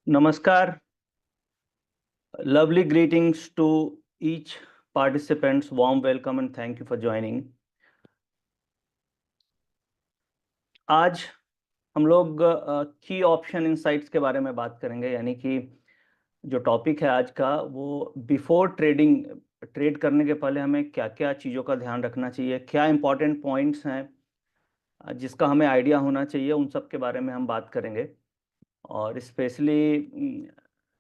Namaskar. Lovely greetings to each participants. Warm welcome and thank you for joining. आज हम लोग की option insights के बारे में बात करेंगे, यानी कि जो टॉपिक है आज का वो बिफोर ट्रेड करने के पहले हमें क्या क्या चीज़ों का ध्यान रखना चाहिए, क्या इंपॉर्टेंट पॉइंट्स हैं जिसका हमें आइडिया होना चाहिए, उन सब के बारे में हम बात करेंगे। और स्पेशली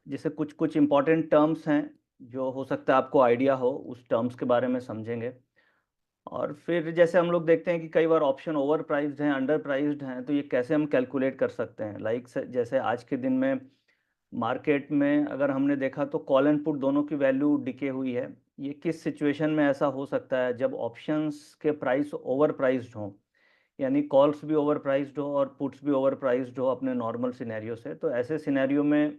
जैसे कुछ कुछ इम्पॉर्टेंट टर्म्स हैं जो हो सकता है आपको आइडिया हो, उस टर्म्स के बारे में समझेंगे। और फिर जैसे हम लोग देखते हैं कि कई बार ऑप्शन ओवर प्राइस्ड हैं, अंडर प्राइस्ड हैं, तो ये कैसे हम कैलकुलेट कर सकते हैं। जैसे आज के दिन में मार्केट में अगर हमने देखा तो कॉल एंड पुट दोनों की वैल्यू डिके हुई है। ये किस सिचुएशन में ऐसा हो सकता है? जब ऑप्शंस के प्राइस ओवर प्राइस्ड हों, यानी कॉल्स भी ओवर प्राइस्ड हो और पुट्स भी ओवर प्राइस्ड हो अपने नॉर्मल सिनेरियो से, तो ऐसे सिनेरियो में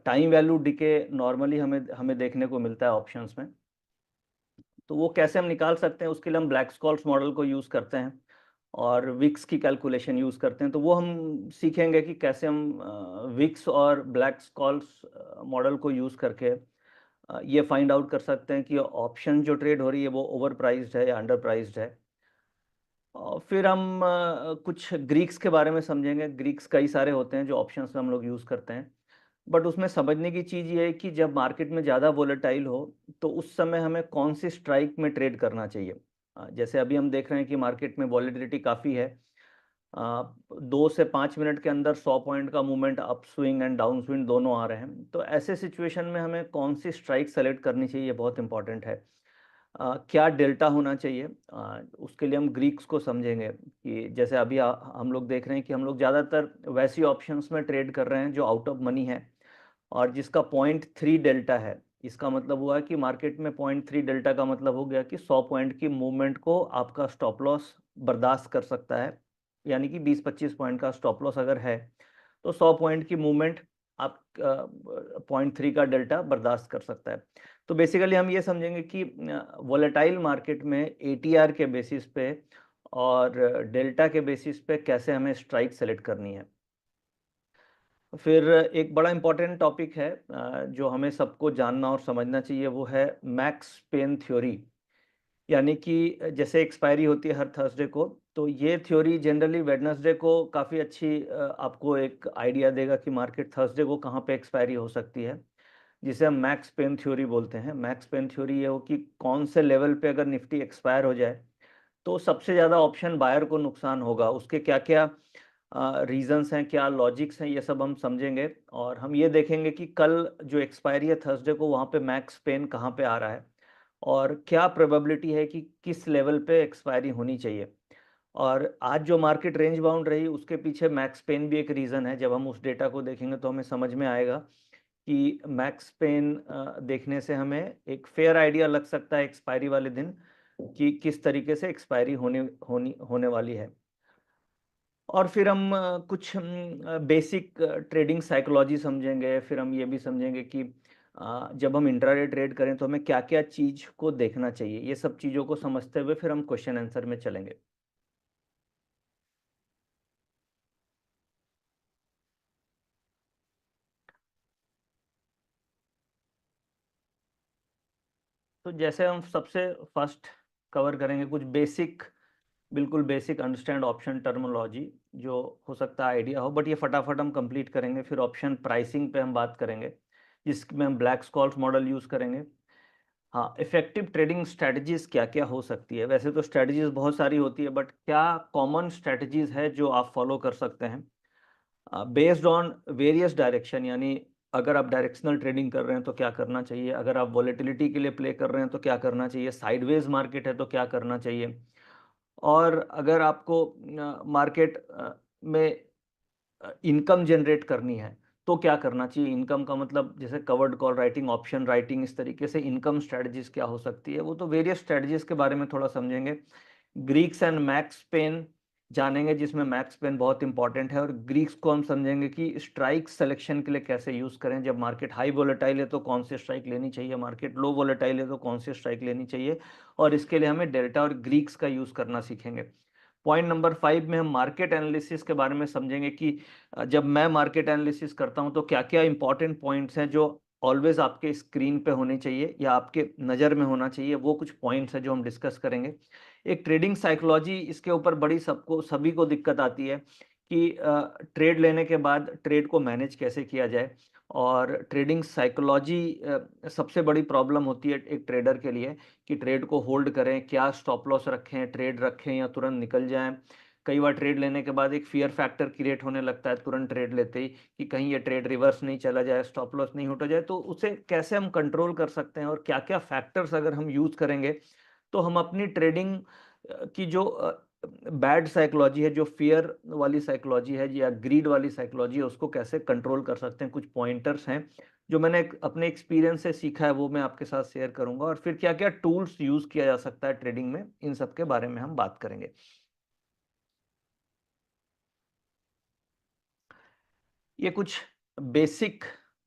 टाइम वैल्यू डिके नॉर्मली हमें हमें देखने को मिलता है ऑप्शंस में। तो वो कैसे हम निकाल सकते हैं, उसके लिए हम ब्लैक स्कॉल्स मॉडल को यूज़ करते हैं और विक्स की कैलकुलेशन यूज़ करते हैं। तो वो हम सीखेंगे कि कैसे हम विक्स और ब्लैक स्कॉल्स मॉडल को यूज़ करके ये फाइंड आउट कर सकते हैं कि ऑप्शन जो ट्रेड हो रही है वो ओवर प्राइस्ड है या अंडर प्राइस्ड है। और फिर हम कुछ ग्रीक्स के बारे में समझेंगे। ग्रीक्स कई सारे होते हैं जो ऑप्शंस में हम लोग यूज़ करते हैं, बट उसमें समझने की चीज़ ये है कि जब मार्केट में ज़्यादा वोलेटाइल हो तो उस समय हमें कौन सी स्ट्राइक में ट्रेड करना चाहिए। जैसे अभी हम देख रहे हैं कि मार्केट में वॉलेटिलिटी काफ़ी है। 2 से 5 मिनट के अंदर 100 पॉइंट का movement up swing and down swing दोनों आ रहे हैं। तो ऐसे सिचुएशन में हमें कौन सी स्ट्राइक सेलेक्ट करनी चाहिए, ये बहुत इंपॉर्टेंट है। क्या डेल्टा होना चाहिए, उसके लिए हम ग्रीक्स को समझेंगे कि जैसे अभी हम लोग देख रहे हैं कि हम लोग ज़्यादातर वैसी ऑप्शंस में ट्रेड कर रहे हैं जो आउट ऑफ मनी है और जिसका 0.3 डेल्टा है। इसका मतलब हुआ कि मार्केट में 0.3 डेल्टा का मतलब हो गया कि 100 पॉइंट की मूवमेंट को आपका स्टॉप लॉस बर्दाश्त कर सकता है। यानी कि 20-25 पॉइंट का स्टॉप लॉस अगर है तो 100 पॉइंट की मूवमेंट आप 0.3 का डेल्टा बर्दाश्त कर सकता है। तो बेसिकली हम ये समझेंगे कि वोलेटाइल मार्केट में एटीआर के बेसिस पे और डेल्टा के बेसिस पे कैसे हमें स्ट्राइक सेलेक्ट करनी है। फिर एक बड़ा इम्पोर्टेंट टॉपिक है जो हमें सबको जानना और समझना चाहिए, वो है मैक्स पेन थ्योरी। यानी कि जैसे एक्सपायरी होती है हर थर्सडे को, तो ये थ्योरी जनरली वेडनेसडे को काफ़ी अच्छी आपको एक आइडिया देगा कि मार्केट थर्सडे को कहाँ पे एक्सपायरी हो सकती है, जिसे हम मैक्स पेन थ्योरी बोलते हैं। मैक्स पेन थ्योरी ये हो कि कौन से लेवल पे अगर निफ्टी एक्सपायर हो जाए तो सबसे ज़्यादा ऑप्शन बायर को नुकसान होगा, उसके क्या क्या रीजंस हैं, क्या लॉजिक्स हैं, ये सब हम समझेंगे। और हम ये देखेंगे कि कल जो एक्सपायरी है थर्सडे को, वहाँ पे मैक्स पेन कहाँ पे आ रहा है और क्या प्रोबेबिलिटी है कि किस लेवल पे एक्सपायरी होनी चाहिए। और आज जो मार्केट रेंज बाउंड रही उसके पीछे मैक्स पेन भी एक रीज़न है। जब हम उस डेटा को देखेंगे तो हमें समझ में आएगा कि मैक्स पेन देखने से हमें एक फेयर आइडिया लग सकता है एक्सपायरी वाले दिन कि किस तरीके से एक्सपायरी होने वाली है। और फिर हम कुछ बेसिक ट्रेडिंग साइकोलॉजी समझेंगे। फिर हम ये भी समझेंगे कि जब हम इंट्राडे ट्रेड करें तो हमें क्या-क्या चीज़ को देखना चाहिए। ये सब चीज़ों को समझते हुए फिर हम क्वेश्चन आंसर में चलेंगे। तो जैसे हम सबसे फर्स्ट कवर करेंगे कुछ बेसिक, बिल्कुल बेसिक अंडरस्टैंड ऑप्शन टर्मिनोलॉजी, जो हो सकता है आइडिया हो, बट ये फटाफट हम कंप्लीट करेंगे। फिर ऑप्शन प्राइसिंग पे हम बात करेंगे जिसमें हम ब्लैक स्कॉल्स मॉडल यूज़ करेंगे। हाँ, इफ़ेक्टिव ट्रेडिंग स्ट्रैटेजीज़ क्या-क्या हो सकती है? वैसे तो स्ट्रैटेजीज़ बहुत सारी होती है, बट क्या कॉमन स्ट्रैटेजीज़ है जो आप फॉलो कर सकते हैं? बेस्ड ऑन वेरियस डायरेक्शन, यानी अगर आप डायरेक्शनल ट्रेडिंग कर रहे हैं तो क्या करना चाहिए? अगर आप वॉलेटिलिटी के लिए प्ले कर रहे हैं तो क्या करना चाहिए? साइडवेज़ मार्केट है तो क्या करना चाहिए? और अगर आपको मार्केट में इनकम जनरेट करनी है तो क्या करना चाहिए? इनकम का मतलब जैसे covered call writing, option writing, इस तरीके से इनकम स्ट्रेटजीज क्या हो सकती है, वो तो वेरियस स्ट्रेटजीज के बारे में थोड़ा समझेंगे। ग्रीक्स एंड मैक्स पेन जानेंगे जिसमें मैक्स पेन बहुत इंपॉर्टेंट है, और ग्रीक्स को हम समझेंगे कि स्ट्राइक सिलेक्शन के लिए कैसे यूज करें। जब मार्केट हाई वोलेटाइल है तो कौन सी स्ट्राइक लेनी चाहिए, मार्केट लो वोलेटाइल है तो कौन सी स्ट्राइक लेनी चाहिए, और इसके लिए हमें डेल्टा और ग्रीक्स का यूज करना सीखेंगे। पॉइंट नंबर 5 में हम मार्केट एनालिसिस के बारे में समझेंगे कि जब मैं मार्केट एनालिसिस करता हूं तो क्या क्या इंपॉर्टेंट पॉइंट्स हैं जो ऑलवेज आपके स्क्रीन पे होने चाहिए या आपके नज़र में होना चाहिए, वो कुछ पॉइंट्स हैं जो हम डिस्कस करेंगे। एक ट्रेडिंग साइकोलॉजी, इसके ऊपर बड़ी सभी को दिक्कत आती है कि ट्रेड लेने के बाद ट्रेड को मैनेज कैसे किया जाए, और ट्रेडिंग साइकोलॉजी सबसे बड़ी प्रॉब्लम होती है एक ट्रेडर के लिए कि ट्रेड को होल्ड करें, क्या स्टॉप लॉस रखें, ट्रेड रखें या तुरंत निकल जाएं। कई बार ट्रेड लेने के बाद एक फियर फैक्टर क्रिएट होने लगता है तुरंत ट्रेड लेते ही कि कहीं ये ट्रेड रिवर्स नहीं चला जाए, स्टॉप लॉस नहीं हट जाए। तो उसे कैसे हम कंट्रोल कर सकते हैं और क्या क्या फैक्टर्स अगर हम यूज करेंगे तो हम अपनी ट्रेडिंग की जो बैड साइकोलॉजी है, जो फियर वाली साइकोलॉजी है या ग्रीड वाली साइकोलॉजी है, उसको कैसे कंट्रोल कर सकते हैं। कुछ पॉइंटर्स हैं जो मैंने अपने एक्सपीरियंस से सीखा है, वो मैं आपके साथ शेयर करूंगा, और फिर क्या क्या टूल्स यूज किया जा सकता है ट्रेडिंग में, इन सब के बारे में हम बात करेंगे। ये कुछ बेसिक,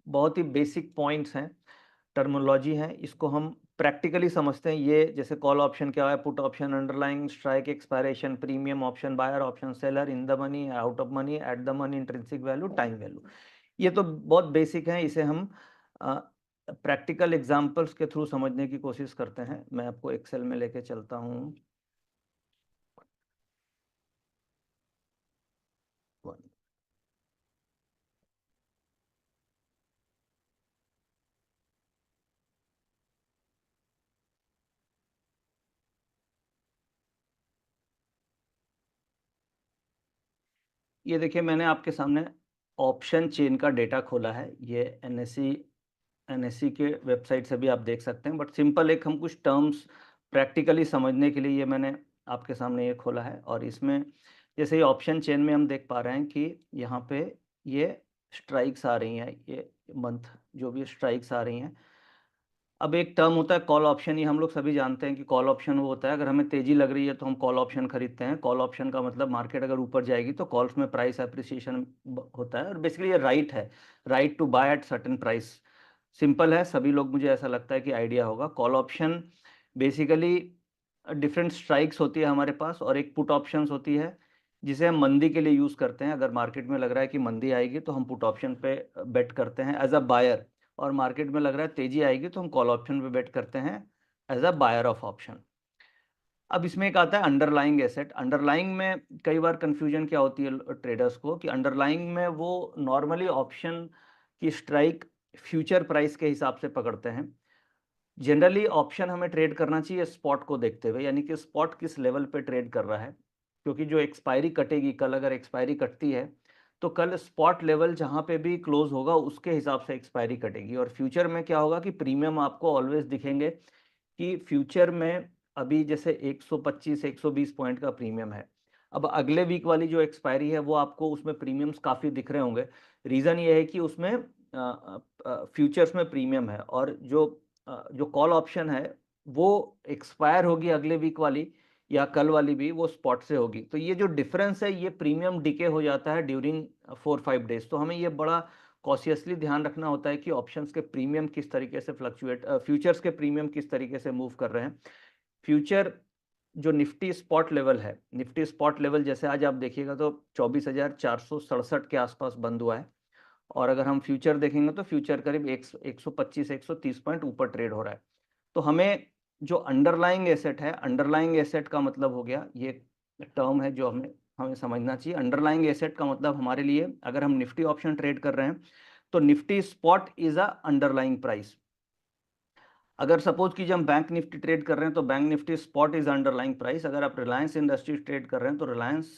बहुत ही बेसिक पॉइंट्स हैं, टर्मिनोलॉजी है, इसको हम प्रैक्टिकली समझते हैं। ये जैसे कॉल ऑप्शन क्या है, put option, underlying strike, expiration, premium option, buyer option, seller, in the money, out of money, at the money, intrinsic value, time value. ये तो बहुत बेसिक है, इसे हम प्रैक्टिकल एग्जांपल्स के थ्रू समझने की कोशिश करते हैं। मैं आपको एक्सेल में लेके चलता हूँ। ये देखिए, मैंने आपके सामने ऑप्शन चेन का डेटा खोला है। ये एनएससी के वेबसाइट से भी आप देख सकते हैं, बट सिंपल एक हम कुछ टर्म्स प्रैक्टिकली समझने के लिए ये मैंने आपके सामने ये खोला है। और इसमें जैसे ये ऑप्शन चेन में हम देख पा रहे हैं कि यहाँ पे ये स्ट्राइक्स आ रही हैं, ये मंथ जो भी स्ट्राइक्स आ रही हैं। अब एक टर्म होता है कॉल ऑप्शन, ये हम लोग सभी जानते हैं कि कॉल ऑप्शन वो होता है अगर हमें तेजी लग रही है तो हम कॉल ऑप्शन खरीदते हैं। कॉल ऑप्शन का मतलब मार्केट अगर ऊपर जाएगी तो कॉल्स में प्राइस अप्रिसिएशन होता है, और बेसिकली ये राइट है, right to buy at certain price. Simple है, सभी लोग, मुझे ऐसा लगता है कि आइडिया होगा। Call option basically different strikes होती है हमारे पास, और एक पुट ऑप्शंस होती है जिसे हम मंदी के लिए यूज़ करते हैं। अगर मार्केट में लग रहा है कि मंदी आएगी तो हम पुट ऑप्शन पे बेट करते हैं एज अ बायर, और मार्केट में लग रहा है तेजी आएगी तो हम कॉल ऑप्शन पे बेट करते हैं as a buyer of option. अब इसमें एक आता है अंडरलाइंग एसेट। अंडरलाइंग में कई बार कंफ्यूजन क्या होती है ट्रेडर्स को कि अंडरलाइंग में वो नॉर्मली ऑप्शन की स्ट्राइक फ्यूचर प्राइस के हिसाब से पकड़ते हैं। जनरली ऑप्शन हमें ट्रेड करना चाहिए स्पॉट को देखते हुए, यानी कि स्पॉट किस लेवल पे ट्रेड कर रहा है, क्योंकि जो एक्सपायरी कटेगी कल, अगर एक्सपायरी कटती है तो कल स्पॉट लेवल जहां पे भी क्लोज होगा उसके हिसाब से एक्सपायरी कटेगी। और फ्यूचर में क्या होगा कि प्रीमियम आपको ऑलवेज दिखेंगे कि फ्यूचर में अभी जैसे 125 120 पॉइंट का प्रीमियम है, अब अगले वीक वाली जो एक्सपायरी है वो आपको उसमें प्रीमियम्स काफ़ी दिख रहे होंगे। रीज़न ये है कि उसमें फ्यूचर्स में प्रीमियम है, और जो कॉल ऑप्शन है वो एक्सपायर होगी अगले वीक वाली या कल वाली भी, वो स्पॉट से होगी। तो ये जो डिफरेंस है ये प्रीमियम डिके हो जाता है ड्यूरिंग 4-5 डेज। तो हमें ये बड़ा कॉशियसली ध्यान रखना होता है कि ऑप्शंस के प्रीमियम किस तरीके से फ्लक्चुएट, फ्यूचर्स के प्रीमियम किस तरीके से मूव कर रहे हैं। फ्यूचर जो निफ्टी स्पॉट लेवल है, निफ्टी स्पॉट लेवल जैसे आज आप देखिएगा तो 24,467 के आसपास बंद हुआ है, और अगर हम फ्यूचर देखेंगे तो फ्यूचर करीब 125 130 पॉइंट ऊपर ट्रेड हो रहा है। तो हमें जो अंडरलाइंग एसेट है, अंडरलाइंग एसेट का मतलब हो गया, ये टर्म है जो हमें हमें समझना चाहिए। अंडरलाइंग एसेट का मतलब हमारे लिए, अगर हम निफ्टी ऑप्शन ट्रेड कर रहे हैं तो Nifty spot is a underlying price. अगर सपोज कीजिए हम बैंक निफ्टी ट्रेड कर रहे हैं तो bank Nifty spot is underlying price. अगर आप रिलायंस इंडस्ट्रीज ट्रेड कर रहे हैं तो Reliance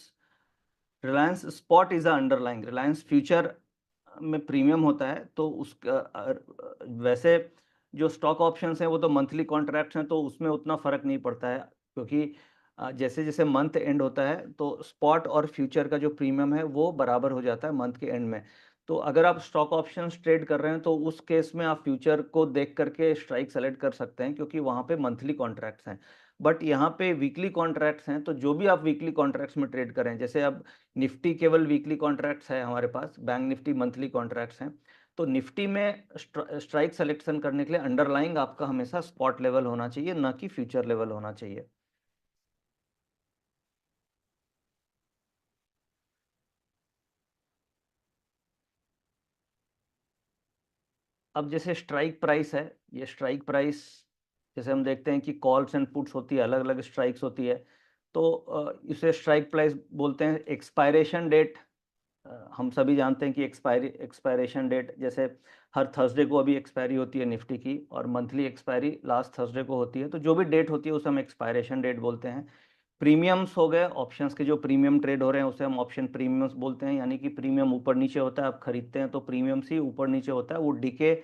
Reliance spot is underlying. Reliance future में प्रीमियम होता है तो उसका वैसे जो स्टॉक ऑप्शंस हैं वो तो मंथली कॉन्ट्रैक्ट्स हैं तो उसमें उतना फर्क नहीं पड़ता है, क्योंकि जैसे जैसे मंथ एंड होता है तो स्पॉट और फ्यूचर का जो प्रीमियम है वो बराबर हो जाता है मंथ के एंड में। तो अगर आप स्टॉक ऑप्शंस ट्रेड कर रहे हैं तो उस केस में आप फ्यूचर को देख करके स्ट्राइक सेलेक्ट कर सकते हैं, क्योंकि वहाँ पे मंथली कॉन्ट्रैक्ट्स हैं। बट यहाँ पे वीकली कॉन्ट्रैक्ट्स हैं, तो जो भी आप वीकली कॉन्ट्रैक्ट्स में ट्रेड करें, जैसे अब निफ्टी केवल वीकली कॉन्ट्रैक्ट्स है हमारे पास, बैंक निफ्टी मंथली कॉन्ट्रैक्ट्स हैं। तो निफ्टी में स्ट्राइक सिलेक्शन करने के लिए अंडरलाइंग आपका हमेशा स्पॉट लेवल होना चाहिए, ना कि फ्यूचर लेवल होना चाहिए। अब जैसे स्ट्राइक प्राइस है, ये स्ट्राइक प्राइस जैसे हम देखते हैं कि कॉल्स एंड पुट्स होती है, अलग अलग स्ट्राइक्स होती है, तो इसे स्ट्राइक प्राइस बोलते हैं। एक्सपायरेशन डेट हम सभी जानते हैं कि एक्सपायरेशन डेट जैसे हर थर्सडे को अभी एक्सपायरी होती है निफ्टी की, और मंथली एक्सपायरी लास्ट थर्सडे को होती है, तो जो भी डेट होती है उसे हम एक्सपायरेशन डेट बोलते हैं। प्रीमियम्स हो गए, ऑप्शंस के जो प्रीमियम ट्रेड हो रहे हैं उसे हम ऑप्शन प्रीमियम्स बोलते हैं, यानी कि प्रीमियम ऊपर नीचे होता है, आप खरीदते हैं तो प्रीमियम्स ही ऊपर नीचे होता है, वो डिके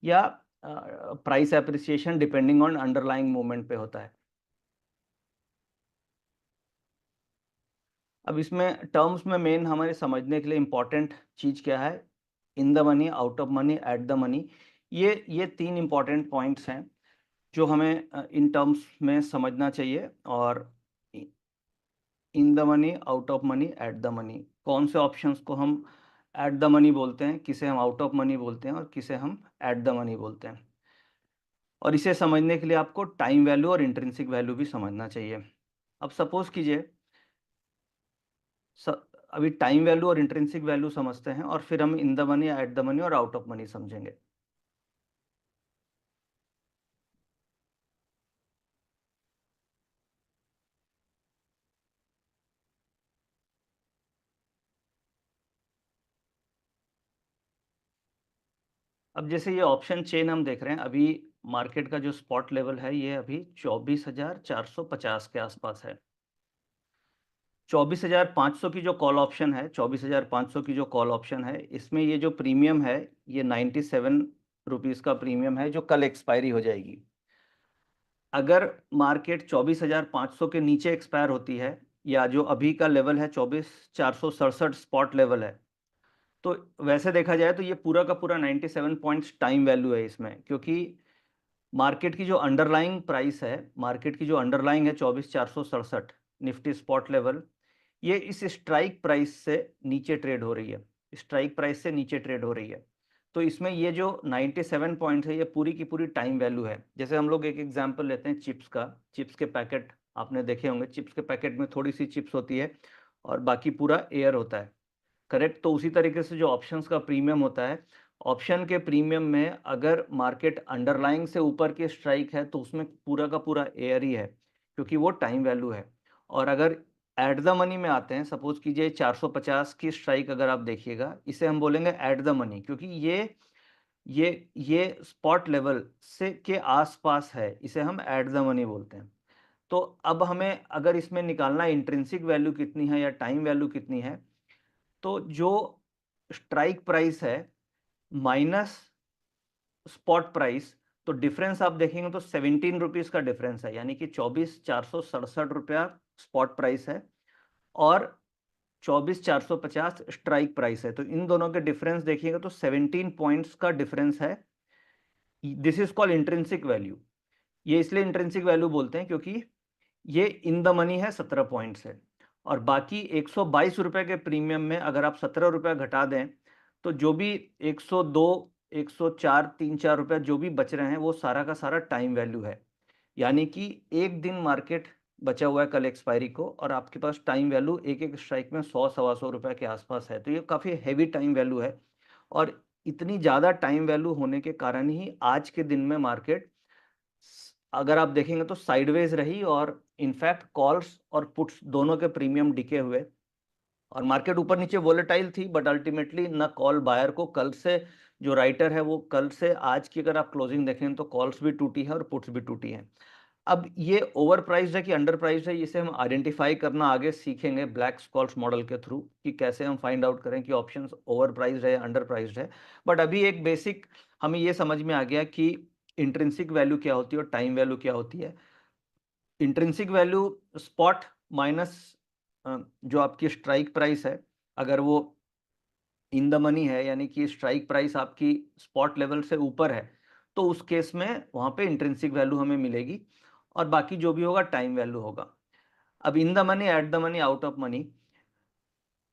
या price appreciation depending on underlying movement पे होता है। अब इसमें टर्म्स में मेन हमारे समझने के लिए इम्पॉर्टेंट चीज़ क्या है, इन the money, out of money, at the money, ये तीन इम्पॉर्टेंट पॉइंट्स हैं जो हमें इन टर्म्स में समझना चाहिए। और इन the money, out of money, at the money, कौन से ऑप्शंस को हम एट द मनी बोलते हैं, किसे हम आउट ऑफ मनी बोलते हैं, और किसे हम एट द मनी बोलते हैं। और इसे समझने के लिए आपको टाइम वैल्यू और इंट्रिंसिक वैल्यू भी समझना चाहिए। अब सपोज कीजिए अभी टाइम वैल्यू और इंट्रिंसिक वैल्यू समझते हैं, और फिर हम इन the money, at the money और आउट ऑफ मनी समझेंगे। अब जैसे ये ऑप्शन चेन हम देख रहे हैं, अभी मार्केट का जो स्पॉट लेवल है ये अभी 24,450 के आसपास है। 24,500 की जो कॉल ऑप्शन है, 24,500 की जो कॉल ऑप्शन है, इसमें ये जो प्रीमियम है ये 97 रुपीज़ का प्रीमियम है जो कल एक्सपायरी हो जाएगी। अगर मार्केट 24,500 के नीचे एक्सपायर होती है, या जो अभी का लेवल है 24,467 स्पॉट लेवल है, तो वैसे देखा जाए तो ये पूरा का पूरा 97 पॉइंट्स टाइम वैल्यू है इसमें, क्योंकि मार्केट की जो अंडरलाइंग प्राइस है, मार्केट की जो अंडरलाइंग है 24,467 निफ्टी स्पॉट लेवल, ये इस स्ट्राइक प्राइस से नीचे ट्रेड हो रही है, स्ट्राइक प्राइस से नीचे ट्रेड हो रही है। तो इसमें ये जो 97 पॉइंट है ये पूरी की पूरी टाइम वैल्यू है। जैसे हम लोग एक एग्जांपल लेते हैं चिप्स का, चिप्स के पैकेट आपने देखे होंगे, चिप्स के पैकेट में थोड़ी सी चिप्स होती है और बाकी पूरा एयर होता है, करेक्ट। तो उसी तरीके से जो ऑप्शंस का प्रीमियम होता है, ऑप्शन के प्रीमियम में अगर मार्केट अंडरलाइंग से ऊपर के स्ट्राइक है तो उसमें पूरा का पूरा एयर ही है, क्योंकि वो टाइम वैल्यू है। और अगर एट द मनी में आते हैं, सपोज कीजिए 450 की स्ट्राइक अगर आप देखिएगा, इसे हम बोलेंगे एट द मनी, क्योंकि ये स्पॉट लेवल से के आसपास है, इसे हम एट द मनी बोलते हैं। तो अब हमें अगर इसमें निकालना इंट्रिंसिक वैल्यू कितनी है या टाइम वैल्यू कितनी है, तो जो स्ट्राइक प्राइस है माइनस स्पॉट प्राइस, तो डिफरेंस आप देखेंगे तो 17 रुपीज़ का डिफरेंस है, यानी कि 24,467 रुपया स्पॉट प्राइस है और 24,450 स्ट्राइक प्राइस है। तो इन दोनों के डिफरेंस देखिएगा तो 17 पॉइंट्स का डिफरेंस है। This is called intrinsic value. ये इसलिए इंट्रिंसिक वैल्यू बोलते हैं क्योंकि ये इन द मनी है 17 पॉइंट्स है, और बाकी 122 रुपए के प्रीमियम में अगर आप 17 रुपये घटा दें तो जो भी 102, 104, 3-4 रुपये जो भी बच रहे हैं वो सारा का सारा टाइम वैल्यू है। यानी कि एक दिन मार्केट बचा हुआ है कल एक्सपायरी को, और आपके पास टाइम वैल्यू एक एक स्ट्राइक में 100-125 रुपये के आसपास है, तो ये काफ़ी हैवी टाइम वैल्यू है। और इतनी ज़्यादा टाइम वैल्यू होने के कारण ही आज के दिन में मार्केट अगर आप देखेंगे तो साइडवेज रही, और इनफैक्ट कॉल्स और पुट्स दोनों के प्रीमियम डिके हुए, और मार्केट ऊपर नीचे वोलेटाइल थी, बट अल्टीमेटली न कॉल बायर को कल से, जो राइटर है वो कल से आज की अगर आप क्लोजिंग देखें तो कॉल्स भी टूटी है और पुट्स भी टूटी हैं। अब ये ओवर प्राइस्ड है कि अंडर प्राइस्ड है, इसे हम आइडेंटिफाई करना आगे सीखेंगे ब्लैक स्कॉल्स मॉडल के थ्रू, कि कैसे हम फाइंड आउट करें कि ऑप्शंस ओवर प्राइस्ड है या अंडर प्राइस्ड है। बट अभी एक बेसिक हमें ये समझ में आ गया कि इंट्रिंसिक वैल्यू क्या होती है और टाइम वैल्यू क्या होती है। इंट्रिंसिक वैल्यू स्पॉट माइनस जो आपकी स्ट्राइक प्राइस है, अगर वो इन द मनी है, यानी कि स्ट्राइक प्राइस आपकी स्पॉट लेवल से ऊपर है, तो उस केस में वहां पे इंट्रिंसिक वैल्यू हमें मिलेगी, और बाकी जो भी होगा टाइम वैल्यू होगा। अब इन the money, at the money, out of money,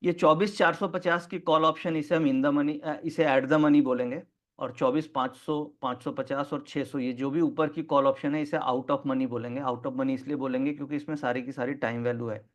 ये 24,450 की कॉल ऑप्शन, इसे हम इन द मनी, इसे एट द मनी बोलेंगे। और 24,500, 550 और 600, ये जो भी ऊपर की कॉल ऑप्शन है इसे आउट ऑफ मनी बोलेंगे। आउट ऑफ मनी इसलिए बोलेंगे क्योंकि इसमें सारी की सारी टाइम वैल्यू है।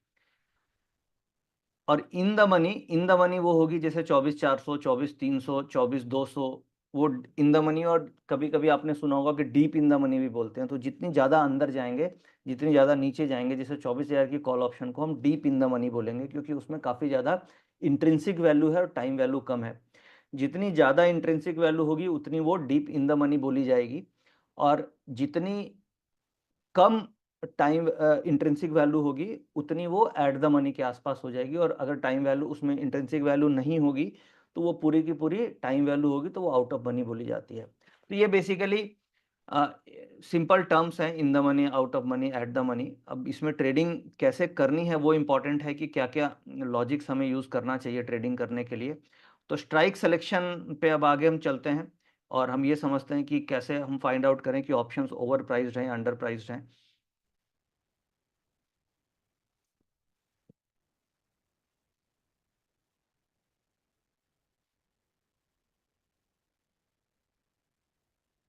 और इन the money, in the money वो होगी जैसे 24,400, 24,300, 24,200, वो इन द मनी, और कभी कभी आपने सुना होगा कि डीप इन द मनी भी बोलते हैं। तो जितनी ज़्यादा अंदर जाएंगे, जितनी ज़्यादा नीचे जाएंगे, जैसे 24,000 की कॉल ऑप्शन को हम डीप इन द मनी बोलेंगे, क्योंकि उसमें काफ़ी ज़्यादा इंट्रिंसिक वैल्यू है और टाइम वैल्यू कम है। जितनी ज़्यादा इंट्रिंसिक वैल्यू होगी उतनी वो डीप इन द मनी बोली जाएगी, और जितनी कम टाइम इंट्रिंसिक वैल्यू होगी उतनी वो एट द मनी के आसपास हो जाएगी। और अगर टाइम वैल्यू उसमें इंट्रिंसिक वैल्यू नहीं होगी तो वो पूरी की पूरी टाइम वैल्यू होगी, तो वो आउट ऑफ मनी बोली जाती है। तो ये बेसिकली सिंपल टर्म्स हैं, इन the money, out of money, at the money. अब इसमें ट्रेडिंग कैसे करनी है वो इम्पॉर्टेंट है कि क्या क्या लॉजिक्स हमें यूज़ करना चाहिए ट्रेडिंग करने के लिए। तो स्ट्राइक सिलेक्शन पे अब आगे हम चलते हैं, और हम ये समझते हैं कि कैसे हम फाइंड आउट करें कि ऑप्शंस ओवर प्राइस्ड हैं, अंडर प्राइस्ड हैं।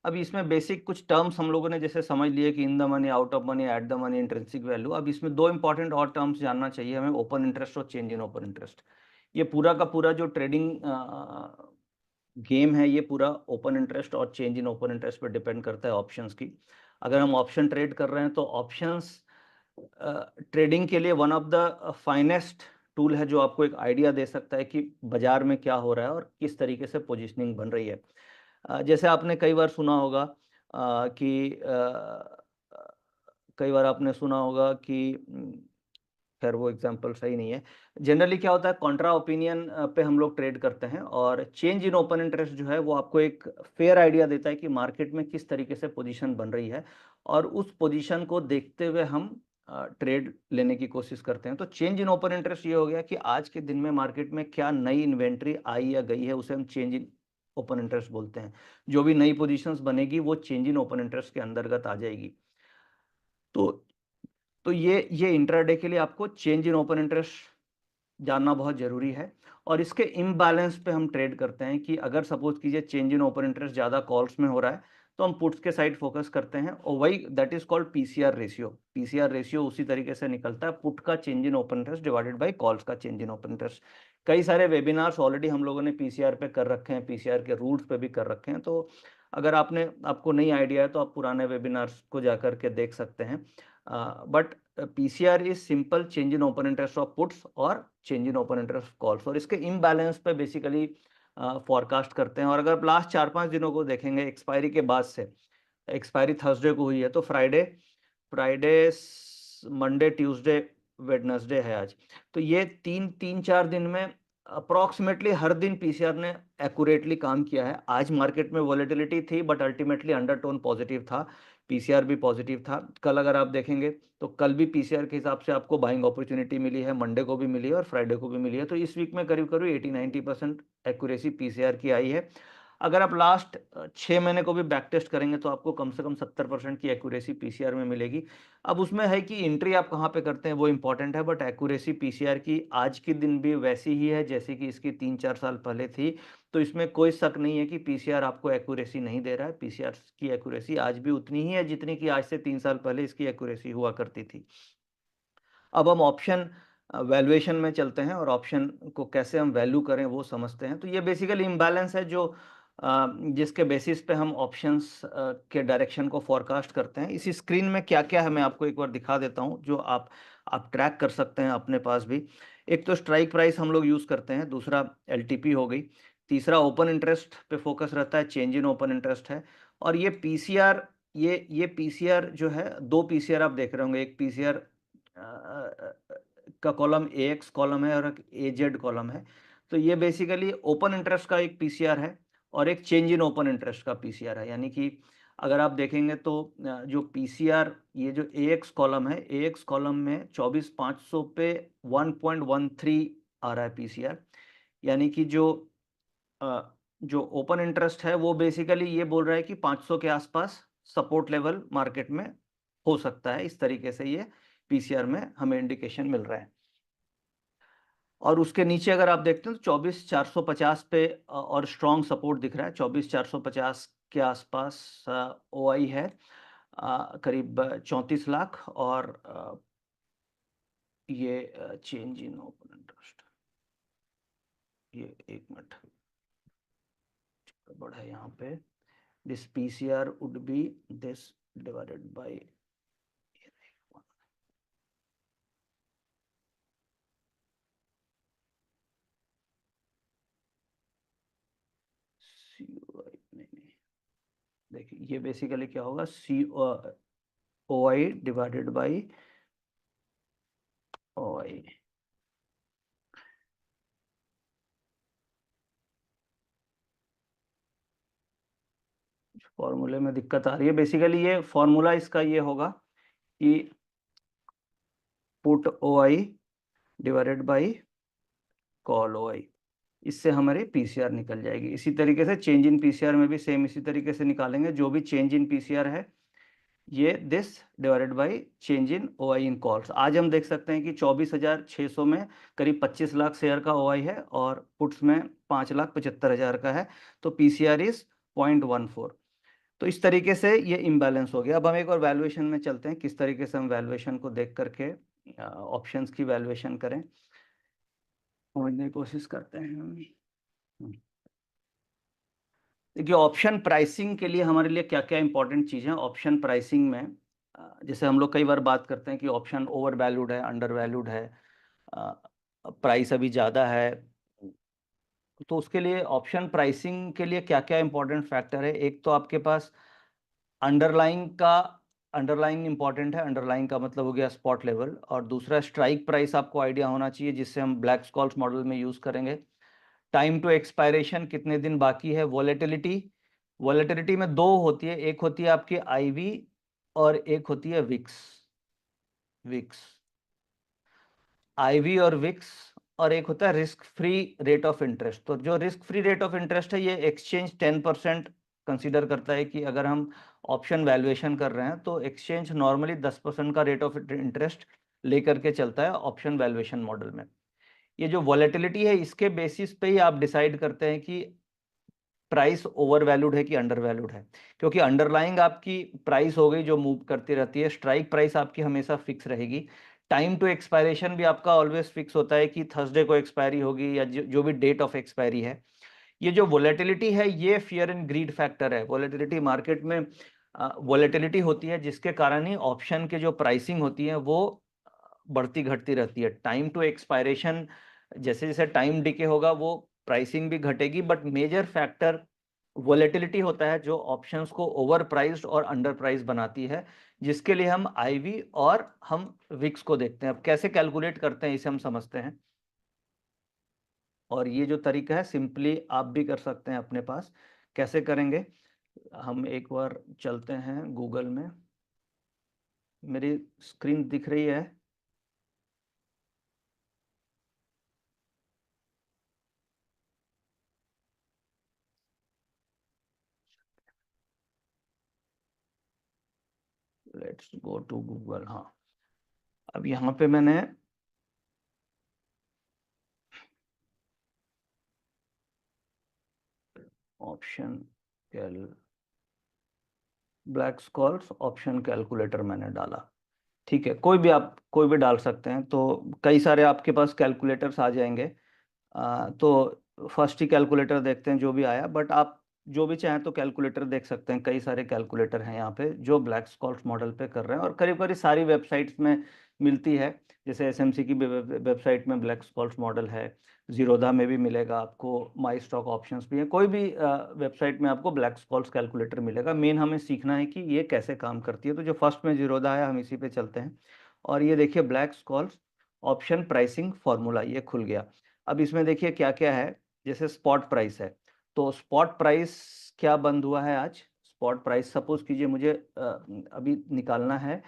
अब इसमें बेसिक कुछ टर्म्स हम लोगों ने जैसे समझ लिए कि इन the money, out of money, at the money, intrinsic value. अब इसमें दो इंपॉर्टेंट और टर्म्स जानना चाहिए हमें, ओपन इंटरेस्ट और चेंज इन ओपन इंटरेस्ट। ये पूरा का पूरा जो ट्रेडिंग गेम है, ये पूरा ओपन इंटरेस्ट और चेंज इन ओपन इंटरेस्ट पर डिपेंड करता है ऑप्शंस की। अगर हम ऑप्शन ट्रेड कर रहे हैं तो ऑप्शंस ट्रेडिंग के लिए one of the finest tool है, जो आपको एक आइडिया दे सकता है कि बाजार में क्या हो रहा है और किस तरीके से पोजीशनिंग बन रही है। जैसे आपने कई बार सुना होगा कि कई बार आपने सुना होगा कि खैर वो एग्जांपल सही नहीं है। जनरली क्या होता है, कॉन्ट्रा ओपिनियन पे हम लोग ट्रेड करते हैं, और चेंज इन ओपन इंटरेस्ट जो है वो आपको एक फेयर आइडिया देता है कि मार्केट में किस तरीके से पोजीशन बन रही है, और उस पोजीशन को देखते हुए हम ट्रेड लेने की कोशिश करते हैं। तो चेंज इन ओपन इंटरेस्ट ये हो गया कि आज के दिन में मार्केट में क्या नई इन्वेंट्री आई या गई है, उसे हम चेंज इन ओपन इंटरेस्ट बोलते हैं। जो भी नई पोजीशंस बनेगी वो चेंज इन ओपन इंटरेस्ट के अंतर्गत आ जाएगी। तो ये इंट्राडे के लिए आपको चेंज इन ओपन इंटरेस्ट जानना बहुत ज़रूरी है। और इसके इम्बैलेंस पे हम ट्रेड करते हैं कि अगर सपोज कीजिए चेंज इन ओपन इंटरेस्ट ज़्यादा कॉल्स में हो रहा है तो हम पुट्स के साइड फोकस करते हैं, और वही that is called PCR ratio. PCR ratio उसी तरीके से निकलता है, पुट का change in open interest divided buy calls का चेंज इन ओपन इंटरेस्ट। कई सारे वेबिनार्स ऑलरेडी हम लोगों ने पीसीआर पे कर रखे हैं, पीसीआर के रूल्स पे भी कर रखे हैं। तो अगर आपको नहीं आइडिया है तो आप पुराने वेबिनार्स को जाकर के देख सकते हैं। But PCR is simple change in open interest of puts और change in open interest calls, और इसके इम्बैलेंस पे बेसिकली फॉरकास्ट करते हैं। और अगर आप लास्ट 4-5 दिनों को देखेंगे एक्सपायरी के बाद से, एक्सपायरी थर्सडे को हुई है, तो Friday Friday Monday Tuesday Wednesday है आज, तो ये 3-4 दिन में अप्रॉक्सीमेटली हर दिन पीसीआर ने एक्यूरेटली काम किया है। आज मार्केट में वॉलेटिलिटी थी बट अल्टीमेटली अंडरटोन पॉजिटिव था, पीसीआर भी पॉजिटिव था। कल अगर आप देखेंगे तो कल भी पीसीआर के हिसाब से आपको बाइंग अपॉर्चुनिटी मिली है, मंडे को भी मिली है और फ्राइडे को भी मिली है। तो इस वीक में करीब करीब 80-90% एक्यूरेसी पीसीआर की आई है। अगर आप लास्ट 6 महीने को भी बैक टेस्ट करेंगे तो आपको कम से कम 70% की एक्यूरेसी पीसीआर में मिलेगी। अब उसमें है कि एंट्री आप कहाँ पे करते हैं वो इंपॉर्टेंट है, बट एक्यूरेसी पीसीआर की आज के दिन भी वैसी ही है जैसे कि इसकी 3-4 साल पहले थी। तो इसमें कोई शक नहीं है कि पीसीआर आपको एक्यूरेसी नहीं दे रहा है। पीसीआर की एक्यूरेसी आज भी उतनी ही है जितनी कि आज से 3 साल पहले इसकी एक्यूरेसी हुआ करती थी। अब हम ऑप्शन वैल्यूएशन में चलते हैं, और ऑप्शन को कैसे हम वैल्यू करें वो समझते हैं। तो ये बेसिकली इम्बैलेंस है जो जिसके बेसिस पे हम ऑप्शंस के डायरेक्शन को फॉरकास्ट करते हैं। इसी स्क्रीन में क्या-क्या है मैं आपको एक बार दिखा देता हूँ, जो आप ट्रैक कर सकते हैं अपने पास भी। एक तो स्ट्राइक प्राइस हम लोग यूज़ करते हैं, दूसरा एलटीपी हो गई, तीसरा ओपन इंटरेस्ट पे फोकस रहता है, चेंज इन ओपन इंटरेस्ट है, और ये पीसीआर, ये पीसीआर जो है, 2 पीसीआर आप देख रहे होंगे, एक पीसीआर का कॉलम AX कॉलम है और एक AZ कॉलम है। तो ये बेसिकली ओपन इंटरेस्ट का एक पीसीआर है और एक चेंज इन ओपन इंटरेस्ट का पीसीआर है। यानी कि अगर आप देखेंगे तो जो पीसीआर, ये जो AX कॉलम है, AX कॉलम में 24,500 पे 1.13 आ रहा है पीसीआर। यानी कि जो ओपन इंटरेस्ट है वो बेसिकली ये बोल रहा है कि 500 के आसपास सपोर्ट लेवल मार्केट में हो सकता है। इस तरीके से ये पीसीआर में हमें इंडिकेशन मिल रहा है। और उसके नीचे अगर आप देखते हैं तो 24,450 पे और स्ट्रॉन्ग सपोर्ट दिख रहा है। 24,450 के आसपास ओआई है, करीब 34 लाख। और ये चेंज इन ओपन इंटरेस्ट, ये एक मिनट, गड़बड़ है यहाँ पे। This PCR would be this divided by COI, नहीं, देखिए ये बेसिकली क्या होगा, COI डिवाइडेड बाई OI। फॉर्मूले में दिक्कत आ रही है, बेसिकली ये फॉर्मूला इसका ये होगा कि put OI divided by call OI, इससे हमारी पीसीआर निकल जाएगी। इसी तरीके से चेंज इन पीसीआर में भी सेम इसी तरीके से निकालेंगे, जो भी चेंज इन पीसीआर है ये this divided by change in OI in calls. आज हम देख सकते हैं कि 24,600 में करीब 25 लाख शेयर का OI है और पुट्स में 5,75,000 का है, तो पीसीआर इज 0.14। तो इस तरीके से ये इम्बैलेंस हो गया। अब हम एक और वैल्यूएशन में चलते हैं, किस तरीके से हम वैल्यूएशन को देख करके ऑप्शंस की वैल्यूएशन करें, समझने की कोशिश करते हैं हम। देखिए ऑप्शन प्राइसिंग के लिए हमारे लिए क्या क्या इंपॉर्टेंट चीज़ें हैं ऑप्शन प्राइसिंग में। जैसे हम लोग कई बार बात करते हैं कि ऑप्शन ओवर वैल्यूड है, अंडर वैल्यूड है, प्राइस अभी ज़्यादा है, तो उसके लिए ऑप्शन प्राइसिंग के लिए क्या क्या इंपॉर्टेंट फैक्टर है। एक तो आपके पास अंडरलाइन का, अंडरलाइन इंपॉर्टेंट है, अंडरलाइन का मतलब हो गया स्पॉट लेवल, और दूसरा स्ट्राइक प्राइस आपको आइडिया होना चाहिए जिससे हम ब्लैक स्कॉल्स मॉडल में यूज़ करेंगे। टाइम टू एक्सपायरेशन, कितने दिन बाकी है। वॉलेटिलिटी, वॉलेटिलिटी में दो होती है, एक होती है आपकी आईवी और एक होती है विक्स। विक्स, आईवी और विक्स, और एक होता है risk free rate of interest. तो जो risk free rate of interest है ये एक्सचेंज 10% कंसीडर करता है कि अगर हम ऑप्शन वैल्यूएशन कर रहे हैं तो एक्सचेंज नॉर्मली 10% का रेट ऑफ इंटरेस्ट लेकर के चलता है ऑप्शन वैल्यूएशन मॉडल में। ये जो वॉलेटिलिटी है इसके बेसिस पे ही आप डिसाइड करते हैं कि प्राइस ओवर वैल्यूड है कि अंडर वैल्यूड है, क्योंकि अंडरलाइंग आपकी प्राइस हो गई जो मूव करती रहती है, स्ट्राइक प्राइस आपकी हमेशा फिक्स रहेगी। टाइम टू एक्सपायरेशन भी आपका ऑलवेज फिक्स होता है कि थर्सडे को एक्सपायरी होगी या जो भी डेट ऑफ एक्सपायरी है। ये जो वोलेटिलिटी है ये फियर एंड ग्रीड फैक्टर है। वोलेटिलिटी मार्केट में वोलेटिलिटी होती है जिसके कारण ही ऑप्शन के जो प्राइसिंग होती है वो बढ़ती घटती रहती है। टाइम टू एक्सपायरेशन, जैसे जैसे टाइम डिके होगा वो प्राइसिंग भी घटेगी, बट मेजर फैक्टर वोलेटिलिटी होता है जो ऑप्शंस को ओवर प्राइस्ड और अंडर प्राइस बनाती है, जिसके लिए हम आईवी और हम विक्स को देखते हैं। अब कैसे कैलकुलेट करते हैं इसे हम समझते हैं, और ये जो तरीका है सिंपली आप भी कर सकते हैं अपने पास। कैसे करेंगे, हम एक बार चलते हैं गूगल में। मेरी स्क्रीन दिख रही है? Let's go to Google. हाँ, अब यहाँ पे मैंने option call Black Scholes option calculator मैंने डाला। ठीक है, कोई भी आप कोई भी डाल सकते हैं, तो कई सारे आपके पास कैलकुलेटर्स आ जाएंगे। तो फर्स्ट ही कैलकुलेटर देखते हैं जो भी आया, बट आप जो भी चाहें तो कैलकुलेटर देख सकते हैं। कई सारे कैलकुलेटर हैं यहाँ पे जो ब्लैक स्कॉल्स मॉडल पे कर रहे हैं, और करीब करीब सारी वेबसाइट्स में मिलती है। जैसे एसएमसी की वेबसाइट में ब्लैक स्कॉल्स मॉडल है, जीरोधा में भी मिलेगा आपको, माई स्टॉक ऑप्शंस भी है, कोई भी वेबसाइट में आपको ब्लैक स्कॉल्स कैलकुलेटर मिलेगा। मेन हमें सीखना है कि ये कैसे काम करती है। तो जो फर्स्ट में जीरोधा है हम इसी पे चलते हैं, और ये देखिए black Scholes option pricing formula ये खुल गया। अब इसमें देखिए क्या क्या है। जैसे स्पॉट प्राइस है, तो स्पॉट प्राइस क्या बंद हुआ है आज। स्पॉट प्राइस सपोज कीजिए मुझे अभी निकालना है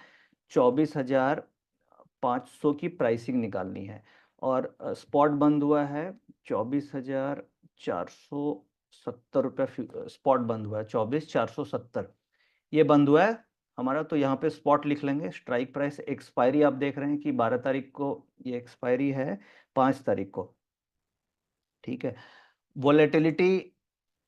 24,500 की प्राइसिंग निकालनी है, और स्पॉट बंद हुआ है 24,470 रुपये। स्पॉट बंद हुआ है 24,470, ये बंद हुआ है हमारा। तो यहाँ पे स्पॉट लिख लेंगे। स्ट्राइक प्राइस, एक्सपायरी आप देख रहे हैं कि 12 तारीख को ये एक्सपायरी है, 5 तारीख को। ठीक है, वोलेटिलिटी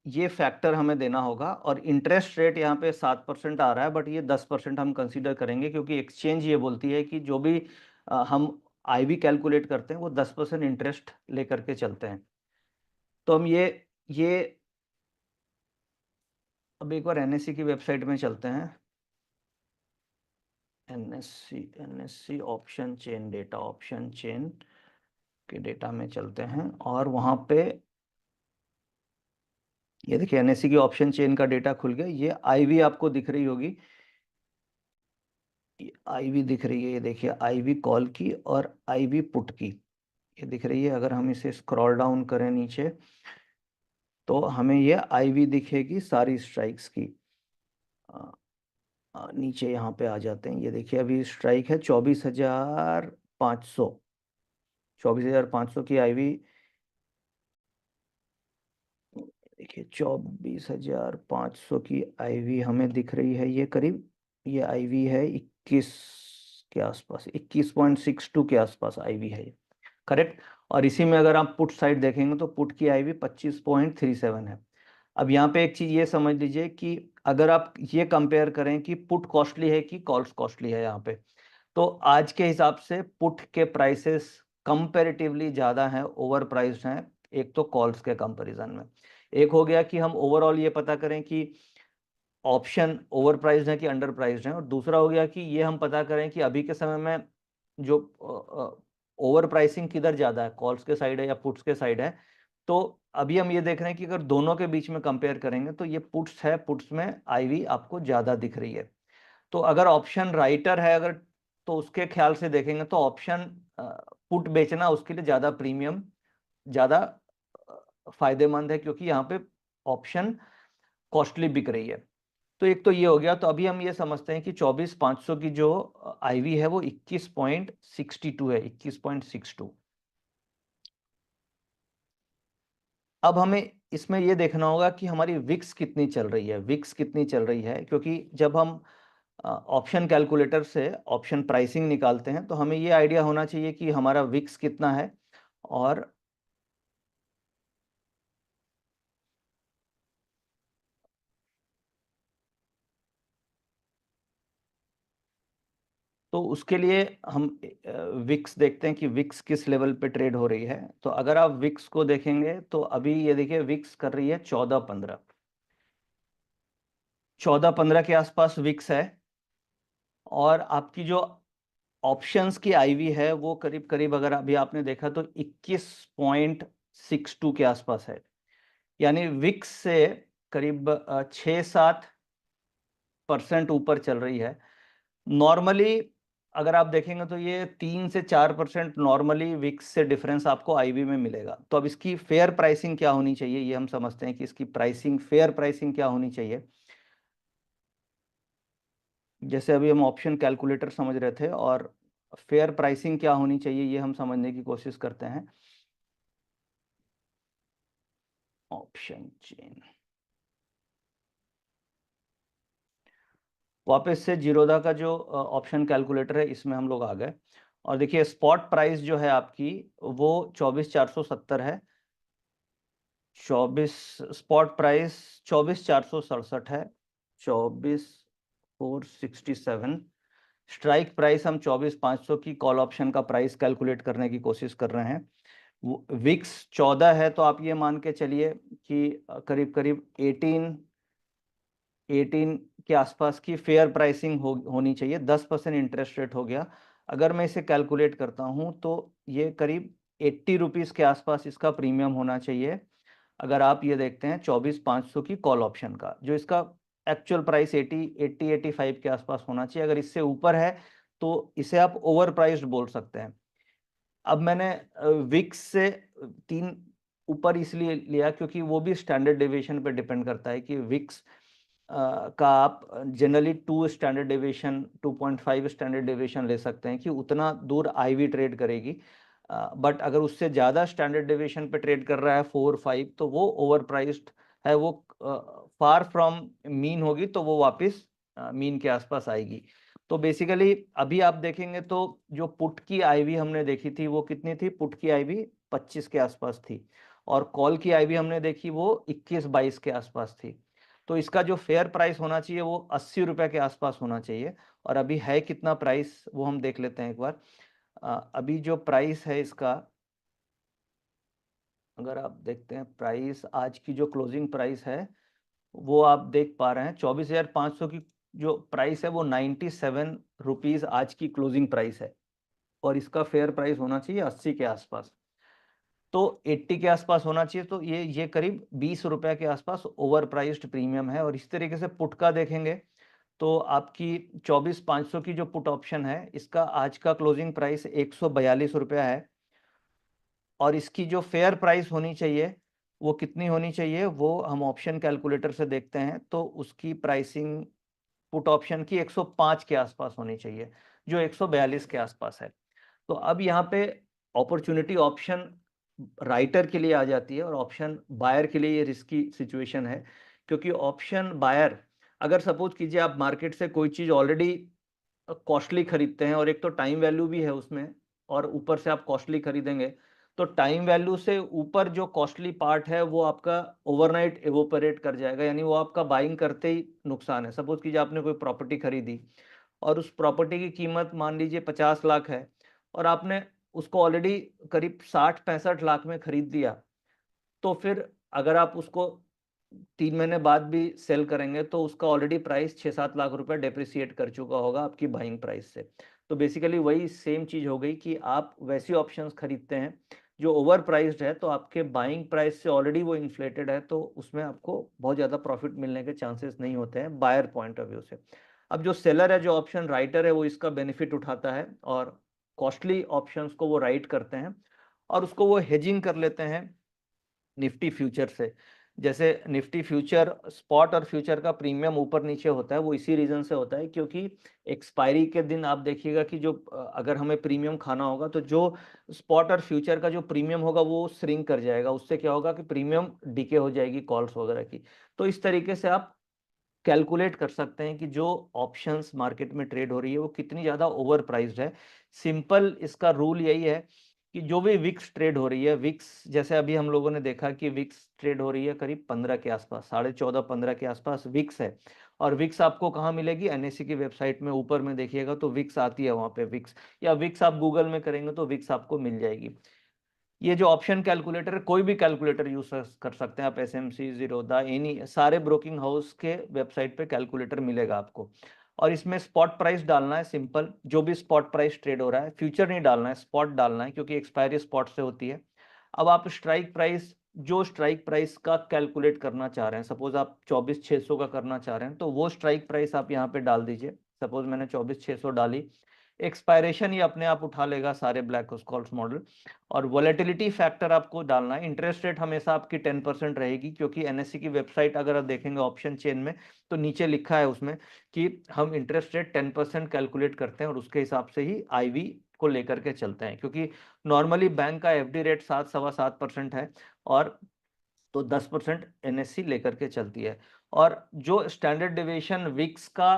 ये फैक्टर हमें देना होगा, और इंटरेस्ट रेट यहाँ पे 7% आ रहा है, बट ये 10% हम कंसीडर करेंगे क्योंकि एक्सचेंज ये बोलती है कि जो भी हम आईवी कैलकुलेट करते हैं वो 10% इंटरेस्ट लेकर के चलते हैं। तो हम ये अब एक बार एनएससी की वेबसाइट में चलते हैं। NSC option chain data, option chain के डेटा में चलते हैं और वहाँ पे ये देखिए एनएससी की ऑप्शन चेन का डेटा खुल गया। ये आईवी आपको दिख रही होगी, आईवी दिख रही है, ये देखिए आईवी कॉल की और आईवी पुट की ये दिख रही है। अगर हम इसे स्क्रॉल डाउन करें नीचे तो हमें ये आईवी दिखेगी सारी स्ट्राइक्स की। नीचे यहाँ पे आ जाते हैं, ये देखिए अभी स्ट्राइक है 24,500, 24,500 की आईवी। देखिए 24,500 की आईवी हमें दिख रही है, ये करीब ये आईवी है 21 के आसपास, 21.62 के आसपास आईवी है ये, करेक्ट। और इसी में अगर आप पुट साइड देखेंगे तो पुट की आईवी 25.37 है। अब यहाँ पे एक चीज ये समझ लीजिए कि अगर आप ये कंपेयर करें कि पुट कॉस्टली है कि कॉल्स कॉस्टली है यहाँ पे, तो आज के हिसाब से पुट के प्राइसेस कंपैरेटिवली ज़्यादा हैं, ओवर प्राइस्ड हैं, एक तो कॉल्स के कंपैरिजन में। एक हो गया कि हम ओवरऑल ये पता करें कि ऑप्शन ओवर प्राइस्ड है कि अंडर प्राइस्ड है, और दूसरा हो गया कि ये हम पता करें कि अभी के समय में जो ओवर प्राइसिंग किधर ज़्यादा है, कॉल्स के साइड है या पुट्स के साइड है। तो अभी हम ये देख रहे हैं कि अगर दोनों के बीच में कंपेयर करेंगे तो ये पुट्स है, पुट्स में आईवी आपको ज़्यादा दिख रही है। तो अगर ऑप्शन राइटर है अगर, तो उसके ख्याल से देखेंगे तो ऑप्शन पुट बेचना उसके लिए ज़्यादा प्रीमियम, ज़्यादा फायदेमंद है, क्योंकि यहाँ पे ऑप्शन कॉस्टली बिक रही है। तो एक तो ये हो गया। तो अभी हम ये समझते हैं कि 24,500 की जो आईवी है वो 21.62 है, 21.62। अब हमें इसमें ये देखना होगा कि हमारी विक्स कितनी चल रही है, विक्स कितनी चल रही है, क्योंकि जब हम ऑप्शन कैलकुलेटर से ऑप्शन प्राइसिंग निकालते हैं तो हमें ये आइडिया होना चाहिए कि हमारा विक्स कितना है। और तो उसके लिए हम विक्स देखते हैं कि विक्स किस लेवल पे ट्रेड हो रही है। तो अगर आप विक्स को देखेंगे तो अभी ये देखिए विक्स कर रही है 14-15, 14-15 के आसपास विक्स है। और आपकी जो ऑप्शंस की आईवी है वो करीब करीब अगर अभी आपने देखा तो 21.62 के आसपास है, यानी विक्स से करीब 6-7% ऊपर चल रही है। नॉर्मली अगर आप देखेंगे तो ये 3 से 4% नॉर्मली विक्स से डिफरेंस आपको आईवी में मिलेगा। तो अब इसकी फेयर प्राइसिंग क्या होनी चाहिए, ये हम समझते हैं कि इसकी प्राइसिंग, फेयर प्राइसिंग क्या होनी चाहिए। जैसे अभी हम ऑप्शन कैलकुलेटर समझ रहे थे और फेयर प्राइसिंग क्या होनी चाहिए ये हम समझने की कोशिश करते हैं। ऑप्शन चेन, वापस से जीरोधा का जो ऑप्शन कैलकुलेटर है इसमें हम लोग आ गए। और देखिए स्पॉट प्राइस जो है आपकी वो 24,470 है। 24 स्पॉट प्राइस 24,467 है, 24,467। स्ट्राइक प्राइस हम 24,500 की कॉल ऑप्शन का प्राइस कैलकुलेट करने की कोशिश कर रहे हैं। विक्स 14 है, तो आप ये मान के चलिए कि करीब करीब 18 के आसपास की फेयर प्राइसिंग होनी चाहिए। 10% इंटरेस्ट रेट हो गया। अगर मैं इसे कैलकुलेट करता हूं तो ये करीब 80 रुपीज़ के आसपास इसका प्रीमियम होना चाहिए। अगर आप ये देखते हैं 24,500 की कॉल ऑप्शन का, जो इसका एक्चुअल प्राइस 85 के आसपास होना चाहिए। अगर इससे ऊपर है तो इसे आप ओवर प्राइस्ड बोल सकते हैं। अब मैंने विक्स से 3 ऊपर इसलिए लिया क्योंकि वो भी स्टैंडर्ड डेविएशन पे डिपेंड करता है कि विक्स का आप generally 2 standard deviation, 2.5 standard deviation ले सकते हैं कि उतना दूर आईवी ट्रेड करेगी। बट अगर उससे ज़्यादा स्टैंडर्ड डेविएशन पे ट्रेड कर रहा है 4-5, तो वो ओवर प्राइस्ड है, वो फार फ्रॉम मीन होगी, तो वो वापस मीन के आसपास आएगी। तो बेसिकली अभी आप देखेंगे तो जो पुट की आईवी हमने देखी थी वो कितनी थी, पुट की आईवी 25 के आसपास थी, और कॉल की आईवी हमने देखी वो 21-22 के आसपास थी। तो इसका जो फेयर प्राइस होना चाहिए वो 80 रुपए के आसपास होना चाहिए। और अभी है कितना प्राइस वो हम देख लेते हैं एक बार। अभी जो प्राइस है इसका, अगर आप देखते हैं प्राइस, आज की जो क्लोजिंग प्राइस है वो आप देख पा रहे हैं 24,500 की जो प्राइस है वो 97 रुपीज़ आज की क्लोजिंग प्राइस है, और इसका फेयर प्राइस होना चाहिए 80 के आसपास। तो 80 के आसपास होना चाहिए, तो ये करीब 20 रुपए के आसपास ओवर प्राइस्ड प्रीमियम है। और इस तरीके से पुट का देखेंगे तो आपकी 24,500 की जो पुट ऑप्शन है, इसका आज का क्लोजिंग प्राइस 142 रुपया है, और इसकी जो फेयर प्राइस होनी चाहिए वो कितनी होनी चाहिए, वो हम ऑप्शन कैलकुलेटर से देखते हैं। तो उसकी प्राइसिंग पुट ऑप्शन की 105 के आसपास होनी चाहिए, जो 142 के आसपास है। तो अब यहाँ पे अपॉर्चुनिटी ऑप्शन राइटर के लिए आ जाती है, और ऑप्शन बायर के लिए ये रिस्की सिचुएशन है, क्योंकि ऑप्शन बायर, अगर सपोज कीजिए आप मार्केट से कोई चीज़ ऑलरेडी कॉस्टली खरीदते हैं, और एक तो टाइम वैल्यू भी है उसमें, और ऊपर से आप कॉस्टली खरीदेंगे, तो टाइम वैल्यू से ऊपर जो कॉस्टली पार्ट है वो आपका ओवरनाइट इवोपरेट कर जाएगा, यानी वो आपका बाइंग करते ही नुकसान है। सपोज कीजिए आपने कोई प्रॉपर्टी खरीदी, और उस प्रॉपर्टी की कीमत मान लीजिए 50 लाख है, और आपने उसको ऑलरेडी करीब 60-65 लाख में खरीद दिया, तो फिर अगर आप उसको 3 महीने बाद भी सेल करेंगे तो उसका ऑलरेडी प्राइस 6-7 लाख रुपए डेप्रिसिएट कर चुका होगा आपकी बाइंग प्राइस से। तो बेसिकली वही सेम चीज़ हो गई कि आप वैसी ऑप्शंस खरीदते हैं जो ओवर प्राइस्ड है, तो आपके बाइंग प्राइस से ऑलरेडी वो इन्फ्लेटेड है, तो उसमें आपको बहुत ज़्यादा प्रॉफिट मिलने के चांसेस नहीं होते हैं बायर पॉइंट ऑफ व्यू से। अब जो सेलर है, जो ऑप्शन राइटर है, वो इसका बेनिफिट उठाता है, और कॉस्टली ऑप्शंस को वो राइट करते हैं, और उसको वो हेजिंग कर लेते हैं निफ्टी फ्यूचर से। जैसे निफ्टी फ्यूचर, स्पॉट और फ्यूचर का प्रीमियम ऊपर नीचे होता है, वो इसी रीजन से होता है क्योंकि एक्सपायरी के दिन आप देखिएगा कि जो अगर हमें प्रीमियम खाना होगा, तो जो स्पॉट और फ्यूचर का जो प्रीमियम होगा वो श्रिंक कर जाएगा। उससे क्या होगा कि प्रीमियम डीके हो जाएगी कॉल्स वगैरह की। तो इस तरीके से आप कैलकुलेट कर सकते हैं कि जो ऑप्शंस मार्केट में ट्रेड हो रही है वो कितनी ज़्यादा ओवर प्राइस्ड है। सिंपल इसका रूल यही है कि जो भी विक्स ट्रेड हो रही है, विक्स जैसे अभी हम लोगों ने देखा कि विक्स ट्रेड हो रही है करीब 15 के आसपास, 14.5-15 के आसपास विक्स है। और विक्स आपको कहाँ मिलेगी? एनएससी की वेबसाइट में ऊपर में देखिएगा तो विक्स आती है वहाँ पे विक्स, या विक्स आप गूगल में करेंगे तो विक्स आपको मिल जाएगी। ये जो ऑप्शन कैलकुलेटर है, कोई भी कैलकुलेटर यूज कर सकते हैं आप, एसएमसी, जीरोधा, एनी सारे ब्रोकिंग हाउस के वेबसाइट पे कैलकुलेटर मिलेगा आपको। और इसमें स्पॉट प्राइस डालना है, सिंपल जो भी स्पॉट प्राइस ट्रेड हो रहा है, फ्यूचर नहीं डालना है, स्पॉट डालना है, क्योंकि एक्सपायरी स्पॉट से होती है। अब आप स्ट्राइक प्राइस, जो स्ट्राइक प्राइस का कैलकुलेट करना चाह रहे हैं, सपोज आप 24,600 का करना चाह रहे हैं, तो वो स्ट्राइक प्राइस आप यहाँ पे डाल दीजिए। सपोज मैंने 24,600 डाली, एक्सपायरेशन ही अपने आप उठा लेगा सारे ब्लैक स्कॉल्स मॉडल। और वॉलेटिलिटी फैक्टर आपको डालना है। इंटरेस्ट रेट हमेशा आपकी 10% रहेगी, क्योंकि एनएससी की वेबसाइट अगर आप देखेंगे ऑप्शन चेन में, तो नीचे लिखा है उसमें कि हम इंटरेस्ट रेट 10% कैलकुलेट करते हैं, और उसके हिसाब से ही आईवी को लेकर के चलते हैं, क्योंकि नॉर्मली बैंक का एफडी रेट 7-7.25% है, और तो 10% एनएससी लेकर के चलती है। और जो स्टैंडर्ड डेविएशन विक्स का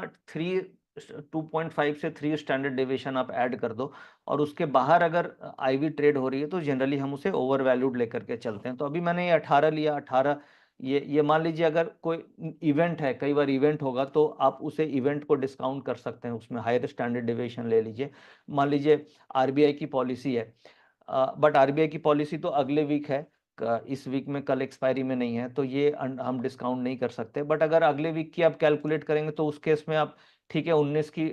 2.5 से 3 स्टैंडर्ड डेविएशन आप ऐड कर दो, और उसके बाहर अगर आईवी ट्रेड हो रही है, तो जनरली हम उसे ओवर वैल्यूड लेकर के चलते हैं। तो अभी मैंने ये 18 लिया, 18 ये मान लीजिए अगर कोई इवेंट है, कई बार इवेंट होगा, तो आप उसे इवेंट को डिस्काउंट कर सकते हैं, उसमें हायर स्टैंडर्ड डेविएशन ले लीजिए। मान लीजिए आरबीआई की पॉलिसी है, बट आरबीआई की पॉलिसी तो अगले वीक है, इस वीक में, कल एक्सपायरी में नहीं है, तो ये हम डिस्काउंट नहीं कर सकते। बट अगर अगले वीक की आप कैलकुलेट करेंगे तो उस केस में आप, ठीक है, 19 की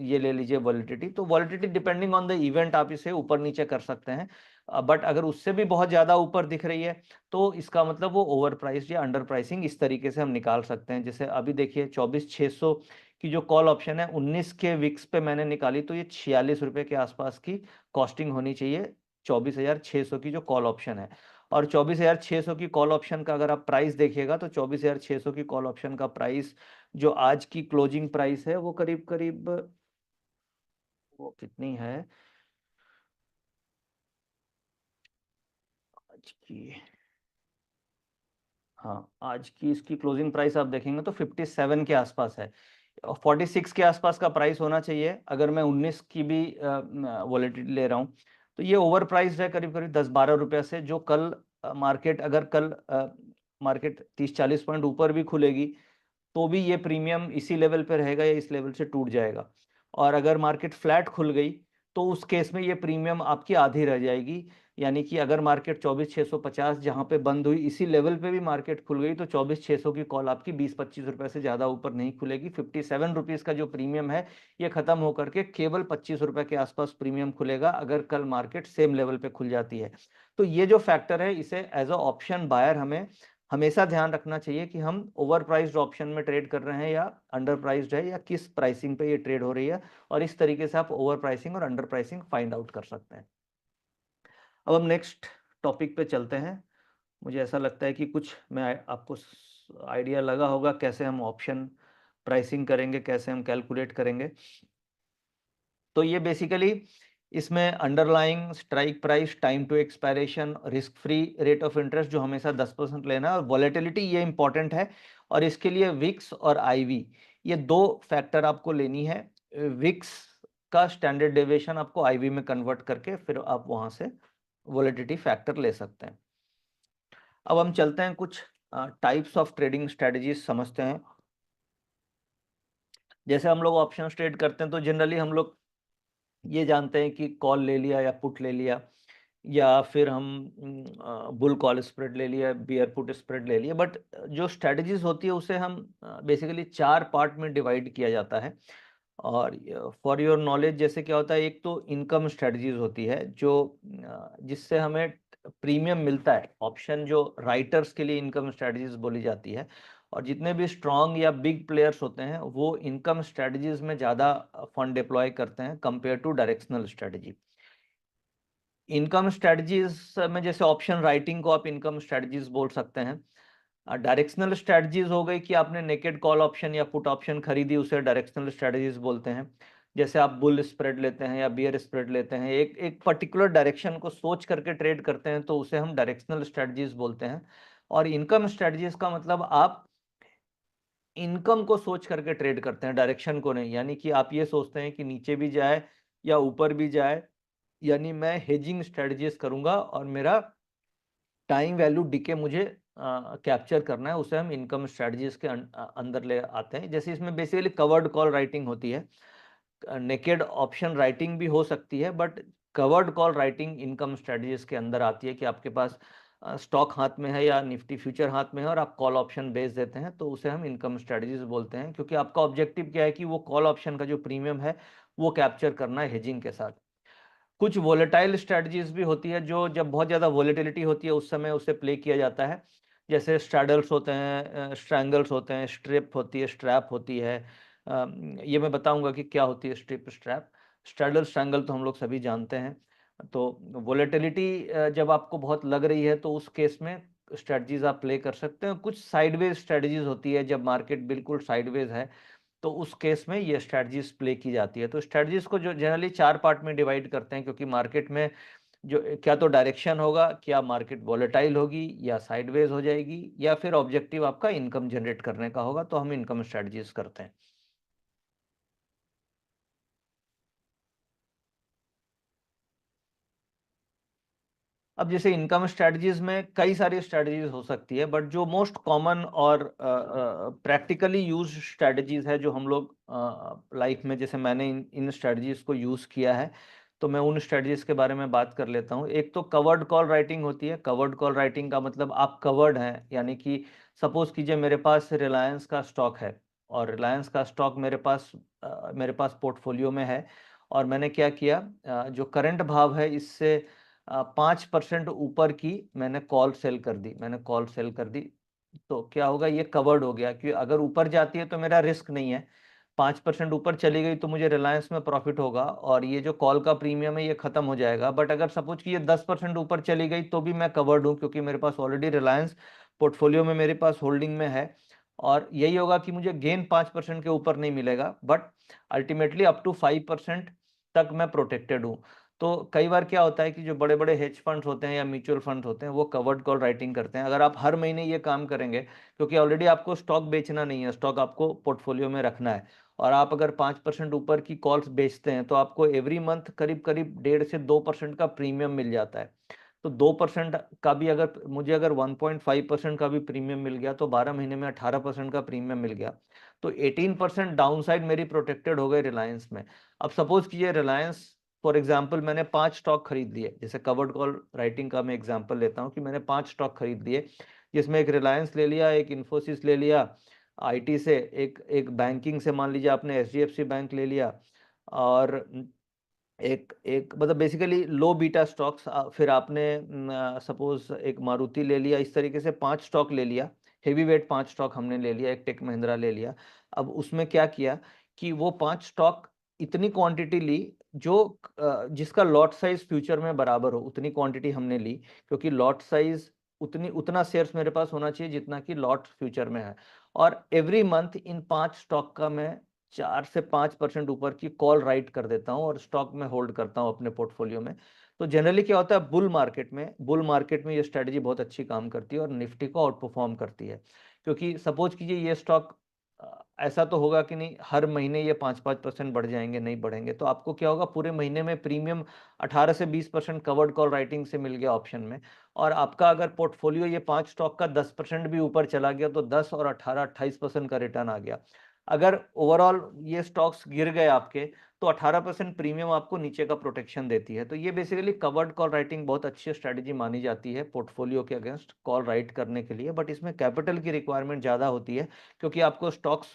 ये ले लीजिए वॉलिडिटी। तो validity depending on the event आप इसे ऊपर नीचे कर सकते हैं, बट अगर उससे भी बहुत ज़्यादा ऊपर दिख रही है, तो इसका मतलब वो ओवर प्राइस या अंडर प्राइसिंग, इस तरीके से हम निकाल सकते हैं। जैसे अभी देखिए 24,600 की जो कॉल ऑप्शन है, 19 के विक्स पे मैंने निकाली, तो ये 46 रुपए के आसपास की कॉस्टिंग होनी चाहिए 24,600 की जो कॉल ऑप्शन है। और 24,600 की कॉल ऑप्शन का अगर आप प्राइस देखिएगा, तो 24,600 की कॉल ऑप्शन का प्राइस जो आज की क्लोजिंग प्राइस है, वो करीब करीब, वो कितनी है आज की? हाँ, आज की इसकी क्लोजिंग प्राइस आप देखेंगे तो 57 के आसपास है। 46 के आसपास का प्राइस होना चाहिए अगर मैं 19 की भी वॉलेटिलिटी ले रहा हूँ। तो ये ओवर प्राइस्ड है करीब करीब 10-12 रुपए से, जो कल मार्केट, अगर कल मार्केट 30-40 पॉइंट ऊपर भी खुलेगी, तो भी ये प्रीमियम इसी लेवल पे रहेगा या इस लेवल से टूट जाएगा। और अगर मार्केट फ्लैट खुल गई, तो उस केस में ये प्रीमियम आपकी आधी रह जाएगी। यानी कि अगर मार्केट 24,650 जहाँ पे बंद हुई, इसी लेवल पे भी मार्केट खुल गई, तो 24,600 की कॉल आपकी 20-25 रुपए से ज़्यादा ऊपर नहीं खुलेगी। 57 रुपीज़ का जो प्रीमियम है, ये खत्म होकर के केवल 25 रुपए के आसपास प्रीमियम खुलेगा, अगर कल मार्केट सेम लेवल पे खुल जाती है। तो ये जो फैक्टर है, इसे एज अ ऑप्शन बायर हमें हमेशा ध्यान रखना चाहिए कि हम ओवर प्राइस्ड ऑप्शन में ट्रेड कर रहे हैं या अंडर प्राइस्ड है, या किस प्राइसिंग पे ये ट्रेड हो रही है, और इस तरीके से आप ओवर प्राइसिंग और अंडर प्राइसिंग फाइंड आउट कर सकते हैं। अब हम नेक्स्ट टॉपिक पे चलते हैं। मुझे ऐसा लगता है कि कुछ मैं आपको आइडिया लगा होगा कैसे हम ऑप्शन प्राइसिंग करेंगे, कैसे हम कैलकुलेट करेंगे। तो ये बेसिकली इसमें underlying strike price, time to expiration, risk free rate of interest जो हमेशा 10% लेना है, और वॉलेटिलिटी ये इंपॉर्टेंट है, और इसके लिए विक्स और आईवी ये दो फैक्टर आपको लेनी है। विक्स का स्टैंडर्ड डेविएशन आपको आईवी में कन्वर्ट करके फिर आप वहां से वॉलेटिलिटी फैक्टर ले सकते हैं। अब हम चलते हैं कुछ टाइप्स ऑफ ट्रेडिंग स्ट्रेटजीज समझते हैं। जैसे हम लोग ऑप्शन ट्रेड करते हैं तो जनरली हम लोग ये जानते हैं कि कॉल ले लिया या पुट ले लिया, या फिर हम बुल कॉल स्प्रेड ले लिया, बियर पुट स्प्रेड ले लिया। बट जो स्ट्रेटजीज होती है उसे हम बेसिकली 4 पार्ट में डिवाइड किया जाता है। और फॉर योर नॉलेज, जैसे क्या होता है, एक तो इनकम स्ट्रेटजीज होती है जो जिससे हमें प्रीमियम मिलता है। ऑप्शन जो राइटर्स के लिए इनकम स्ट्रेटजीज बोली जाती है, और जितने भी स्ट्रॉन्ग या बिग प्लेयर्स होते हैं वो इनकम स्ट्रेटजीज में ज़्यादा फंड डिप्लॉय करते हैं compare to directional strategy. Income strategies में जैसे ऑप्शन राइटिंग को आप इनकम स्ट्रेटजीज बोल सकते हैं। डायरेक्शनल स्ट्रेटजीज हो गई कि आपने नेकेड कॉल ऑप्शन या पुट ऑप्शन खरीदी, उसे डायरेक्शनल स्ट्रेटजीज बोलते हैं। जैसे आप बुल स्प्रेड लेते हैं या बियर स्प्रेड लेते हैं, एक एक पर्टिकुलर डायरेक्शन को सोच करके ट्रेड करते हैं, तो उसे हम डायरेक्शनल स्ट्रेटजीज बोलते हैं। और इनकम स्ट्रेटजीज का मतलब आप इनकम को सोच करके ट्रेड करते हैं, डायरेक्शन को नहीं। यानी कि आप ये सोचते हैं कि नीचे भी जाए या ऊपर भी जाए, यानी मैं हेजिंग स्ट्रेटजीज करूंगा और मेरा टाइम वैल्यू डीके मुझे कैप्चर करना है, उसे हम इनकम स्ट्रेटजीज के अंदर ले आते हैं। जैसे इसमें बेसिकली कवर्ड कॉल राइटिंग होती है, नेकेड ऑप्शन राइटिंग भी हो सकती है, but covered call writing income strategies के अंदर आती है कि आपके पास स्टॉक हाथ में है या निफ्टी फ्यूचर हाथ में है और आप कॉल ऑप्शन बेच देते हैं, तो उसे हम इनकम स्ट्रेटजीज बोलते हैं। क्योंकि आपका ऑब्जेक्टिव क्या है कि वो कॉल ऑप्शन का जो प्रीमियम है वो कैप्चर करना है हेजिंग के साथ। कुछ वोलेटाइल स्ट्रेटजीज भी होती है, जो जब बहुत ज़्यादा वोलेटिलिटी होती है उस समय उसे प्ले किया जाता है। जैसे स्ट्रैडल्स होते हैं, स्ट्रैंगल्स होते हैं, स्ट्रिप होती है, स्ट्रैप होती है। ये मैं बताऊंगा कि क्या होती है स्ट्रिप, स्ट्रैप। स्ट्रैडल, स्ट्रैंगल तो हम लोग सभी जानते हैं। तो वोलेटिलिटी जब आपको बहुत लग रही है तो उस केस में स्ट्रेटजीज आप प्ले कर सकते हैं। कुछ साइडवेज स्ट्रेटजीज होती है, जब मार्केट बिल्कुल साइडवेज है तो उस केस में ये स्ट्रेटजीज प्ले की जाती है। तो स्ट्रेटजीज को जो जनरली 4 पार्ट में डिवाइड करते हैं, क्योंकि मार्केट में जो क्या तो डायरेक्शन होगा, क्या मार्केट वॉलेटाइल होगी या साइडवेज हो जाएगी, या फिर ऑब्जेक्टिव आपका इनकम जनरेट करने का होगा, तो हम इनकम स्ट्रेटजीज करते हैं। अब जैसे इनकम स्ट्रेटजीज में कई सारी स्ट्रेटजीज हो सकती है, बट जो मोस्ट कॉमन और प्रैक्टिकली यूज स्ट्रेटजीज है जो हम लोग लाइफ में, जैसे मैंने इन स्ट्रेटजीज को यूज किया है, तो मैं उन स्ट्रेटजीज के बारे में बात कर लेता हूँ। एक तो कवर्ड कॉल राइटिंग होती है। कवर्ड कॉल राइटिंग का मतलब आप कवर्ड हैं, यानी कि सपोज कीजिए मेरे पास रिलायंस का स्टॉक है, और रिलायंस का स्टॉक मेरे पास पोर्टफोलियो में है, और मैंने क्या किया, जो करंट भाव है इससे 5% ऊपर की मैंने कॉल सेल कर दी, तो क्या होगा, ये कवर्ड हो गया। क्योंकि अगर ऊपर जाती है तो मेरा रिस्क नहीं है, 5% ऊपर चली गई तो मुझे रिलायंस में प्रॉफिट होगा, और ये जो कॉल का प्रीमियम है ये खत्म हो जाएगा। बट अगर सपोज कि ये 10% ऊपर चली गई तो भी मैं कवर्ड हूँ, क्योंकि मेरे पास ऑलरेडी रिलायंस पोर्टफोलियो में मेरे पास होल्डिंग में है। और यही होगा कि मुझे गेन 5% के ऊपर नहीं मिलेगा, बट अल्टीमेटली अप टू 5% तक मैं प्रोटेक्टेड हूँ। तो कई बार क्या होता है कि जो बड़े बड़े हेज फंड्स होते हैं या म्यूचुअल फंड होते हैं वो कवर्ड कॉल राइटिंग करते हैं। अगर आप हर महीने ये काम करेंगे, क्योंकि ऑलरेडी आपको स्टॉक बेचना नहीं है, स्टॉक आपको पोर्टफोलियो में रखना है, और आप अगर 5% ऊपर की कॉल्स बेचते हैं तो आपको एवरी मंथ करीब करीब 1.5 से 2% का प्रीमियम मिल जाता है। तो 2% का भी अगर 1.5% का भी प्रीमियम मिल गया तो 12 महीने में 18% का प्रीमियम मिल गया। तो 18% डाउन साइड मेरी प्रोटेक्टेड हो गई रिलायंस में। अब सपोज कीजिए रिलायंस फॉर एग्जाम्पल मैंने 5 स्टॉक खरीद लिए, जैसे कवर्ड कॉल राइटिंग का मैं एग्जाम्पल लेता हूँ कि मैंने 5 स्टॉक खरीद लिए, जिसमें एक रिलायंस ले लिया, एक इन्फोसिस ले लिया आईटी से, एक बैंकिंग से मान लीजिए आपने एचडीएफसी बैंक ले लिया, और एक एक मतलब बेसिकली लो बीटा स्टॉक्स, फिर आपने सपोज एक मारुति ले लिया, इस तरीके से 5 स्टॉक ले लिया, हेवी वेट 5 स्टॉक हमने ले लिया, एक टेक महिंद्रा ले लिया। अब उसमें क्या किया कि वो 5 स्टॉक इतनी क्वांटिटी ली जो जिसका लॉट साइज फ्यूचर में बराबर हो, उतनी क्वांटिटी हमने ली, क्योंकि लॉट साइज उतना शेयर्स मेरे पास होना चाहिए जितना कि लॉट फ्यूचर में है। और एवरी मंथ इन 5 स्टॉक का मैं 4 से 5% ऊपर की कॉल राइट कर देता हूँ और स्टॉक में होल्ड करता हूँ अपने पोर्टफोलियो में। तो जनरली क्या होता है, बुल मार्केट में ये स्ट्रेटजी बहुत अच्छी काम करती है और निफ्टी को आउट परफॉर्म करती है। क्योंकि सपोज कीजिए ये स्टॉक ऐसा तो होगा कि नहीं हर महीने ये 5-5% बढ़ जाएंगे, नहीं बढ़ेंगे, तो आपको क्या होगा, पूरे महीने में प्रीमियम 18 से 20% कवर्ड कॉल राइटिंग से मिल गया ऑप्शन में। और आपका अगर पोर्टफोलियो ये 5 स्टॉक का 10% भी ऊपर चला गया तो 10 और 18-28% का रिटर्न आ गया। अगर ओवरऑल ये स्टॉक्स गिर गए आपके, तो 18% प्रीमियम आपको नीचे का प्रोटेक्शन देती है। तो ये बेसिकली कवर्ड कॉल राइटिंग बहुत अच्छी स्ट्रेटजी मानी जाती है पोर्टफोलियो के अगेंस्ट कॉल राइट करने के लिए, बट इसमें कैपिटल की रिक्वायरमेंट ज़्यादा होती है, क्योंकि आपको स्टॉक्स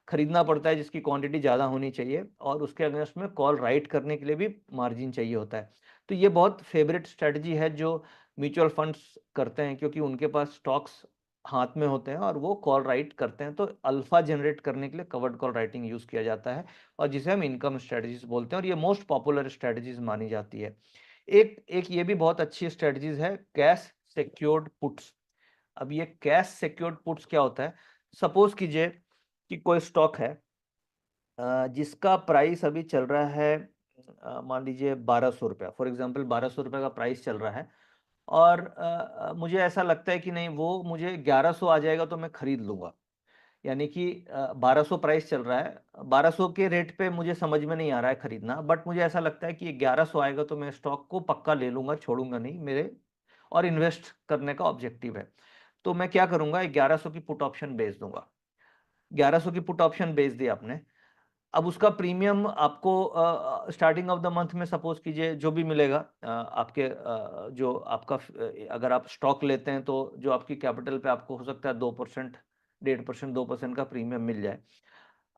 खरीदना पड़ता है जिसकी क्वांटिटी ज़्यादा होनी चाहिए, और उसके अगेंस्ट में कॉल राइट करने के लिए भी मार्जिन चाहिए होता है। तो ये बहुत फेवरेट स्ट्रेटजी है जो म्यूचुअल फंड्स करते हैं, क्योंकि उनके पास स्टॉक्स हाथ में होते हैं और वो कॉल राइट करते हैं। तो अल्फा जनरेट करने के लिए कवर्ड कॉल राइटिंग यूज किया जाता है, और जिसे हम इनकम स्ट्रेटजीज बोलते हैं, और ये मोस्ट पॉपुलर स्ट्रेटजीज मानी जाती है। एक एक ये भी बहुत अच्छी स्ट्रेटजीज है, कैश सिक्योर्ड पुट्स। अब ये कैश सिक्योर्ड पुट्स क्या होता है, सपोज कीजिए कि कोई स्टॉक है जिसका प्राइस अभी चल रहा है मान लीजिए 1200 रुपया, फॉर एग्जाम्पल 1200 रुपये का प्राइस चल रहा है, और मुझे ऐसा लगता है कि नहीं वो मुझे 1100 आ जाएगा तो मैं खरीद लूंगा। यानी कि 1200 प्राइस चल रहा है, 1200 के रेट पे मुझे समझ में नहीं आ रहा है खरीदना, बट मुझे ऐसा लगता है कि 1100 आएगा तो मैं स्टॉक को पक्का ले लूंगा, छोड़ूंगा नहीं, मेरे और इन्वेस्ट करने का ऑब्जेक्टिव है। तो मैं क्या करूंगा, 1100 की पुट ऑप्शन बेच दूंगा। 1100 की पुट ऑप्शन बेच दिया आपने। अब उसका प्रीमियम आपको स्टार्टिंग ऑफ द मंथ में सपोज कीजिए जो भी मिलेगा, आपके जो आपका अगर आप स्टॉक लेते हैं तो जो आपकी कैपिटल पे आपको हो सकता है 2%, 1.5%, 2% का प्रीमियम मिल जाए।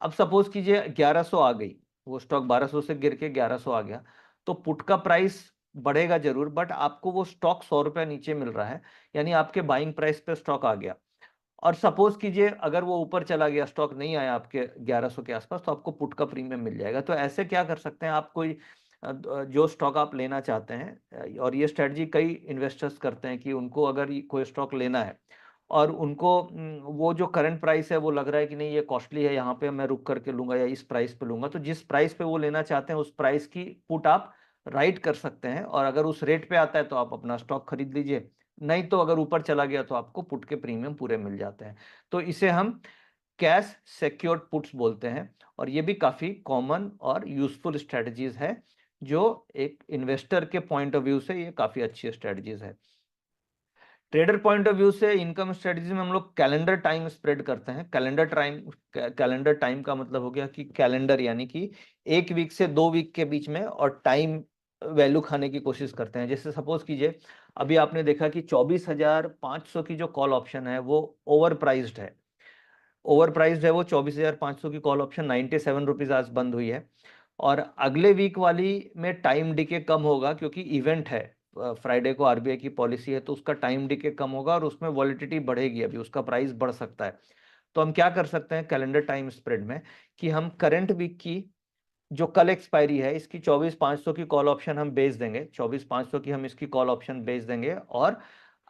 अब सपोज कीजिए 1100 आ गई, वो स्टॉक 1200 से गिर के 1100 आ गया, तो पुट का प्राइस बढ़ेगा जरूर, बट आपको वो स्टॉक 100 रुपया नीचे मिल रहा है, यानी आपके बाइंग प्राइस पे स्टॉक आ गया। और सपोज कीजिए अगर वो ऊपर चला गया, स्टॉक नहीं आया आपके 1100 के आसपास, तो आपको पुट का प्रीमियम मिल जाएगा। तो ऐसे क्या कर सकते हैं आप, कोई जो स्टॉक आप लेना चाहते हैं, और ये स्ट्रेटजी कई इन्वेस्टर्स करते हैं कि उनको अगर कोई स्टॉक लेना है और उनको वो जो करंट प्राइस है वो लग रहा है कि नहीं ये कॉस्टली है, यहाँ पे मैं रुक करके लूंगा या इस प्राइस पे लूंगा, तो जिस प्राइस पे वो लेना चाहते हैं उस प्राइस की पुट आप राइट कर सकते हैं, और अगर उस रेट पे आता है तो आप अपना स्टॉक खरीद लीजिए, नहीं तो अगर ऊपर चला गया तो आपको पुट के प्रीमियम पूरे मिल जाते हैं। तो इसे हम कैश सिक्योर्ड पुट्स बोलते हैं, और ये भी काफी कॉमन और यूजफुल स्ट्रेटजीज है, जो एक इन्वेस्टर के पॉइंट ऑफ व्यू से ये काफी अच्छी स्ट्रेटजीज है। ट्रेडर पॉइंट ऑफ व्यू से इनकम स्ट्रेटजी में हम लोग कैलेंडर टाइम स्प्रेड करते हैं। कैलेंडर टाइम का मतलब हो गया कि कैलेंडर यानी कि 1 वीक से 2 वीक के बीच में, और टाइम वैल्यू खाने की कोशिश करते हैं। जैसे सपोज कीजिए अभी आपने देखा कि 24,500 की जो कॉल ऑप्शन है वो ओवर प्राइज्ड है। ओवर प्राइस्ड है वो 24,500 की कॉल ऑप्शन, 97 रुपीज आज बंद हुई है। और अगले वीक वाली में टाइम डिके कम होगा, क्योंकि इवेंट है, फ्राइडे को आरबीआई की पॉलिसी है, तो उसका टाइम डिके कम होगा और उसमें वॉलिटिलिटी बढ़ेगी, अभी उसका प्राइस बढ़ सकता है। तो हम क्या कर सकते हैं कैलेंडर टाइम स्प्रेड में, कि हम करंट वीक की जो कल एक्सपायरी है इसकी 24,500 की कॉल ऑप्शन हम बेच देंगे, 24,500 की हम इसकी कॉल ऑप्शन बेच देंगे, और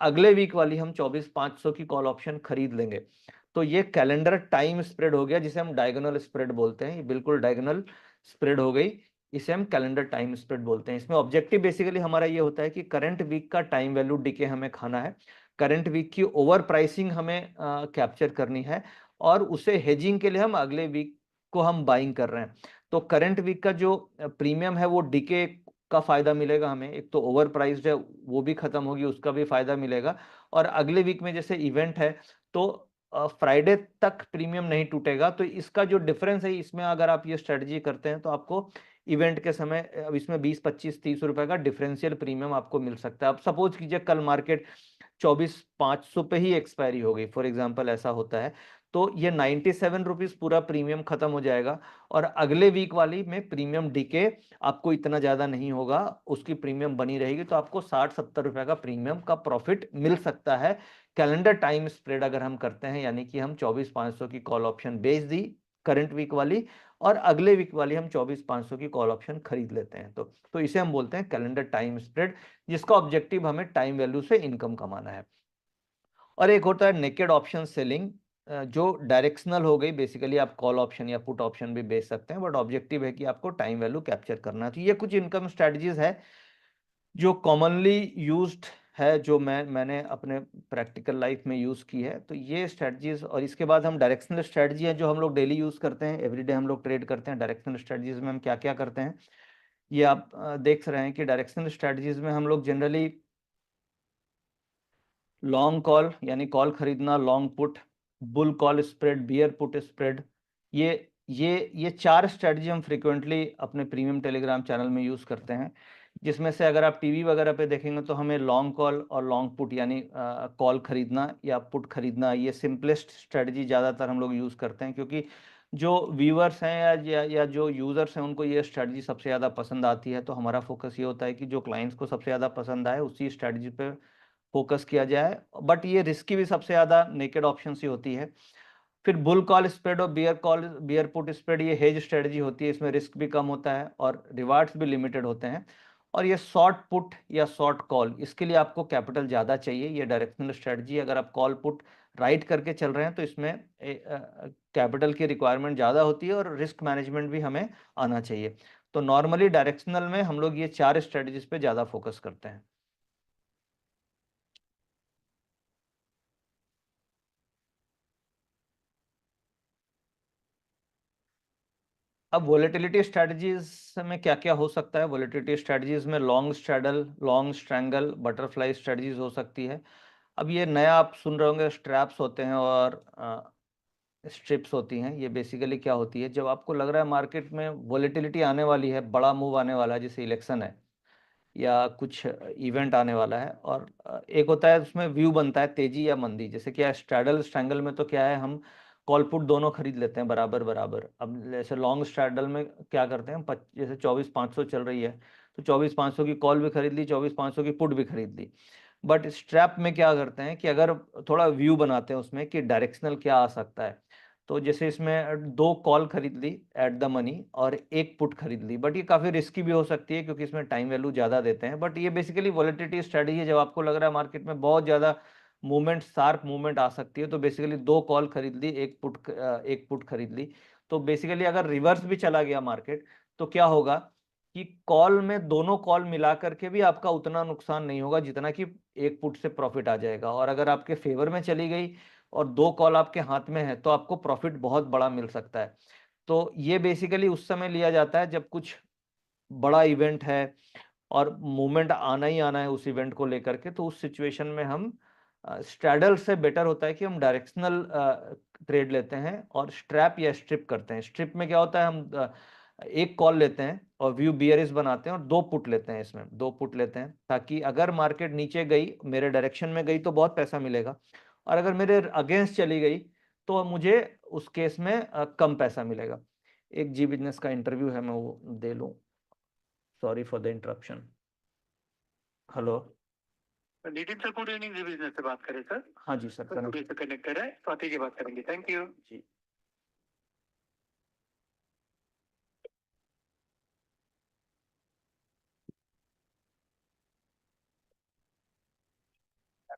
अगले वीक वाली हम 24,500 की कॉल ऑप्शन खरीद लेंगे। तो ये कैलेंडर टाइम स्प्रेड हो गया, जिसे हम डायगोनल स्प्रेड बोलते हैं। ये बिल्कुल डायगोनल स्प्रेड हो गई, इसे हम कैलेंडर टाइम स्प्रेड बोलते हैं। इसमें ऑब्जेक्टिव बेसिकली हमारा ये होता है कि करंट वीक का टाइम वैल्यू डीके हमें खाना है, करंट वीक की ओवर प्राइसिंग हमें कैप्चर करनी है, और उसे हेजिंग के लिए हम अगले वीक को हम बाइंग कर रहे हैं। तो करंट वीक का जो प्रीमियम है वो डीके का फायदा मिलेगा हमें, एक तो ओवर प्राइस्ड है वो भी खत्म होगी, उसका भी फायदा मिलेगा। और अगले वीक में जैसे इवेंट है तो फ्राइडे तक प्रीमियम नहीं टूटेगा, तो इसका जो डिफरेंस है इसमें अगर आप ये स्ट्रेटजी करते हैं तो आपको इवेंट के समय अब इसमें 20, 25, 30 रुपए का डिफरेंशियल प्रीमियम आपको मिल सकता है। अब सपोज कीजिए कल मार्केट 24,500 पे ही एक्सपायरी हो गई, फॉर एग्जांपल ऐसा होता है, तो ये 97 रुपीज पूरा प्रीमियम खत्म हो जाएगा और अगले वीक वाली में प्रीमियम डीके आपको इतना ज्यादा नहीं होगा, उसकी प्रीमियम बनी रहेगी, तो आपको 60-70 रुपए का प्रीमियम का प्रॉफिट मिल सकता है। कैलेंडर टाइम स्प्रेड अगर हम करते हैं, यानी कि हम 24,500 की कॉल ऑप्शन बेच दी करंट वीक वाली और अगले वीक वाली हम 24,500 की कॉल ऑप्शन खरीद लेते हैं, तो इसे हम बोलते हैं कैलेंडर टाइम स्प्रेड, जिसका ऑब्जेक्टिव हमें टाइम वैल्यू से इनकम कमाना है। और एक होता है नेकेड ऑप्शन सेलिंग, जो डायरेक्शनल हो गई, बेसिकली आप कॉल ऑप्शन या पुट ऑप्शन भी बेच सकते हैं, बट ऑब्जेक्टिव है कि आपको टाइम वैल्यू कैप्चर करना है। तो ये कुछ इनकम स्ट्रेटजीज है जो कॉमनली यूज्ड है, जो मैंने अपने प्रैक्टिकल लाइफ में यूज की है। तो ये स्ट्रेटजीज, और इसके बाद हम डायरेक्शनल स्ट्रेटजी है जो हम लोग डेली यूज करते हैं, एवरीडे हम लोग ट्रेड करते हैं। डायरेक्शनल स्ट्रेटजीज में हम क्या क्या करते हैं ये आप देख रहे हैं कि डायरेक्शनल स्ट्रेटजीज में हम लोग जनरली लॉन्ग कॉल यानी कॉल खरीदना, long put, bull call spread, beer put spread, ये चार स्ट्रेटजी हम फ्रिक्वेंटली अपने प्रीमियम टेलीग्राम चैनल में यूज करते हैं, जिसमें से अगर आप टीवी वगैरह पे देखेंगे तो हमें लॉन्ग कॉल और लॉन्ग पुट यानी कॉल खरीदना या पुट खरीदना, ये सिंपलेस्ट स्ट्रेटजी ज़्यादातर हम लोग यूज करते हैं, क्योंकि जो व्यूअर्स हैं या जो यूजर्स हैं उनको ये स्ट्रेटजी सबसे ज़्यादा पसंद आती है। तो हमारा फोकस ये होता है कि जो क्लाइंट्स को सबसे ज़्यादा पसंद आए उसी स्ट्रेटजी पे फोकस किया जाए, बट ये रिस्की भी सबसे ज्यादा नेकेड ऑप्शन ही होती है। फिर बुल कॉल स्प्रेड और बियर पुट स्प्रेड, ये हेज स्ट्रेटजी होती है, इसमें रिस्क भी कम होता है और रिवार्ड्स भी लिमिटेड होते हैं। और ये शॉर्ट पुट या शॉर्ट कॉल, इसके लिए आपको कैपिटल ज्यादा चाहिए। ये डायरेक्शनल स्ट्रेटजी, अगर आप कॉल पुट राइट करके चल रहे हैं तो इसमें कैपिटल की रिक्वायरमेंट ज्यादा होती है और रिस्क मैनेजमेंट भी हमें आना चाहिए। तो नॉर्मली डायरेक्शनल में हम लोग ये चार स्ट्रेटजीज पे ज्यादा फोकस करते हैं। अब वोलेटिलिटी स्ट्रेटजीज में क्या क्या हो सकता है? वोलेटिलिटी स्ट्रेटजीज में long straddle, long strangle, butterfly strategies हो सकती है। अब ये नया आप सुन रहे होंगे, स्ट्रैप्स होते हैं और स्ट्रिप्स होती हैं। ये बेसिकली क्या होती है, जब आपको लग रहा है मार्केट में वोलेटिलिटी आने वाली है, बड़ा मूव आने वाला है, जैसे इलेक्शन है या कुछ इवेंट आने वाला है, और एक होता है उसमें व्यू बनता है तेजी या मंदी। जैसे क्या स्ट्रैडल स्ट्रैंगल में तो क्या है, हम कॉल पुट दोनों खरीद लेते हैं बराबर बराबर। अब जैसे लॉन्ग स्ट्रैडल में क्या करते हैं, जैसे 24,500 चल रही है तो 24,500 की कॉल भी खरीद ली, 24,500 की पुट भी खरीद ली। बट स्ट्रैप में क्या करते हैं कि अगर थोड़ा व्यू बनाते हैं उसमें कि डायरेक्शनल क्या आ सकता है, तो जैसे इसमें 2 कॉल खरीद ली एट द मनी और 1 पुट खरीद ली, बट ये काफ़ी रिस्की भी हो सकती है क्योंकि इसमें टाइम वैल्यू ज़्यादा देते हैं। बट ये बेसिकली वॉलेटिलिटी स्ट्रेटजी है, जब आपको लग रहा है मार्केट में बहुत ज़्यादा मूवमेंट, शार्प मूवमेंट आ सकती है, तो बेसिकली 2 कॉल खरीद ली, 1 पुट खरीद ली। तो बेसिकली अगर रिवर्स भी चला गया मार्केट तो क्या होगा कि कॉल में दोनों कॉल मिला करके भी आपका उतना नुकसान नहीं होगा जितना कि 1 पुट से प्रॉफिट आ जाएगा। और अगर आपके फेवर में चली गई और 2 कॉल आपके हाथ में है तो आपको प्रॉफिट बहुत बड़ा मिल सकता है। तो ये बेसिकली उस समय लिया जाता है जब कुछ बड़ा इवेंट है और मूवमेंट आना ही आना है उस इवेंट को लेकर के, तो उस सिचुएशन में हम स्ट्रैडल से बेटर होता है कि हम डायरेक्शनल ट्रेड लेते हैं और स्ट्रैप या स्ट्रिप करते हैं। स्ट्रिप में क्या होता है, हम एक कॉल लेते हैं और व्यू बियरिश बनाते हैं और 2 पुट लेते हैं, इसमें 2 पुट लेते हैं ताकि अगर मार्केट नीचे गई, मेरे डायरेक्शन में गई तो बहुत पैसा मिलेगा, और अगर मेरे अगेंस्ट चली गई तो मुझे उस केस में कम पैसा मिलेगा। एक जी बिजनेस का इंटरव्यू है, मैं वो दे लूं। Sorry for the interruption. Hello. Nitin sir, good evening, Zee Business से बात करें सर? हाँ जी सर, टुडे से कनेक्ट कर रहे हैं, स्वाति की बात करेंगे। थैंक यू जी।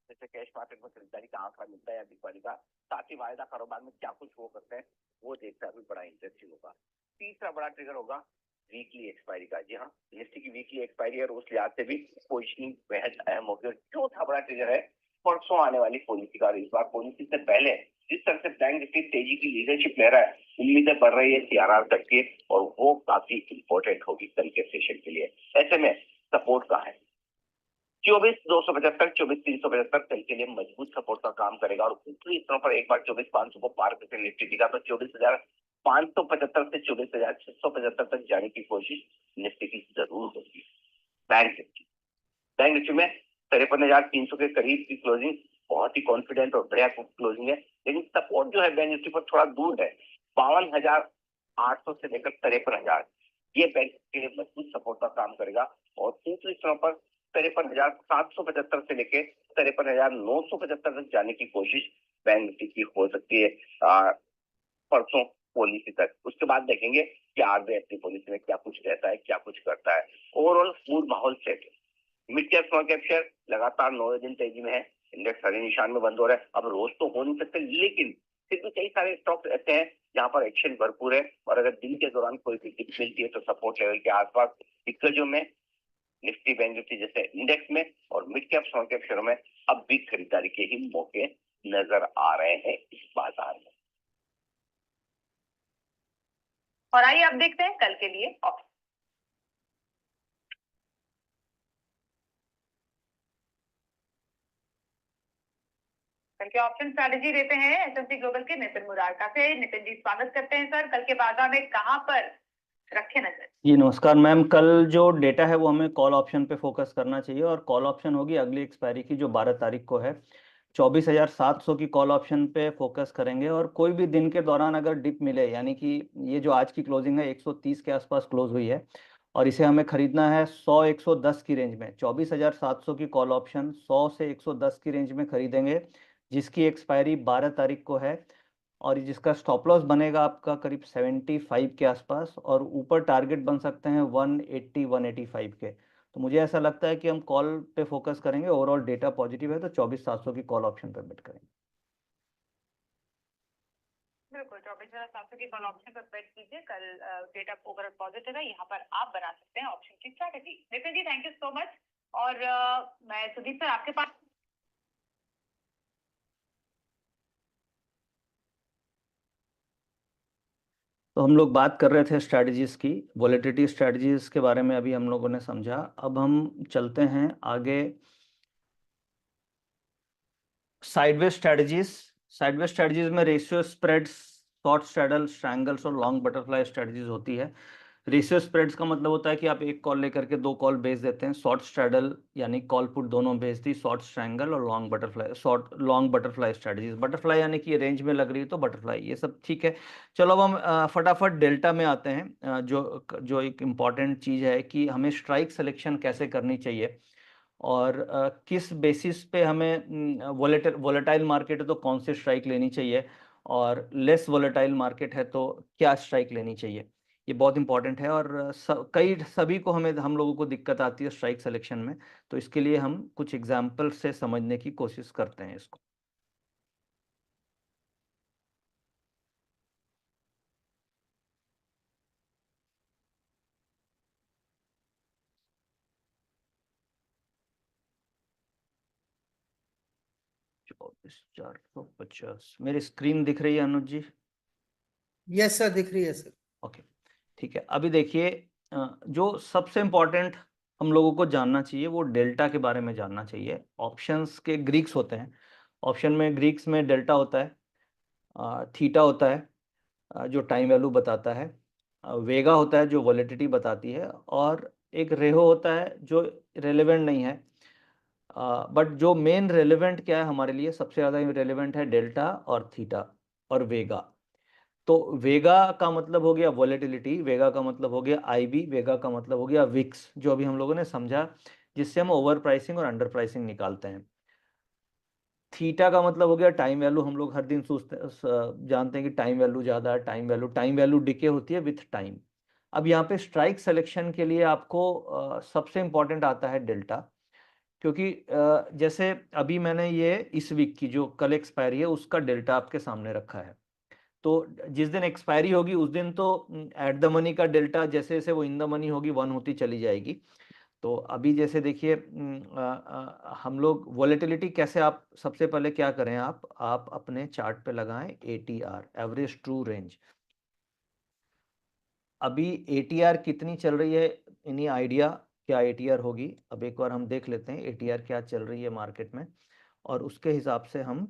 जैसे कैश मार्केट में खरीदारी का आंकड़ा मिलता है या बिकवाली का, साथ ही वायदा कारोबार में क्या कुछ वो करते हैं वो देखना भी बड़ा इंटरेस्टिंग होगा। तीसरा बड़ा ट्रिगर होगा वीकली एक्सपायरी का। जी हाँ, निफ्टी की वीकली एक्सपायरी है और उस लिहाज से भी पोजिशनिंग बेहद अहम होगी। चौथा बड़ा ट्रिगर है परसों आने वाली पॉलिसी का। इस बार पॉलिसी से पहले जिस तरह से बैंक निफ्टी तेजी की लीडरशिप ले रहा है, उम्मीदें बढ़ रही है सीआरआर तक की, और वो काफी इंपॉर्टेंट होगी कल के सेशन के लिए। ऐसे में सपोर्ट का है 24,275, 24,375 कल के लिए मजबूत सपोर्ट का काम करेगा, और ऊपरी स्तरों पर एक बार 24,500 को पार करके निफ्टी दिखा तो 575 से 24,675 तक जाने की कोशिश निफ्टी की जरूर होगी। बैंक निफ्टी में 53,300 के करीब की क्लोजिंग बहुत ही कॉन्फिडेंट और बढ़िया क्लोजिंग है, लेकिन सपोर्ट जो है बैंक निफ्टी पर थोड़ा दूर है। 52,800 से लेकर 53,000 ये बैंक के लिए मजबूत सपोर्ट का काम करेगा। और दूसरी स्थान पर 53,775 से लेकर 53,975 तक जाने की कोशिश बैंक निफ्टी की हो सकती है परसों पॉलिसी तक। उसके बाद देखेंगे कि आरबीआई अपनी पॉलिसी में क्या कुछ कहता है, क्या कुछ करता है। ओवरऑल मूड माहौल सेट है। Mid cap small cap share लगातार 9 दिन तेजी में है, इंडेक्स हरे निशान में बंद हो रहा है। अब रोज तो हो नहीं सकते, लेकिन फिर भी कई सारे स्टॉक्स ऐसे हैं जहां पर एक्शन भरपूर है, और अगर दिन के दौरान कोई भी डिप मिलती है तो सपोर्ट लेवल के आसपास दिग्गजों में निफ्टी बैंक निफ्टी जैसे इंडेक्स में और मिड कैप स्मॉल कैप शेयरों में अब भी खरीदारी के ही मौके नजर आ रहे हैं इस बाजार में। और आइए अब देखते हैं कल के लिए ऑप्शन। कल के ऑप्शन स्ट्रैटेजी देते हैं एसएमसी ग्लोबल के नितिन मुरारका से। नितिन जी स्वागत करते हैं सर। कल के बाजार में कहां पर रखे नजर? जी नमस्कार मैम। कल जो डेटा है वो हमें कॉल ऑप्शन पे फोकस करना चाहिए, और कॉल ऑप्शन होगी अगली एक्सपायरी की जो 12 तारीख को है। 24,700 की कॉल ऑप्शन पे फोकस करेंगे, और कोई भी दिन के दौरान अगर डिप मिले, यानी कि ये जो आज की क्लोजिंग है 130 के आसपास क्लोज हुई है, और इसे हमें खरीदना है 100-110 की रेंज में। 24,700 की कॉल ऑप्शन 100 से 110 की रेंज में खरीदेंगे, जिसकी एक्सपायरी 12 तारीख को है, और जिसका स्टॉप लॉस बनेगा आपका करीब 75 के आसपास, और ऊपर टारगेट बन सकते हैं 180-185 के। तो मुझे ऐसा लगता है कि हम कॉल पे फोकस करेंगे। ओवरऑल डेटा पॉजिटिव है, तो 24,700 की कॉल ऑप्शन पे बेट करेंगे। बिल्कुल 24,700 की कॉल ऑप्शन पर बेट कीजिए। कल डेटा ओवरऑल पॉजिटिव है, यहाँ पर आप बना सकते हैं ऑप्शन की strategy. Nitin ji thank you so much. और मैं सुदीप सर आपके पास। तो हम लोग बात कर रहे थे स्ट्रैटेजीज की, वॉलेटिलिटी स्ट्रैटेजीज के बारे में अभी हम लोगों ने समझा। अब हम चलते हैं आगे साइडवेज स्ट्रैटेजीज। साइडवेज स्ट्रैटेजीज में ratio spreads, short straddle, strangles और लॉन्ग बटरफ्लाई स्ट्रैटेजीज होती है। रेशियो स्प्रेड्स का मतलब होता है कि आप एक कॉल लेकर के 2 कॉल बेच देते हैं। शॉर्ट स्ट्रैडल यानी कॉल पुट दोनों बेच दी, शॉर्ट स्ट्रैंगल और long butterfly, short long butterfly strategies. Butterfly यानी कि ये रेंज में लग रही है तो बटरफ्लाई, ये सब ठीक है। चलो अब हम फटाफट डेल्टा में आते हैं। जो एक इम्पॉर्टेंट चीज़ है कि हमें स्ट्राइक सिलेक्शन कैसे करनी चाहिए, और किस बेसिस पे हमें वोलेटाइल मार्केट है तो कौन सी स्ट्राइक लेनी चाहिए, और लेस वोलेटाइल मार्केट है तो क्या स्ट्राइक लेनी चाहिए। ये बहुत इंपॉर्टेंट है, और सभी को हम लोगों को दिक्कत आती है स्ट्राइक सिलेक्शन में। तो इसके लिए हम कुछ एग्जाम्पल से समझने की कोशिश करते हैं इसको। चौबीस 450 मेरी स्क्रीन दिख रही है अनुज जी? यस सर, दिख रही है सर। ओके ठीक है। अभी देखिए, जो सबसे इम्पोर्टेंट हम लोगों को जानना चाहिए वो डेल्टा के बारे में जानना चाहिए। ऑप्शंस के ग्रीक्स होते हैं, ऑप्शन में ग्रीक्स में डेल्टा होता है, थीटा होता है जो टाइम वैल्यू बताता है, वेगा होता है जो वॉलेटिलिटी बताती है, और एक रेहो होता है जो रेलेवेंट नहीं है। बट जो मेन रेलेवेंट क्या है हमारे लिए, सबसे ज़्यादा रेलेवेंट है डेल्टा और थीटा और वेगा। तो वेगा का मतलब हो गया वॉलेटिलिटी, वेगा का मतलब हो गया आईबी, वेगा का मतलब हो गया विक्स, जो अभी हम लोगों ने समझा, जिससे हम ओवर प्राइसिंग और अंडर प्राइसिंग निकालते हैं। थीटा का मतलब हो गया टाइम वैल्यू। हम लोग हर दिन जानते हैं कि टाइम वैल्यू ज़्यादा है, टाइम वैल्यू डिके होती है विथ टाइम। अब यहाँ पे स्ट्राइक सिलेक्शन के लिए आपको सबसे इंपॉर्टेंट आता है डेल्टा, क्योंकि जैसे अभी मैंने ये इस वीक की जो कल एक्सपायरी है उसका डेल्टा आपके सामने रखा है। तो जिस दिन एक्सपायरी होगी उस दिन तो एट द मनी का डेल्टा जैसे जैसे वो इन द मनी होगी 1 होती चली जाएगी। तो अभी जैसे देखिए, हम लोग वॉलेटिलिटी कैसे, आप सबसे पहले क्या करें, आप अपने चार्ट पे लगाएं ATR, एवरेज ट्रू रेंज। अभी ATR कितनी चल रही है, एनी आइडिया क्या ATR होगी? अब एक बार हम देख लेते हैं ATR क्या चल रही है मार्केट में, और उसके हिसाब से हम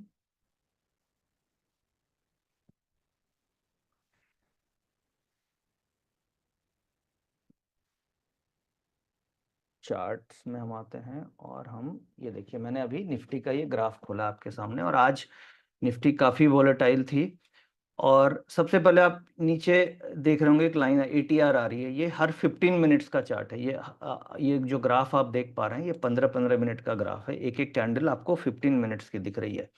चार्ट्स में हम आते हैं और हम ये देखिए, मैंने अभी निफ्टी का ये ग्राफ खोला आपके सामने और आज निफ्टी काफ़ी वॉलेटाइल थी। और सबसे पहले आप नीचे देख रहे होंगे एक लाइन है, ATR आ रही है, ये हर 15 मिनट्स का चार्ट है। ये जो ग्राफ आप देख पा रहे हैं ये 15-15 मिनट का ग्राफ है, एक एक कैंडल आपको 15 मिनट्स की दिख रही है।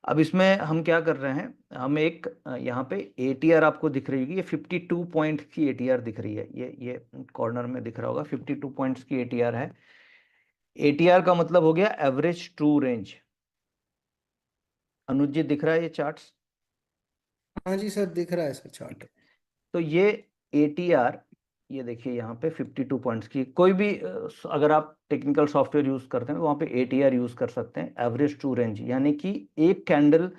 अब इसमें हम क्या कर रहे हैं, हम एक यहाँ पे ATR आपको दिख रही होगी, ये 52 पॉइंट की ATR दिख रही है, ये कॉर्नर में दिख रहा होगा, 52 पॉइंट्स की ATR है। ATR का मतलब हो गया एवरेज ट्रू रेंज। अनुज जी दिख रहा है ये चार्ट्स? हाँ जी सर, दिख रहा है सर चार्ट। तो ये ATR, ये देखिए यहाँ पे 52 पॉइंट्स की, कोई भी अगर आप टेक्निकल सॉफ्टवेयर यूज करते हैं तो वहाँ पे ATR यूज कर सकते हैं, एवरेज ट्रू रेंज, यानी कि एक कैंडल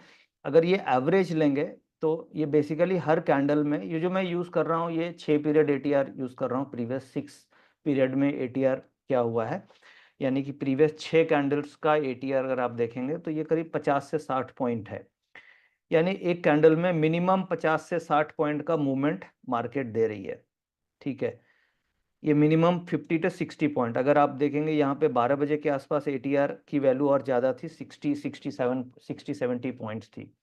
अगर ये एवरेज लेंगे तो ये बेसिकली हर कैंडल में, ये जो मैं यूज कर रहा हूँ ये 6 पीरियड ATR यूज कर रहा हूँ, प्रीवियस 6 पीरियड में ATR क्या हुआ है, यानी कि प्रीवियस 6 कैंडल्स का ATR अगर आप देखेंगे तो ये करीब 50 से 60 पॉइंट है, यानी एक कैंडल में मिनिमम 50 से 60 पॉइंट का मूवमेंट मार्केट दे रही है। ठीक है, ये मिनिमम 50 to 60 पॉइंट। अगर आप देखेंगे यहाँ पे 12 बजे के आसपास ATR की वैल्यू और ज़्यादा थी, 60-70 पॉइंट्स थी।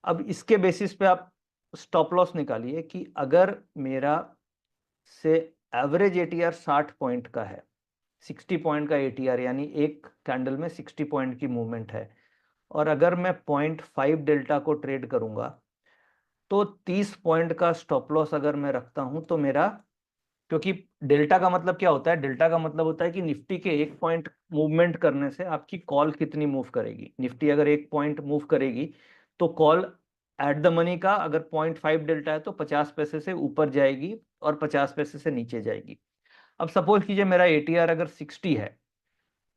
अब इसके बेसिस पे आप स्टॉप लॉस निकालिए कि अगर मेरा से एवरेज ATR 60 पॉइंट का है, 60 पॉइंट का ATR यानी एक कैंडल में 60 पॉइंट की मूवमेंट है, और अगर मैं 0.5 डेल्टा को ट्रेड करूंगा तो 30 पॉइंट का स्टॉप लॉस अगर मैं रखता हूं तो मेरा, क्योंकि डेल्टा का मतलब क्या होता है, डेल्टा का मतलब होता है कि निफ्टी के 1 पॉइंट मूवमेंट करने से आपकी कॉल कितनी मूव करेगी। निफ्टी अगर 1 पॉइंट मूव करेगी तो कॉल एट द मनी का अगर 0.5 डेल्टा है तो 50 पैसे से ऊपर जाएगी और 50 पैसे से नीचे जाएगी। अब सपोज कीजिए मेरा ATR अगर 60 है,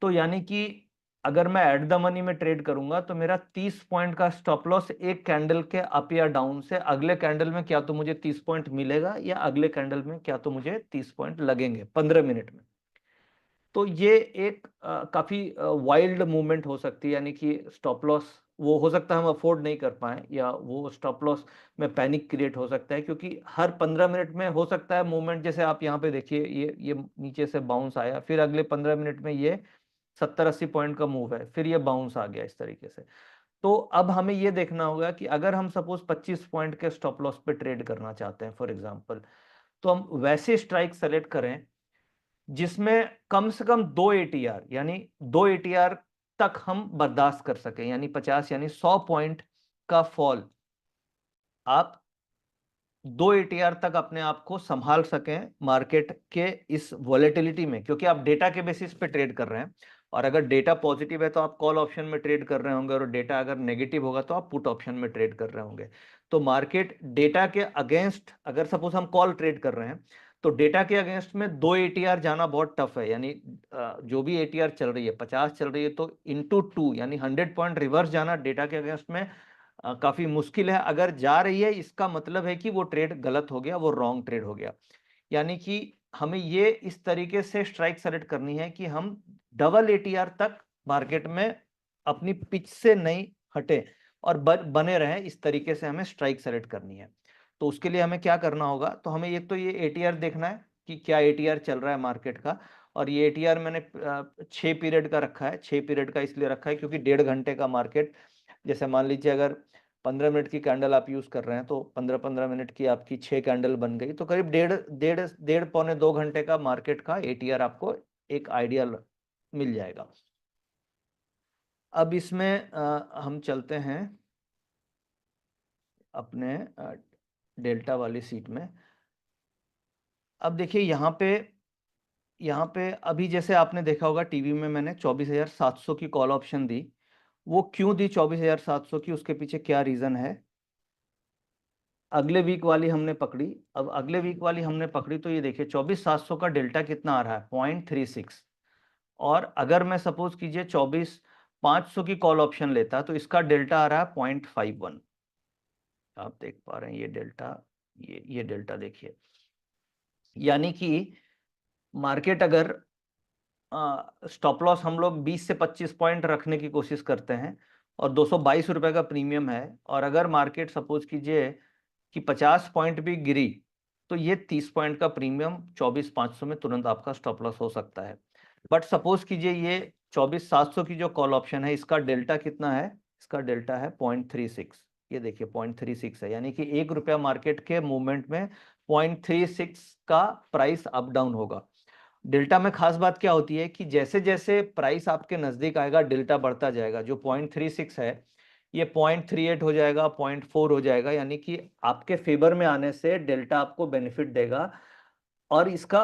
तो यानी कि अगर मैं एट द मनी में ट्रेड करूंगा तो मेरा 30 पॉइंट का स्टॉप लॉस एक कैंडल के अप या डाउन से, अगले कैंडल में क्या तो मुझे 30 पॉइंट मिलेगा या अगले कैंडल में क्या तो मुझे 30 पॉइंट लगेंगे 15 मिनट में। तो ये एक काफी वाइल्ड मूवमेंट हो सकती है, यानी कि स्टॉप लॉस वो हो सकता है हम अफोर्ड नहीं कर पाए, या वो स्टॉप लॉस में पैनिक क्रिएट हो सकता है, क्योंकि हर 15 मिनट में हो सकता है मूवमेंट। जैसे आप यहाँ पे देखिए, ये नीचे से बाउंस आया, फिर अगले 15 मिनट में ये 70-80 पॉइंट का मूव है, फिर ये बाउंस आ गया इस तरीके से। तो अब हमें ये देखना होगा कि अगर हम सपोज 25 पॉइंट के स्टॉप लॉस पे ट्रेड करना चाहते हैं फॉर एग्जांपल, तो हम वैसे स्ट्राइक सेलेक्ट करें जिसमें कम से कम 2 ATR, यानी 2 ATR तक हम बर्दाश्त कर सकें, यानी 50 यानी 100 पॉइंट का फॉल आप 2 ATR तक अपने आप को संभाल सकें मार्केट के इस वॉलेटिलिटी में, क्योंकि आप डेटा के बेसिस पे ट्रेड कर रहे हैं, और अगर डेटा पॉजिटिव है तो आप कॉल ऑप्शन में ट्रेड कर रहे होंगे, और डेटा अगर नेगेटिव होगा तो आप पुट ऑप्शन में ट्रेड कर रहे होंगे। तो मार्केट डेटा के अगेंस्ट, अगर सपोज हम कॉल ट्रेड कर रहे हैं तो डेटा के अगेंस्ट में 2 ATR जाना बहुत टफ है, यानी जो भी ATR चल रही है 50 चल रही है तो इंटू 2 यानी 100 पॉइंट रिवर्स जाना डेटा के अगेंस्ट में काफी मुश्किल है। अगर जा रही है इसका मतलब है कि वो ट्रेड गलत हो गया, वो रॉन्ग ट्रेड हो गया। यानी कि हमें ये इस तरीके से स्ट्राइक सेलेक्ट करनी है कि हम डबल ATR तक मार्केट में अपनी पिच से नहीं हटे और बने रहे, इस तरीके से हमें स्ट्राइक सेलेक्ट करनी है। तो उसके लिए हमें क्या करना होगा, तो हमें एक तो ये ATR देखना है कि क्या ATR चल रहा है मार्केट का, और ये ATR मैंने 6 पीरियड का रखा है। 6 पीरियड का इसलिए रखा है क्योंकि 1.5 घंटे का मार्केट, जैसे मान लीजिए अगर 15 मिनट की कैंडल आप यूज कर रहे हैं तो 15-15 मिनट की आपकी 6 कैंडल बन गई, तो करीब डेढ़ पौने 2 घंटे का मार्केट का ATR आपको एक आइडिया मिल जाएगा। अब इसमें हम चलते हैं अपने डेल्टा वाली सीट में। अब देखिए यहाँ पे अभी जैसे आपने देखा होगा टीवी में मैंने 24,700 की कॉल ऑप्शन दी। वो क्यों दी 24,700 की, उसके पीछे क्या रीजन है। अगले वीक वाली हमने पकड़ी, अब अगले वीक वाली हमने पकड़ी तो ये देखिए 24,700 का डेल्टा कितना आ रहा है, 0.36, और अगर मैं सपोज कीजिए 24,500 की कॉल ऑप्शन लेता तो इसका डेल्टा आ रहा है 0.51। आप देख पा रहे हैं ये डेल्टा, ये डेल्टा देखिए, यानी कि मार्केट अगर स्टॉप लॉस हम लोग 20 से 25 पॉइंट रखने की कोशिश करते हैं और 222 रुपए का प्रीमियम है, और अगर मार्केट सपोज कीजिए कि 50 पॉइंट भी गिरी तो ये 30 पॉइंट का प्रीमियम 24,500 में तुरंत आपका स्टॉप लॉस हो सकता है। बट सपोज कीजिए ये 24,700 की जो कॉल ऑप्शन है, इसका डेल्टा कितना है? इसका डेल्टा है 0.36। ये देखिए 0.36 है, यानी कि ₹1 मार्केट के मूवमेंट में 0.36 का प्राइस अप डाउन होगा। डेल्टा में खास बात क्या होती है कि जैसे जैसे प्राइस आपके नजदीक आएगा डेल्टा बढ़ता जाएगा। जो 0.36 है ये 0.38 हो जाएगा, 0.4 हो जाएगा, यानी कि आपके फेवर में आने से डेल्टा आपको बेनिफिट देगा और इसका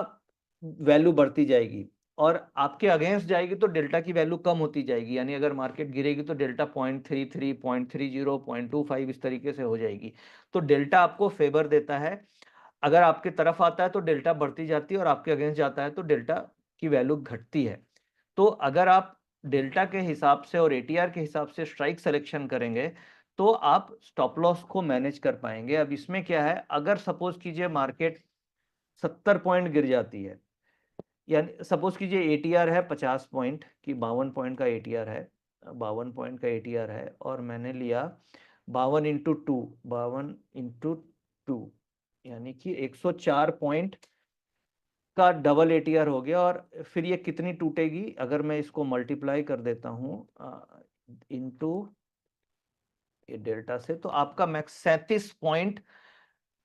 वैल्यू बढ़ती जाएगी। और आपके अगेंस्ट जाएगी तो डेल्टा की वैल्यू कम होती जाएगी, यानी अगर मार्केट गिरेगी तो डेल्टा 0.33, 0.30, 0.25 इस तरीके से हो जाएगी। तो डेल्टा आपको फेवर देता है। अगर आपके तरफ आता है तो डेल्टा बढ़ती जाती है और आपके अगेंस्ट जाता है तो डेल्टा की वैल्यू घटती है। तो अगर आप डेल्टा के हिसाब से और एटीआर के हिसाब से स्ट्राइक सिलेक्शन करेंगे तो आप स्टॉप लॉस को मैनेज कर पाएंगे। अब इसमें क्या है, अगर सपोज कीजिए मार्केट 70 पॉइंट गिर जाती है, यानी सपोज कीजिए एटीआर है 50 पॉइंट की, 52 पॉइंट का एटीआर है, 52 पॉइंट का एटीआर है और मैंने लिया 52 इंटू टू, यानी कि 104 पॉइंट का डबल एटीआर हो गया। और फिर ये कितनी टूटेगी, अगर मैं इसको मल्टीप्लाई कर देता हूँ इनटू ये डेल्टा से, तो आपका मैक्स 37 पॉइंट।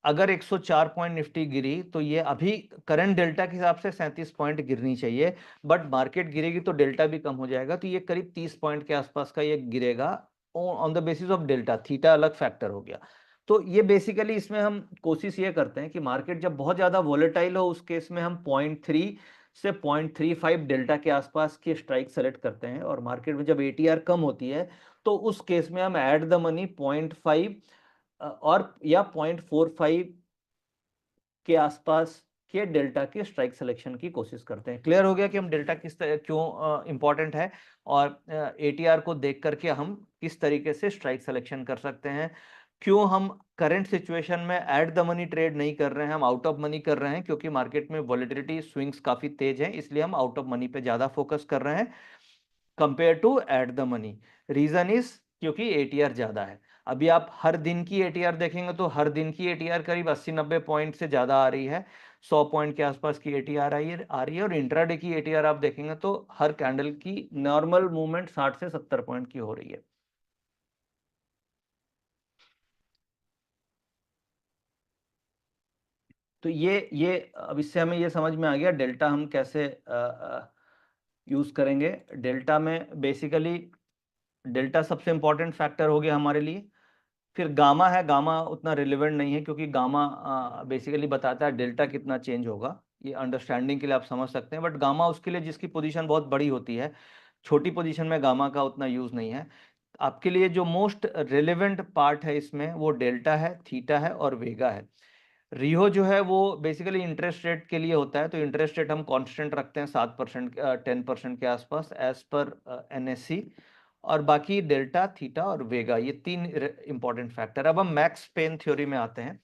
अगर 104 पॉइंट निफ्टी गिरी तो ये अभी करंट डेल्टा के हिसाब से 37 पॉइंट गिरनी चाहिए, बट मार्केट गिरेगी तो डेल्टा भी कम हो जाएगा, तो ये करीब 30 पॉइंट के आसपास का ये गिरेगा on the basis of delta. Theta अलग फैक्टर हो गया। तो ये बेसिकली इसमें हम कोशिश ये करते हैं कि मार्केट जब बहुत ज्यादा वोलेटाइल हो उस केस में हम 0.3 से 0.35 डेल्टा के आसपास की स्ट्राइक सेलेक्ट करते हैं, और मार्केट में जब एटीआर कम होती है तो उस केस में हम ऐड द मनी 0.5 और या 0.45 के आसपास के डेल्टा के स्ट्राइक सिलेक्शन की कोशिश करते हैं। क्लियर हो गया कि हम डेल्टा किस तरह क्यों इंपॉर्टेंट है और एटीआर को देख करके हम किस तरीके से स्ट्राइक सिलेक्शन कर सकते हैं। क्यों हम करंट सिचुएशन में एट द मनी ट्रेड नहीं कर रहे हैं, हम आउट ऑफ मनी कर रहे हैं, क्योंकि मार्केट में वॉलेटिलिटी स्विंग्स काफी तेज है, इसलिए हम आउट ऑफ मनी पे ज्यादा फोकस कर रहे हैं compare to at the money. Reason is क्योंकि एटीआर ज्यादा है। अभी आप हर दिन की एटीआर देखेंगे तो हर दिन की एटीआर करीब 80-90 पॉइंट से ज्यादा आ रही है, 100 पॉइंट के आसपास की एटीआर आ रही है। और इंट्राडे की एटीआर आप देखेंगे तो हर कैंडल की नॉर्मल मूवमेंट 60 से 70 पॉइंट की हो रही है। तो ये अब इससे हमें ये समझ में आ गया डेल्टा हम कैसे यूज करेंगे। डेल्टा में बेसिकली डेल्टा सबसे इंपॉर्टेंट फैक्टर हो गया हमारे लिए। फिर गामा है, गामा उतना रिलेवेंट नहीं है क्योंकि गामा बेसिकली बताता है डेल्टा कितना चेंज होगा। ये अंडरस्टैंडिंग के लिए आप समझ सकते हैं, बट गामा उसके लिए जिसकी पोजीशन बहुत बड़ी होती है, छोटी पोजीशन में गामा का उतना यूज नहीं है। आपके लिए जो मोस्ट रिलेवेंट पार्ट है इसमें वो डेल्टा है, थीटा है और वेगा है। रिहो जो है वो बेसिकली इंटरेस्ट रेट के लिए होता है, तो इंटरेस्ट रेट हम कांस्टेंट रखते हैं 7% 10% के आसपास एज पर एनएससी। और बाकी डेल्टा, थीटा और वेगा, ये तीन इंपॉर्टेंट फैक्टर। अब हम मैक्स पेन थ्योरी में आते हैं।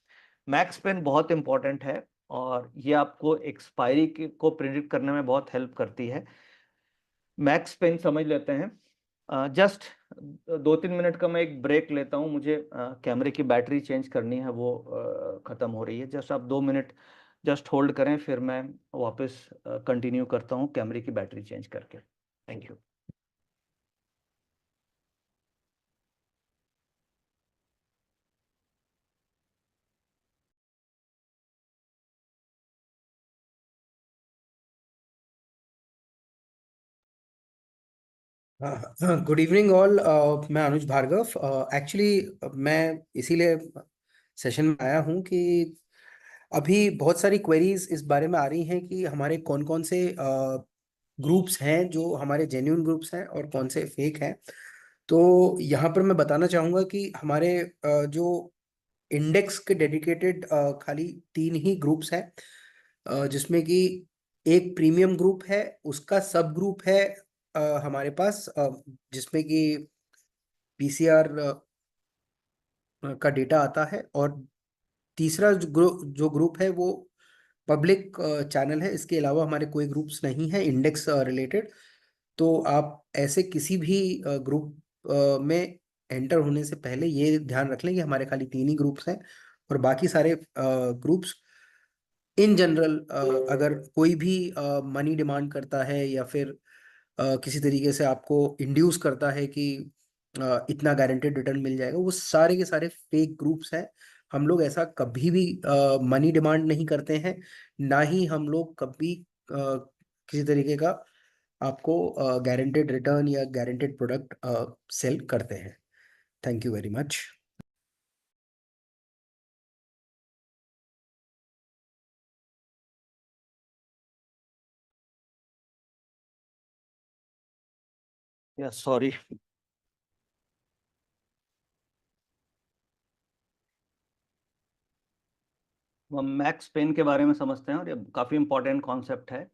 मैक्स पेन बहुत इंपॉर्टेंट है और ये आपको एक्सपायरी को प्रिडिक्ट करने में बहुत हेल्प करती है। मैक्स पेन समझ लेते हैं। जस्ट 2-3 मिनट का मैं एक ब्रेक लेता हूँ, मुझे कैमरे की बैटरी चेंज करनी है, वो ख़त्म हो रही है। जस्ट आप 2 मिनट जस्ट होल्ड करें, फिर मैं वापस कंटिन्यू करता हूँ कैमरे की बैटरी चेंज करके। Thank you. Good evening all. मैं अनुज भार्गव। एक्चुअली मैं इसीलिए सेशन में आया हूँ कि अभी बहुत सारी क्वेरीज इस बारे में आ रही हैं कि हमारे कौन कौन से ग्रुप्स हैं जो हमारे जेन्युइन ग्रुप्स हैं और कौन से फेक हैं। तो यहाँ पर मैं बताना चाहूँगा कि हमारे जो इंडेक्स के डेडिकेटेड खाली 3 ही ग्रुप्स हैं, जिसमें कि एक प्रीमियम ग्रुप है, उसका सब ग्रुप है हमारे पास, जिसमें कि पीसीआर का डेटा आता है, और तीसरा जो ग्रुप है वो पब्लिक चैनल है। इसके अलावा हमारे कोई ग्रुप्स नहीं है इंडेक्स रिलेटेड। तो आप ऐसे किसी भी ग्रुप में एंटर होने से पहले ये ध्यान रख लें कि हमारे खाली 3 ही ग्रुप्स हैं और बाकी सारे ग्रुप्स इन जनरल अगर कोई भी मनी डिमांड करता है या फिर किसी तरीके से आपको इंड्यूस करता है कि इतना गारंटेड रिटर्न मिल जाएगा, वो सारे के सारे फेक ग्रुप्स हैं। हम लोग ऐसा कभी भी मनी डिमांड नहीं करते हैं, ना ही हम लोग कभी किसी तरीके का आपको गारंटेड रिटर्न या गारंटेड प्रोडक्ट सेल करते हैं। Thank you very much. या सॉरी, हम मैक्स पेन के बारे में समझते हैं और ये काफी इंपॉर्टेंट कॉन्सेप्ट है।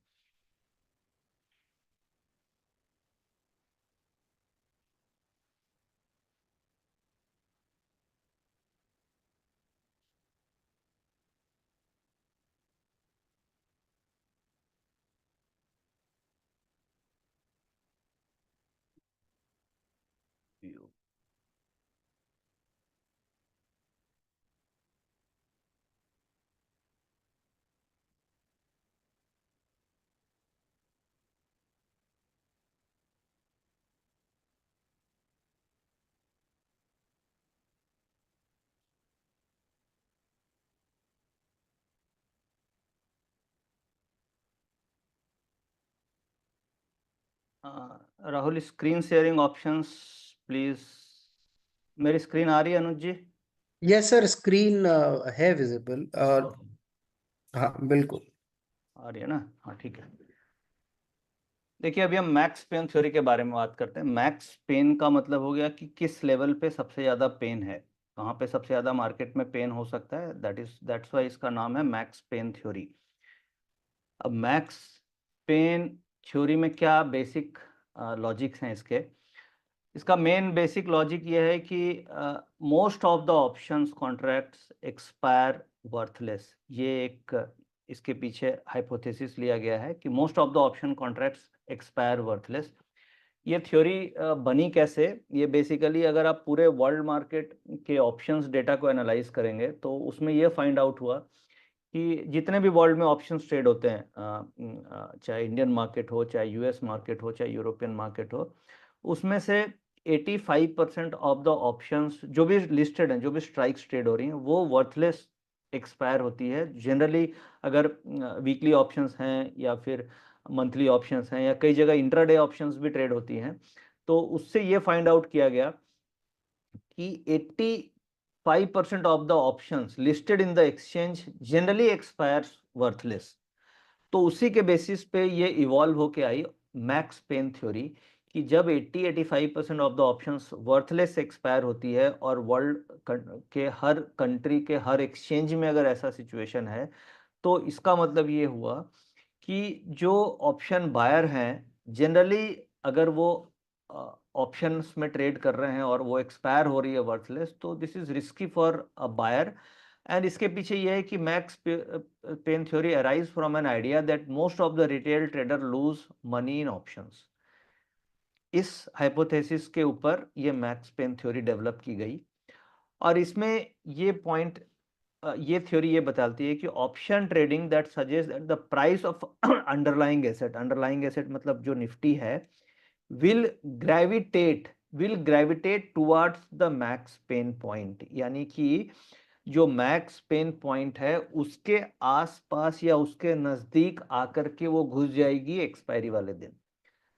Rahul, screen sharing options please. मेरी स्क्रीन आ रही है अनुज जी? यस सर, स्क्रीन है विजिबल। हाँ बिल्कुल। आ रही है ना? हाँ ठीक है। देखिए, अभी हम मैक्स पेन थ्योरी के बारे में बात करते हैं। मैक्स पेन का मतलब हो गया कि किस लेवल पे सबसे ज़्यादा पेन है, कहाँ पे सबसे ज़्यादा मार्केट में पेन हो सकता है। दैट्स वाई इसका नाम है मैक्स पेन थ्योरी। अब मैक्स पेन थ्योरी में क्या बेसिक लॉजिक्स हैं इसका मेन बेसिक लॉजिक ये है कि most of the options contracts expire worthless. ये एक इसके पीछे हाइपोथेसिस लिया गया है कि most of the option contracts expire worthless. ये थ्योरी बनी कैसे? ये बेसिकली अगर आप पूरे वर्ल्ड मार्केट के ऑप्शंस डेटा को एनालाइज करेंगे तो उसमें ये फाइंड आउट हुआ कि जितने भी वर्ल्ड में ऑप्शंस ट्रेड होते हैं, चाहे इंडियन मार्केट हो, चाहे यूएस मार्केट हो, चाहे यूरोपियन मार्केट हो, उसमें से 85% ऑफ द ऑप्शंस जो भी लिस्टेड हैं, जो भी स्ट्राइक्स ट्रेड हो रही हैं, वो वर्थलेस एक्सपायर होती है। जनरली अगर वीकली ऑप्शंस हैं या फिर मंथली ऑप्शंस हैं या कई जगह इंट्राडे ऑप्शंस भी ट्रेड होती हैं, तो उससे ये फाइंड आउट किया गया कि 85% of the options listed in the exchange generally expires worthless। तो उसी के बेसिस पे ये इवॉल्व होके आई मैक्स पेन थ्योरी कि जब 80-85% of the options worthless expire होती है और वर्ल्ड के हर कंट्री के हर एक्सचेंज में अगर ऐसा सिचुएशन है, तो इसका मतलब ये हुआ कि जो ऑप्शन बायर हैं जनरली अगर वो ऑप्शंस में ट्रेड कर रहे हैं और वो एक्सपायर हो रही है वर्थलेस, तो this is risky for a buyer. And इसके पीछे ये है कि max pain theory arise from an idea that most of the retail trader lose money in options. इस हाइपोथेसिस के ऊपर ये मैक्स पेन थ्योरी डेवलप की गई और इसमें ये पॉइंट, ये थ्योरी ये बताती है कि option trading that suggest that the price of underlying asset मतलब जो निफ्टी है, will gravitate towards the max pain point। यानी कि जो मैक्स पेन पॉइंट है उसके आसपास या उसके नजदीक आकर के वो घुस जाएगी एक्सपायरी वाले दिन।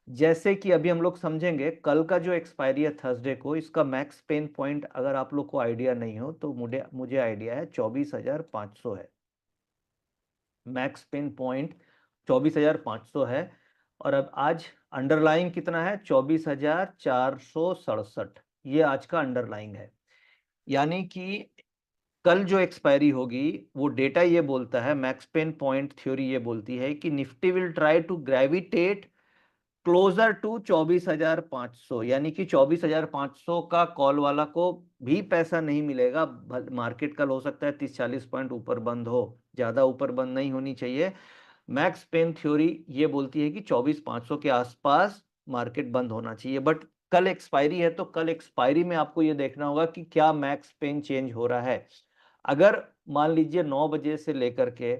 जैसे कि अभी हम लोग समझेंगे, कल का जो एक्सपायरी है थर्सडे को, इसका मैक्स पेन पॉइंट अगर आप लोग को आइडिया नहीं हो तो मुझे आइडिया है 24,500 है। मैक्स पेन पॉइंट 24,500 है और अब आज अंडरलाइंग कितना है? 24,467। ये आज का अंडरलाइंग है। यानी कि कल जो एक्सपायरी होगी वो डेटा ये बोलता है, मैक्स पेन पॉइंट थ्योरी ये बोलती है कि Nifty will try to gravitate closer to 24,500। यानी कि 24,500 का कॉल वाला को भी पैसा नहीं मिलेगा। मार्केट कल हो सकता है 30-40 पॉइंट ऊपर बंद हो, ज्यादा ऊपर बंद नहीं होनी चाहिए। मैक्स पेन थ्योरी ये बोलती है कि 24,500 के आसपास मार्केट बंद होना चाहिए। बट कल एक्सपायरी है तो कल एक्सपायरी में आपको ये देखना होगा कि क्या मैक्स पेन चेंज हो रहा है। अगर मान लीजिए 9 बजे से लेकर के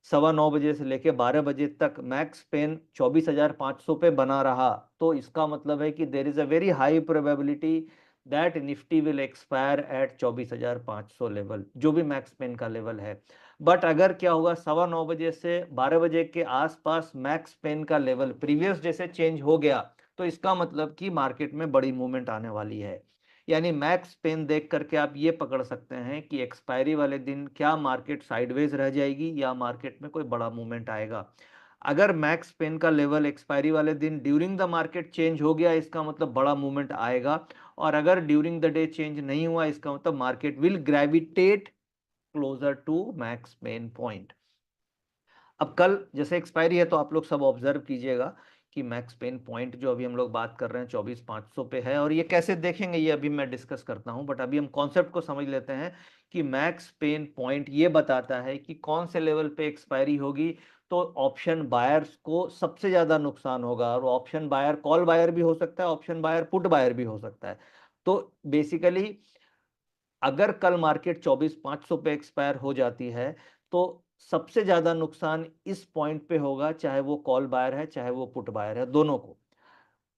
9:15 बजे से लेके 12 बजे तक मैक्स पेन 24,500 पे बना रहा, तो इसका मतलब है कि there is a very high probability that Nifty will expire at 24,500 level, जो भी मैक्स पेन का लेवल है। बट अगर क्या होगा 9:15 बजे से 12 बजे के आसपास मैक्स पेन का लेवल प्रीवियस डे से चेंज हो गया, तो इसका मतलब कि मार्केट में बड़ी मूवमेंट आने वाली है। यानी मैक्स पेन देख करके आप ये पकड़ सकते हैं कि एक्सपायरी वाले दिन क्या मार्केट साइडवेज रह जाएगी या मार्केट में कोई बड़ा मूवमेंट आएगा। अगर मैक्स पेन का लेवल एक्सपायरी वाले दिन ड्यूरिंग द मार्केट चेंज हो गया, इसका मतलब बड़ा मूवमेंट आएगा। और अगर ड्यूरिंग द डे चेंज नहीं हुआ, इसका मतलब market will gravitate closer to max pain point. अब कल जैसे एक्सपायरी है, तो आप लोग सब ऑब्जर्व कीजिएगा कि मैक्स पेन पॉइंट जो अभी हम लोग बात कर रहे हैं 24,500 पे है। और ये कैसे देखेंगे ये अभी मैं डिस्कस करता हूं, बट अभी हम कॉन्सेप्ट को समझ लेते हैं कि मैक्स पेन पॉइंट ये बताता है कि कौन से लेवल पे एक्सपायरी होगी तो ऑप्शन बायर्स को सबसे ज्यादा नुकसान होगा। और ऑप्शन बायर कॉल बायर भी हो सकता है, ऑप्शन बायर पुट बायर भी हो सकता है। तो बेसिकली अगर कल मार्केट 24,500 पे एक्सपायर हो जाती है, तो सबसे ज्यादा नुकसान इस पॉइंट पे होगा, चाहे वो कॉल बायर है चाहे वो पुट बायर है, दोनों को।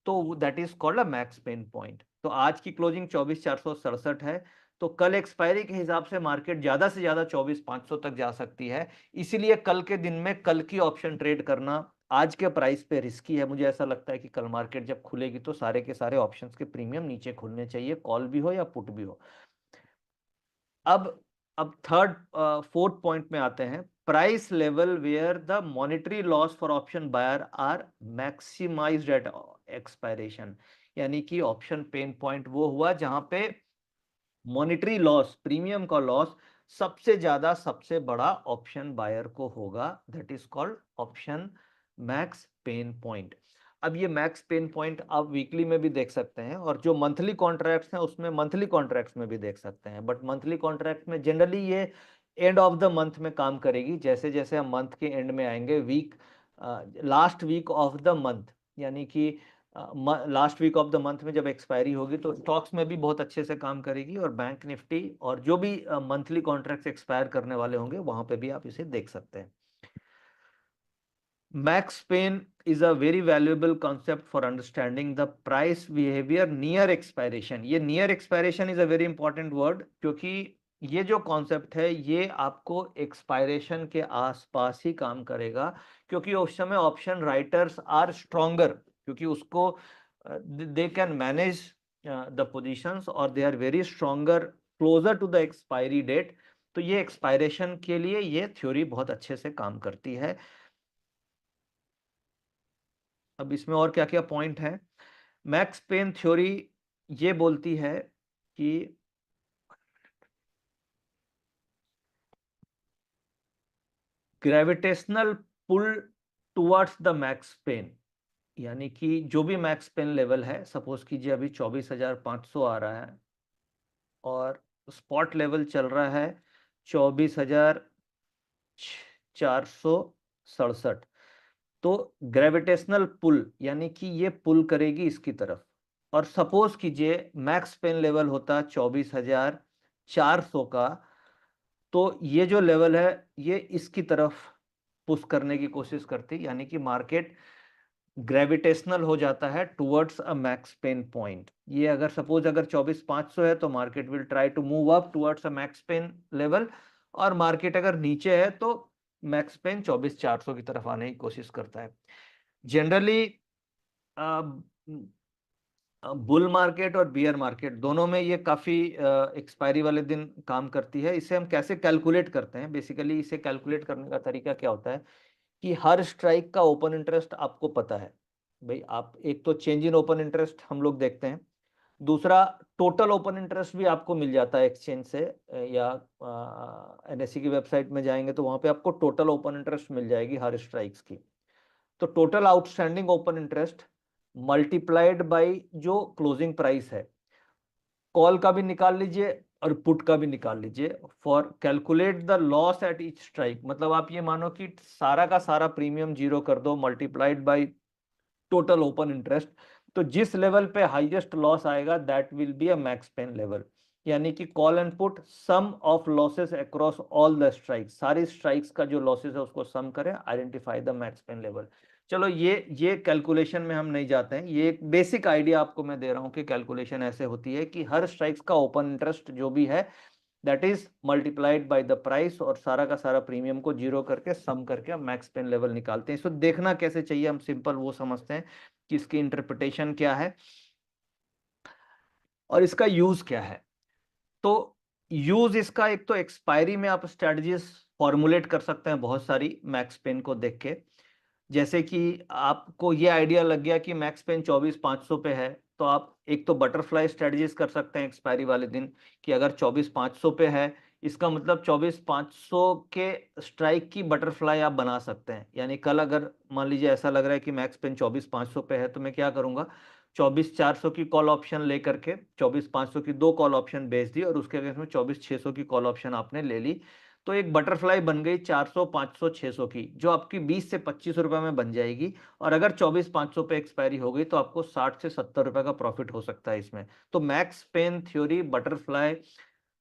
तो that is called a max pain point. तो आज की क्लोजिंग 24,467 है, तो कल एक्सपायरी के हिसाब से मार्केट ज्यादा से ज्यादा 24,500 तक जा सकती है। इसीलिए कल के दिन में कल की ऑप्शन ट्रेड करना आज के प्राइस पे रिस्की है। मुझे ऐसा लगता है कि कल मार्केट जब खुलेगी तो सारे के सारे ऑप्शंस के प्रीमियम नीचे खुलने चाहिए, कॉल भी हो या पुट भी हो। अब थर्ड फोर्थ पॉइंट में आते हैं, price level where the monetary loss for option buyer are maximized at expiration. यानी कि ऑप्शन पेन पॉइंट वो हुआ जहां पे मॉनेटरी लॉस, प्रीमियम का लॉस सबसे ज्यादा सबसे बड़ा ऑप्शन बायर को होगा। That is called option max pain point. अब ये मैक्स पेन पॉइंट आप वीकली में भी देख सकते हैं, और जो मंथली कॉन्ट्रैक्ट्स हैं उसमें मंथली कॉन्ट्रैक्ट्स में भी देख सकते हैं। बट मंथली कॉन्ट्रैक्ट में जनरली ये एंड ऑफ द मंथ में काम करेगी। जैसे जैसे हम मंथ के एंड में आएंगे, last week of the month, यानी कि last week of the month में जब एक्सपायरी होगी तो स्टॉक्स में भी बहुत अच्छे से काम करेगी, और बैंक निफ्टी और जो भी मंथली कॉन्ट्रैक्ट्स एक्सपायर करने वाले होंगे वहां पे भी आप इसे देख सकते हैं। Max Pain is a very valuable concept for understanding the price behavior near expiration. ये near expiration is a very important word, क्योंकि ये जो कॉन्सेप्ट है ये आपको एक्सपायरेशन के आसपास ही काम करेगा, क्योंकि उस समय ऑप्शन राइटर्स आर स्ट्रॉन्गर, क्योंकि उसको they can manage the positions और they are very stronger closer to the expiry date. तो ये एक्सपायरेशन के लिए ये थ्योरी बहुत अच्छे से काम करती है। अब इसमें और क्या क्या पॉइंट है। मैक्स पेन थ्योरी ये बोलती है कि gravitational pull towards the max pain, यानी कि जो भी मैक्स पेन लेवल है, सपोज कीजिए अभी 24,500 आ रहा है और स्पॉट लेवल चल रहा है 24,467, तो ग्रेविटेशनल पुल यानी कि ये पुल करेगी इसकी तरफ। और सपोज कीजिए मैक्स पेन लेवल होता 24,400 का, तो ये जो लेवल है ये इसकी तरफ पुश करने की कोशिश करती, यानी कि मार्केट ग्रेविटेशनल हो जाता है towards a max pain point. ये अगर सपोज अगर 24,500 है तो market will try to move up towards a max pain level, और मार्केट अगर नीचे है तो मैक्स पेन 24,400 की तरफ आने की कोशिश करता है। जनरली बुल मार्केट और बियर मार्केट दोनों में ये काफी एक्सपायरी वाले दिन काम करती है। इसे हम कैसे कैलकुलेट करते हैं, बेसिकली इसे कैलकुलेट करने का तरीका क्या होता है कि हर स्ट्राइक का ओपन इंटरेस्ट आपको पता है भाई। आप एक तो चेंज इन ओपन इंटरेस्ट हम लोग देखते हैं, दूसरा टोटल ओपन इंटरेस्ट भी आपको मिल जाता है एक्सचेंज से, या एनएससी की वेबसाइट में जाएंगे तो वहां पे आपको टोटल ओपन इंटरेस्ट मिल जाएगी हर स्ट्राइक्स की। तो total outstanding open interest multiplied by जो क्लोजिंग प्राइस है, कॉल का भी निकाल लीजिए और पुट का भी निकाल लीजिए, for calculate the loss at each strike. मतलब आप ये मानो कि सारा का सारा प्रीमियम जीरो कर दो multiplied by total open interest, तो जिस लेवल पे हाईएस्ट लॉस आएगा that will be a max pain level. यानी कि call and put sum of losses across all the strikes, सारी स्ट्राइक्स का जो लॉसेस है उसको सम करें, identify the max pain level. चलो ये कैलकुलेशन में हम नहीं जाते हैं, ये एक बेसिक आइडिया आपको मैं दे रहा हूं कि कैलकुलेशन ऐसे होती है कि हर स्ट्राइक्स का ओपन इंटरेस्ट जो भी है that is multiplied by the price, और सारा का सारा प्रीमियम को जीरो करके सम करके हम मैक्स पेन लेवल निकालते हैं। इसको देखना कैसे चाहिए, हम सिंपल वो समझते हैं कि इसकी इंटरप्रिटेशन क्या है और इसका यूज क्या है। तो यूज इसका, एक तो एक्सपायरी में आप स्ट्रेटजीज फॉर्मुलेट कर सकते हैं बहुत सारी मैक्स पेन को देख के। जैसे कि आपको ये आइडिया लग गया कि मैक्स पेन 24,500 पे है, तो आप एक तो बटरफ्लाई स्ट्रेटजीज कर सकते हैं एक्सपायरी वाले दिन कि अगर 24,500 पे है, इसका मतलब 24,500 के स्ट्राइक की बटरफ्लाई आप बना सकते हैं। यानी कल अगर मान लीजिए ऐसा लग रहा है कि मैक्स पेन 24,500 पे है, तो मैं क्या करूंगा, 24,400 की कॉल ऑप्शन लेकर के 24,500 की दो कॉल ऑप्शन बेच दी और उसके अगेंस्ट में 24,600 की कॉल ऑप्शन आपने ले ली, तो एक बटरफ्लाई बन गई 400, 500, 600 की, जो आपकी 20 से 25 रुपए में बन जाएगी। और अगर 24,500 पे एक्सपायरी हो गई तो आपको 60 से 70 रुपए का प्रॉफिट हो सकता है इसमें। तो max pain theory butterfly,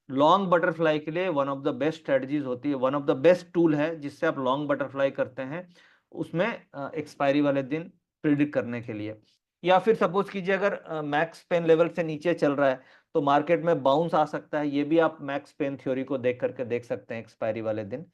long butterfly के लिए one of the best strategies होती है, one of the best tool है जिससे आप लॉन्ग बटरफ्लाई करते हैं उसमें एक्सपायरी वाले दिन प्रिडिक्ट करने के लिए। या फिर सपोज कीजिए अगर मैक्स पेन लेवल से नीचे चल रहा है तो मार्केट में बाउंस आ सकता है, ये भी आप मैक्स पेन थ्योरी को देख करके देख सकते हैं एक्सपायरी वाले दिन।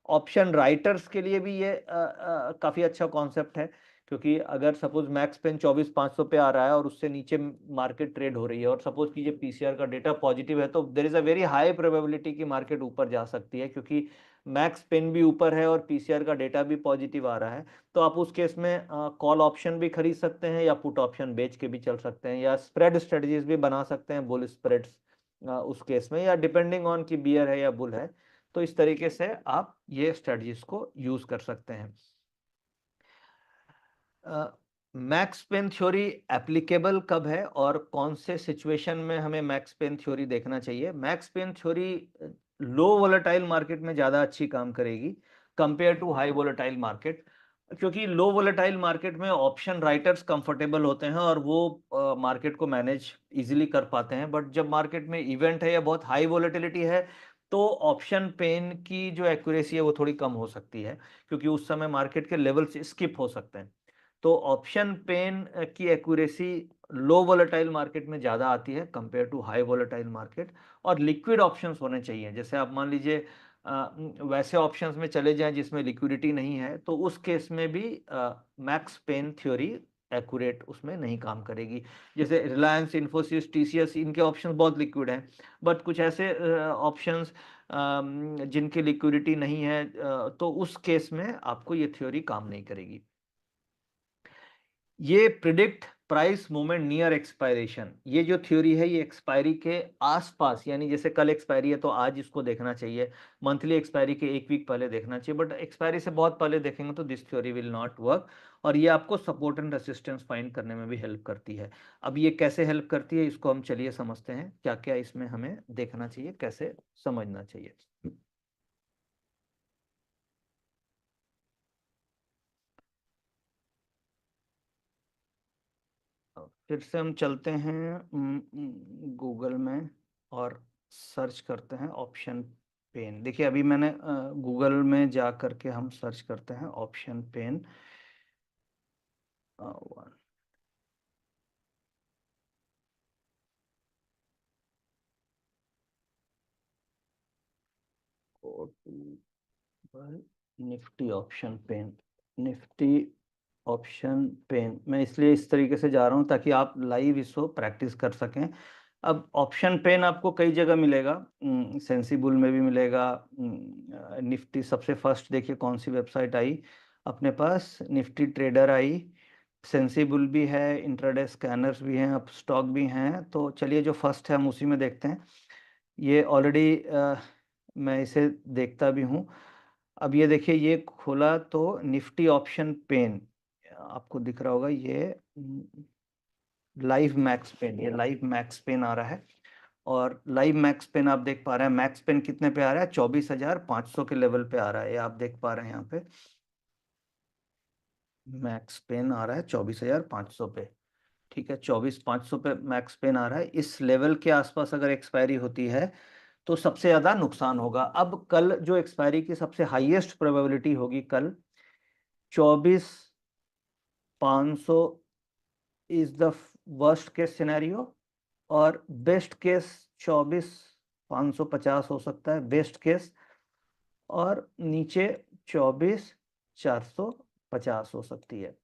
ऑप्शन राइटर्स के लिए भी ये काफी अच्छा कॉन्सेप्ट है, क्योंकि अगर सपोज मैक्स पेन 24,500 पे आ रहा है और उससे नीचे मार्केट ट्रेड हो रही है और सपोज कीजिए पीसीआर का डेटा पॉजिटिव है, तो there is a very high probability कि मार्केट ऊपर जा सकती है, क्योंकि मैक्स पेन भी ऊपर है और पीसीआर का डेटा भी पॉजिटिव आ रहा है। तो आप उस केस में कॉल ऑप्शन भी खरीद सकते हैं या पुट ऑप्शन बेच के भी चल सकते हैं, या स्प्रेड स्ट्रेटजीज भी बना सकते हैं, बुल स्प्रेड्स उस केस में, या डिपेंडिंग ऑन कि बियर है या बुल है। तो इस तरीके से आप ये स्ट्रेटजीज को यूज कर सकते हैं। मैक्स पेन थ्योरी एप्लीकेबल कब है और कौन से सिचुएशन में हमें मैक्स पेन थ्योरी देखना चाहिए? Max pain theory low volatile market में ज्यादा अच्छी काम करेगी compare to high volatile market, क्योंकि लो वोलेटाइल मार्केट में ऑप्शन राइटर्स कंफर्टेबल होते हैं और वो मार्केट को मैनेज इजीली कर पाते हैं। बट जब मार्केट में इवेंट है या बहुत हाई वोलेटिलिटी है तो ऑप्शन पेन की जो एक्यूरेसी है वो थोड़ी कम हो सकती है, क्योंकि उस समय मार्केट के लेवल्स स्किप हो सकते हैं। तो ऑप्शन पेन की एक्यूरेसी लो वोलेटाइल मार्केट में ज़्यादा आती है compare to high volatile market. और लिक्विड ऑप्शंस होने चाहिए, जैसे आप मान लीजिए वैसे ऑप्शंस में चले जाएं जिसमें लिक्विडिटी नहीं है, तो उस केस में भी मैक्स पेन थ्योरी एक्यूरेट उसमें नहीं काम करेगी। जैसे रिलायंस, इन्फोसिस, टीसीएस, इनके ऑप्शंस बहुत लिक्विड हैं, बट कुछ ऐसे ऑप्शंस जिनकी लिक्विडिटी नहीं है, तो उस केस में आपको ये थ्योरी काम नहीं करेगी। ये predict price movement near expiration, ये जो थ्योरी है ये एक्सपायरी के आसपास, यानी जैसे कल एक्सपायरी है तो आज इसको देखना चाहिए, मंथली एक्सपायरी के एक वीक पहले देखना चाहिए, बट एक्सपायरी से बहुत पहले देखेंगे तो this theory will not work. और ये आपको सपोर्ट एंड रेसिस्टेंस फाइंड करने में भी हेल्प करती है। अब ये कैसे हेल्प करती है इसको हम चलिए समझते हैं, क्या क्या इसमें हमें देखना चाहिए, कैसे समझना चाहिए। फिर से हम चलते हैं गूगल में और सर्च करते हैं ऑप्शन पेन। देखिए अभी मैंने गूगल में जा करके हम सर्च करते हैं option pen. Nifty option pen, Nifty option pen, मैं इसलिए इस तरीके से जा रहा हूं ताकि आप लाइव इसको प्रैक्टिस कर सकें। अब ऑप्शन पेन आपको कई जगह मिलेगा, सेंसिबल में भी मिलेगा, निफ्टी सबसे फर्स्ट देखिए कौन सी वेबसाइट आई अपने पास, निफ्टी ट्रेडर आई, सेंसिबल भी है, इंट्राडे स्कैनर्स भी हैं, अब स्टॉक भी हैं। तो चलिए जो फर्स्ट है हम उसी में देखते हैं। ये ऑलरेडी मैं इसे देखता भी हूँ। अब ये देखिए ये खोला तो निफ्टी ऑप्शन पेन आपको दिख रहा होगा, ये लाइव मैक्स पेन, ये लाइव मैक्स पेन आ रहा है। और लाइव मैक्स पेन आप देख पा रहे हैं, मैक्स पेन कितने पे आ रहा है, 24,500 के लेवल पे आ रहा है, ये आप देख पा रहे हैं यहाँ पे मैक्स पेन आ रहा है 24,500 पे। ठीक है, 24,500 पे मैक्स पेन आ रहा है। इस लेवल के आसपास अगर एक्सपायरी होती है तो सबसे ज़्यादा नुकसान होगा। अब कल जो एक्सपायरी की सबसे हाईएस्ट प्रोबेबिलिटी होगी, कल 24,500 is the worst case scenario, और बेस्ट केस 24,550 हो सकता है बेस्ट केस, और नीचे 24,450 हो सकती है।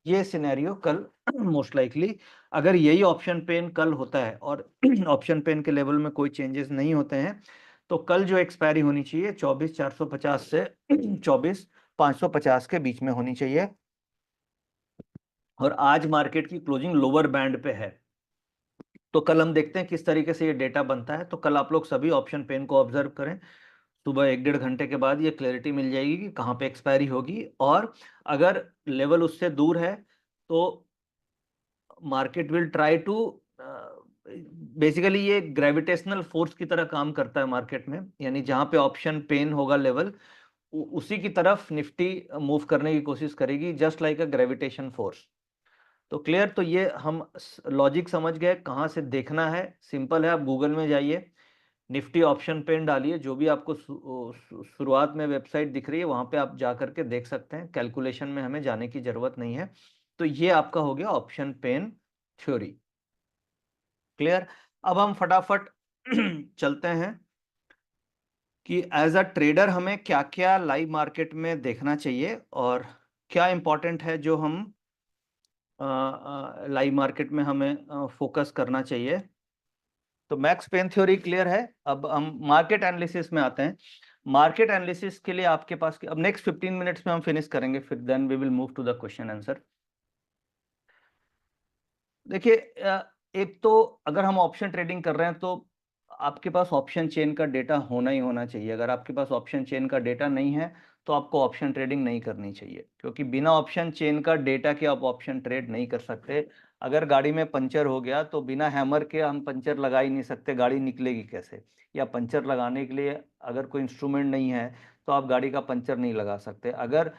ये सिनेरियो कल मोस्ट लाइकली, अगर यही ऑप्शन पेन कल होता है और ऑप्शन पेन के लेवल में कोई चेंजेस नहीं होते हैं, तो कल जो एक्सपायरी होनी चाहिए 24,450 से 24,550 के बीच में होनी चाहिए। और आज मार्केट की क्लोजिंग लोअर बैंड पे है, तो कल हम देखते हैं किस तरीके से ये डेटा बनता है। तो कल आप लोग सभी ऑप्शन पेन को ऑब्जर्व करें, सुबह 1-1.5 घंटे के बाद ये क्लैरिटी मिल जाएगी कि कहाँ पे एक्सपायरी होगी, और अगर लेवल उससे दूर है तो market will try to, basically ये ग्रेविटेशनल फोर्स की तरह काम करता है मार्केट में, यानी जहां पे ऑप्शन पेन होगा लेवल, उसी की तरफ निफ्टी मूव करने की कोशिश करेगी, जस्ट लाइक अ ग्रेविटेशन फोर्स। तो क्लियर, तो ये हम लॉजिक समझ गए कहाँ से देखना है। सिंपल है, आप गूगल में जाइए, निफ्टी ऑप्शन पेन डालिए, जो भी आपको शुरुआत में वेबसाइट दिख रही है वहां पे आप जा करके देख सकते हैं, कैलकुलेशन में हमें जाने की जरूरत नहीं है। तो ये आपका हो गया ऑप्शन पेन थ्योरी। क्लियर। अब हम फटाफट चलते हैं कि एज अ ट्रेडर हमें क्या क्या लाइव मार्केट में देखना चाहिए और क्या इंपॉर्टेंट है जो हम लाइव मार्केट में हमें फोकस करना चाहिए। तो मैक्स पेन थ्योरी क्लियर है। अब हम मार्केट एनालिसिस में आते हैं। मार्केट एनालिसिस के लिए आपके पास, अब नेक्स्ट 15 मिनट्स में हम फिनिश करेंगे, फिर then we will move to the question answer. देखिए, एक तो अगर हम ऑप्शन ट्रेडिंग कर रहे हैं तो आपके पास ऑप्शन चेन का डेटा होना ही होना चाहिए। अगर आपके पास ऑप्शन चेन का डेटा नहीं है तो आपको ऑप्शन ट्रेडिंग नहीं करनी चाहिए, क्योंकि बिना ऑप्शन चेन का डेटा के आप ऑप्शन ट्रेड नहीं कर सकते। अगर गाड़ी में पंचर हो गया तो बिना हैमर के हम पंचर लगा ही नहीं सकते, गाड़ी निकलेगी कैसे? या पंचर लगाने के लिए अगर कोई इंस्ट्रूमेंट नहीं है तो आप गाड़ी का पंचर नहीं लगा सकते। अगर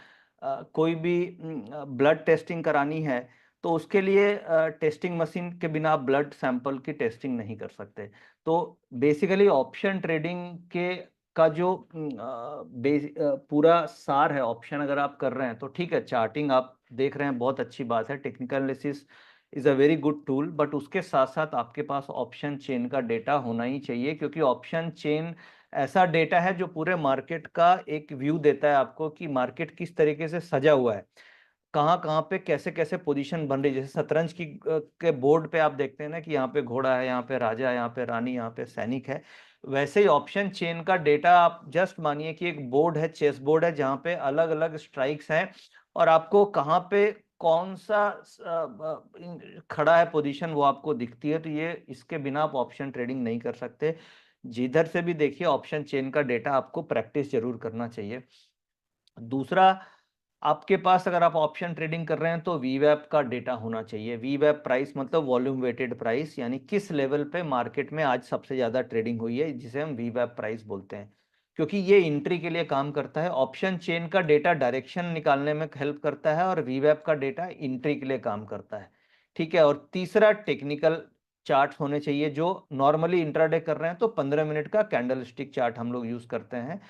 कोई भी ब्लड टेस्टिंग करानी है तो उसके लिए टेस्टिंग मशीन के बिना आप ब्लड सैंपल की टेस्टिंग नहीं कर सकते। तो बेसिकली ऑप्शन ट्रेडिंग के का जो पूरा सार है, ऑप्शन अगर आप कर रहे हैं तो ठीक है, चार्टिंग आप देख रहे हैं बहुत अच्छी बात है, technical analysis is a very good tool, but उसके साथ साथ आपके पास ऑप्शन चेन का डेटा होना ही चाहिए, क्योंकि ऑप्शन चेन ऐसा डेटा है जो पूरे मार्केट का एक व्यू देता है आपको कि मार्केट किस तरीके से सजा हुआ है, कहाँ कहाँ पे कैसे कैसे पोजीशन बन रही है। जैसे शतरंज की के बोर्ड पे आप देखते हैं ना कि यहाँ पे घोड़ा है, यहाँ पे राजा है, यहाँ पे रानी, यहाँ पे सैनिक है, वैसे ही ऑप्शन चेन का डेटा आप जस्ट मानिए कि एक बोर्ड है, चेस बोर्ड है, जहाँ पे अलग अलग स्ट्राइक्स हैं और आपको कहाँ पे कौन सा खड़ा है पोजीशन वो आपको दिखती है। तो ये इसके बिना आप ऑप्शन ट्रेडिंग नहीं कर सकते। जिधर से भी देखिए ऑप्शन चेन का डेटा आपको प्रैक्टिस जरूर करना चाहिए। दूसरा, आपके पास अगर आप ऑप्शन ट्रेडिंग कर रहे हैं तो वीवैप का डेटा होना चाहिए। वीवैप प्राइस मतलब वॉल्यूम वेटेड प्राइस, यानी किस लेवल पे मार्केट में आज सबसे ज्यादा ट्रेडिंग हुई है, जिसे हम वीवैप प्राइस बोलते हैं, क्योंकि ये एंट्री के लिए काम करता है। ऑप्शन चेन का डेटा डायरेक्शन निकालने में हेल्प करता है और वीवैप का डेटा एंट्री के लिए काम करता है। ठीक है। और तीसरा, टेक्निकल चार्ट होने चाहिए। जो नॉर्मली इंट्राडे कर रहे हैं तो 15 मिनट का कैंडल स्टिक चार्ट हम लोग यूज करते हैं।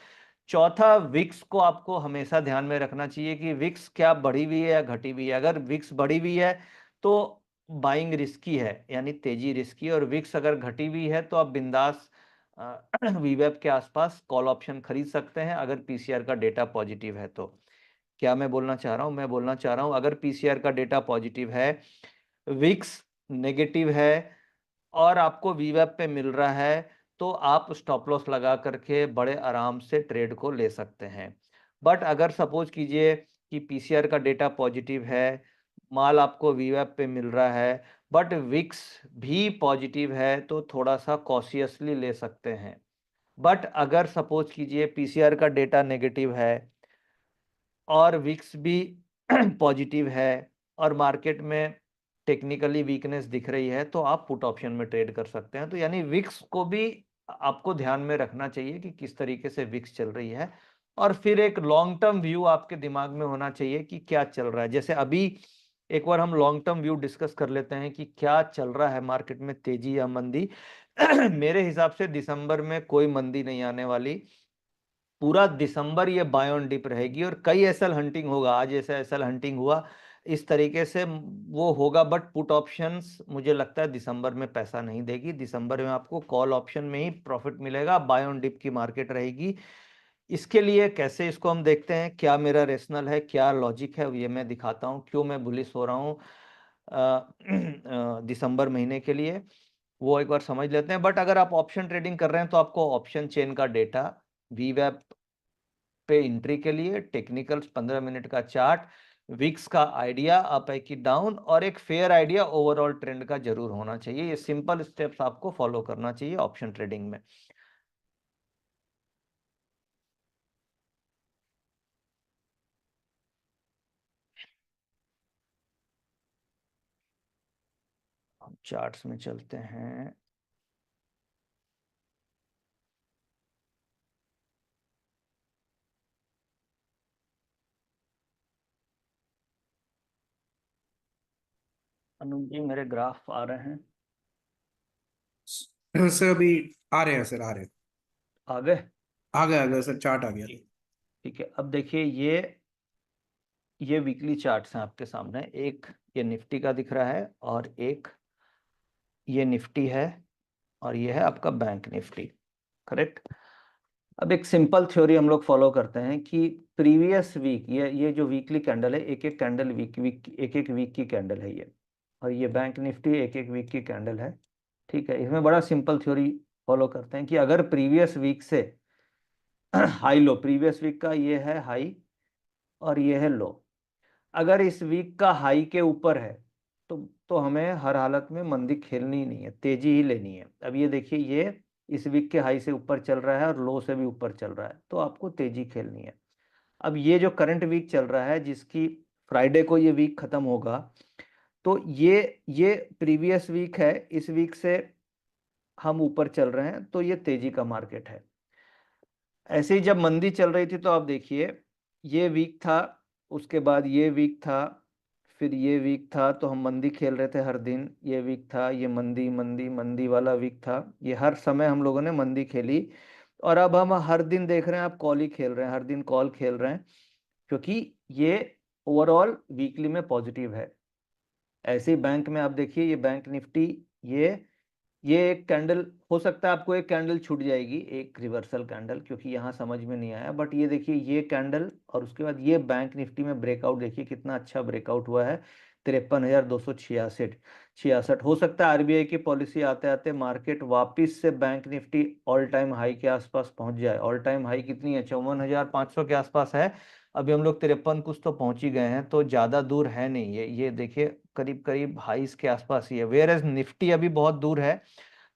चौथा, विक्स को आपको हमेशा ध्यान में रखना चाहिए कि विक्स क्या बढ़ी हुई है या घटी हुई है। अगर विक्स बढ़ी हुई है तो बाइंग रिस्की है, यानी तेजी रिस्की, और विक्स अगर घटी हुई है तो आप बिंदास वीवेब के आसपास कॉल ऑप्शन खरीद सकते हैं, अगर पीसीआर का डेटा पॉजिटिव है तो। क्या मैं बोलना चाह रहा हूं? मैं बोलना चाह रहा हूं अगर पीसीआर का डेटा पॉजिटिव है, विक्स नेगेटिव है और आपको वीवेब पे मिल रहा है, तो आप स्टॉप लॉस लगा करके बड़े आराम से ट्रेड को ले सकते हैं। बट अगर सपोज कीजिए कि पीसीआर का डेटा पॉजिटिव है, माल आपको वीवेब पे मिल रहा है, बट विक्स भी पॉजिटिव है, तो थोड़ा सा कॉशियसली ले सकते हैं। बट अगर सपोज कीजिए पीसीआर का डेटा नेगेटिव है और विक्स भी पॉजिटिव है और मार्केट में टेक्निकली वीकनेस दिख रही है, तो आप पुट ऑप्शन में ट्रेड कर सकते हैं। तो यानी विक्स को भी आपको ध्यान में रखना चाहिए कि किस तरीके से विक्स चल रही है, और फिर एक लॉन्ग टर्म व्यू आपके दिमाग में होना चाहिए कि क्या चल रहा है। जैसे अभी एक बार हम लॉन्ग टर्म व्यू डिस्कस कर लेते हैं कि क्या चल रहा है मार्केट में, तेजी या मंदी। मेरे हिसाब से दिसंबर में कोई मंदी नहीं आने वाली, पूरा दिसंबर ये बाय ऑन डिप रहेगी और कई एसएल हंटिंग होगा। आज ऐसा एसएल हंटिंग हुआ, इस तरीके से वो होगा, बट पुट ऑप्शंस मुझे लगता है दिसंबर में पैसा नहीं देगी। दिसंबर में आपको कॉल ऑप्शन में ही प्रॉफिट मिलेगा, बाय ऑन डिप की मार्केट रहेगी। इसके लिए कैसे इसको हम देखते हैं, क्या मेरा रेशनल है, क्या लॉजिक है, ये मैं दिखाता हूँ क्यों मैं बुलिश हो रहा हूँ दिसंबर महीने के लिए, वो एक बार समझ लेते हैं। बट अगर आप ऑप्शन ट्रेडिंग कर रहे हैं तो आपको ऑप्शन चेन का डेटा, वीवैप पे एंट्री के लिए टेक्निकल्स 15 मिनट का चार्ट, विक्स का आइडिया अप है कि डाउन, और एक फेयर आइडिया ओवरऑल ट्रेंड का जरूर होना चाहिए। ये सिंपल स्टेप्स आपको फॉलो करना चाहिए ऑप्शन ट्रेडिंग में। हम चार्ट्स में चलते हैं। अनुज जी मेरे ग्राफ आ रहे हैं? सर अभी आ रहे हैं सर, आ रहे हैं। आ गए? आ गया सर, चार्ट आ गया। ठीक है, अब देखिए ये वीकली चार्ट्स हैं आपके सामने। एक ये निफ्टी का दिख रहा है और एक ये निफ्टी है और ये है आपका बैंक निफ्टी, करेक्ट। अब एक सिंपल थ्योरी हम लोग फॉलो करते हैं कि प्रीवियस वीक, ये जो वीकली कैंडल है, एक एक कैंडल एक एक वीक की कैंडल है ये, और ये बैंक निफ्टी एक एक वीक की कैंडल है। ठीक है, इसमें बड़ा सिंपल थ्योरी फॉलो करते हैं कि अगर प्रीवियस वीक से हाई लो, प्रीवियस वीक का ये है हाई और ये है लो, अगर इस वीक का हाई के ऊपर है तो हमें हर हालत में मंदी खेलनी ही नहीं है, तेजी ही लेनी है। अब ये देखिए, ये इस वीक के हाई से ऊपर चल रहा है और लो से भी ऊपर चल रहा है, तो आपको तेजी खेलनी है। अब ये जो करंट वीक चल रहा है, जिसकी फ्राइडे को ये वीक खत्म होगा, तो ये प्रीवियस वीक है, इस वीक से हम ऊपर चल रहे हैं, तो ये तेजी का मार्केट है। ऐसे ही जब मंदी चल रही थी तो आप देखिए, ये वीक था, उसके बाद ये वीक था, फिर ये वीक था, तो हम मंदी खेल रहे थे हर दिन। ये वीक था, ये मंदी मंदी मंदी वाला वीक था, ये हर समय हम लोगों ने मंदी खेली। और अब हम हर दिन देख रहे हैं, आप कॉल ही खेल रहे हैं, हर दिन कॉल खेल रहे हैं, क्योंकि ये ओवरऑल वीकली में पॉजिटिव है। ऐसे ही बैंक में आप देखिए, ये बैंक निफ्टी, ये एक कैंडल, हो सकता है आपको एक कैंडल छूट जाएगी, एक रिवर्सल कैंडल, क्योंकि यहाँ समझ में नहीं आया, बट ये देखिए ये कैंडल और उसके बाद ये बैंक निफ्टी में ब्रेकआउट, देखिए कितना अच्छा ब्रेकआउट हुआ है, 53,266। हो सकता है आरबीआई की पॉलिसी आते आते मार्केट वापिस से bank Nifty all time high के आसपास पहुंच जाए। ऑल टाइम हाई कितनी है, 54,500 के आसपास है। अभी हम लोग 53 कुछ तो पहुंच ही गए हैं, तो ज्यादा दूर है नहीं ये देखिए करीब करीब हाईस के आसपास ही है। वेयर एज निफ्टी अभी बहुत दूर है,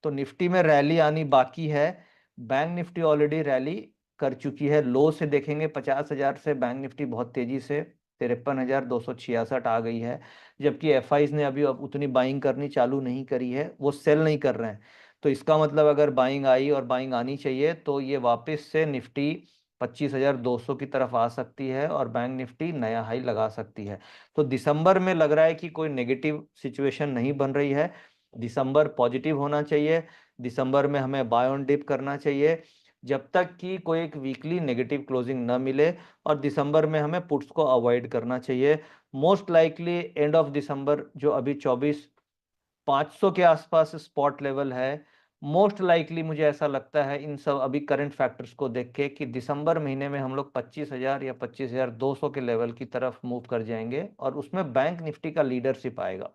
तो निफ्टी में रैली आनी बाकी है। बैंक निफ्टी ऑलरेडी रैली कर चुकी है। लो से देखेंगे 50,000 से बैंक निफ्टी बहुत तेजी से 53,266 आ गई है, जबकि एफआईज ने अभी उतनी बाइंग करनी चालू नहीं करी है, वो सेल नहीं कर रहे हैं। तो इसका मतलब अगर बाइंग आई और बाइंग आनी चाहिए तो ये वापस से निफ्टी 25,200 की तरफ आ सकती है और बैंक निफ्टी नया हाई लगा सकती है। तो दिसंबर में लग रहा है कि कोई नेगेटिव सिचुएशन नहीं बन रही है, दिसंबर पॉजिटिव होना चाहिए। दिसंबर में हमें बाय ऑन डिप करना चाहिए जब तक कि कोई एक वीकली नेगेटिव क्लोजिंग न मिले, और दिसंबर में हमें पुट्स को अवॉइड करना चाहिए। Most likely end of December जो अभी 24,500 के आसपास स्पॉट लेवल है, मोस्ट लाइकली मुझे ऐसा लगता है इन सब अभी करंट फैक्टर्स को देख के कि दिसंबर महीने में हम लोग 25,000 या 25,200 के लेवल की तरफ मूव कर जाएंगे और उसमें बैंक निफ्टी का लीडरशिप आएगा।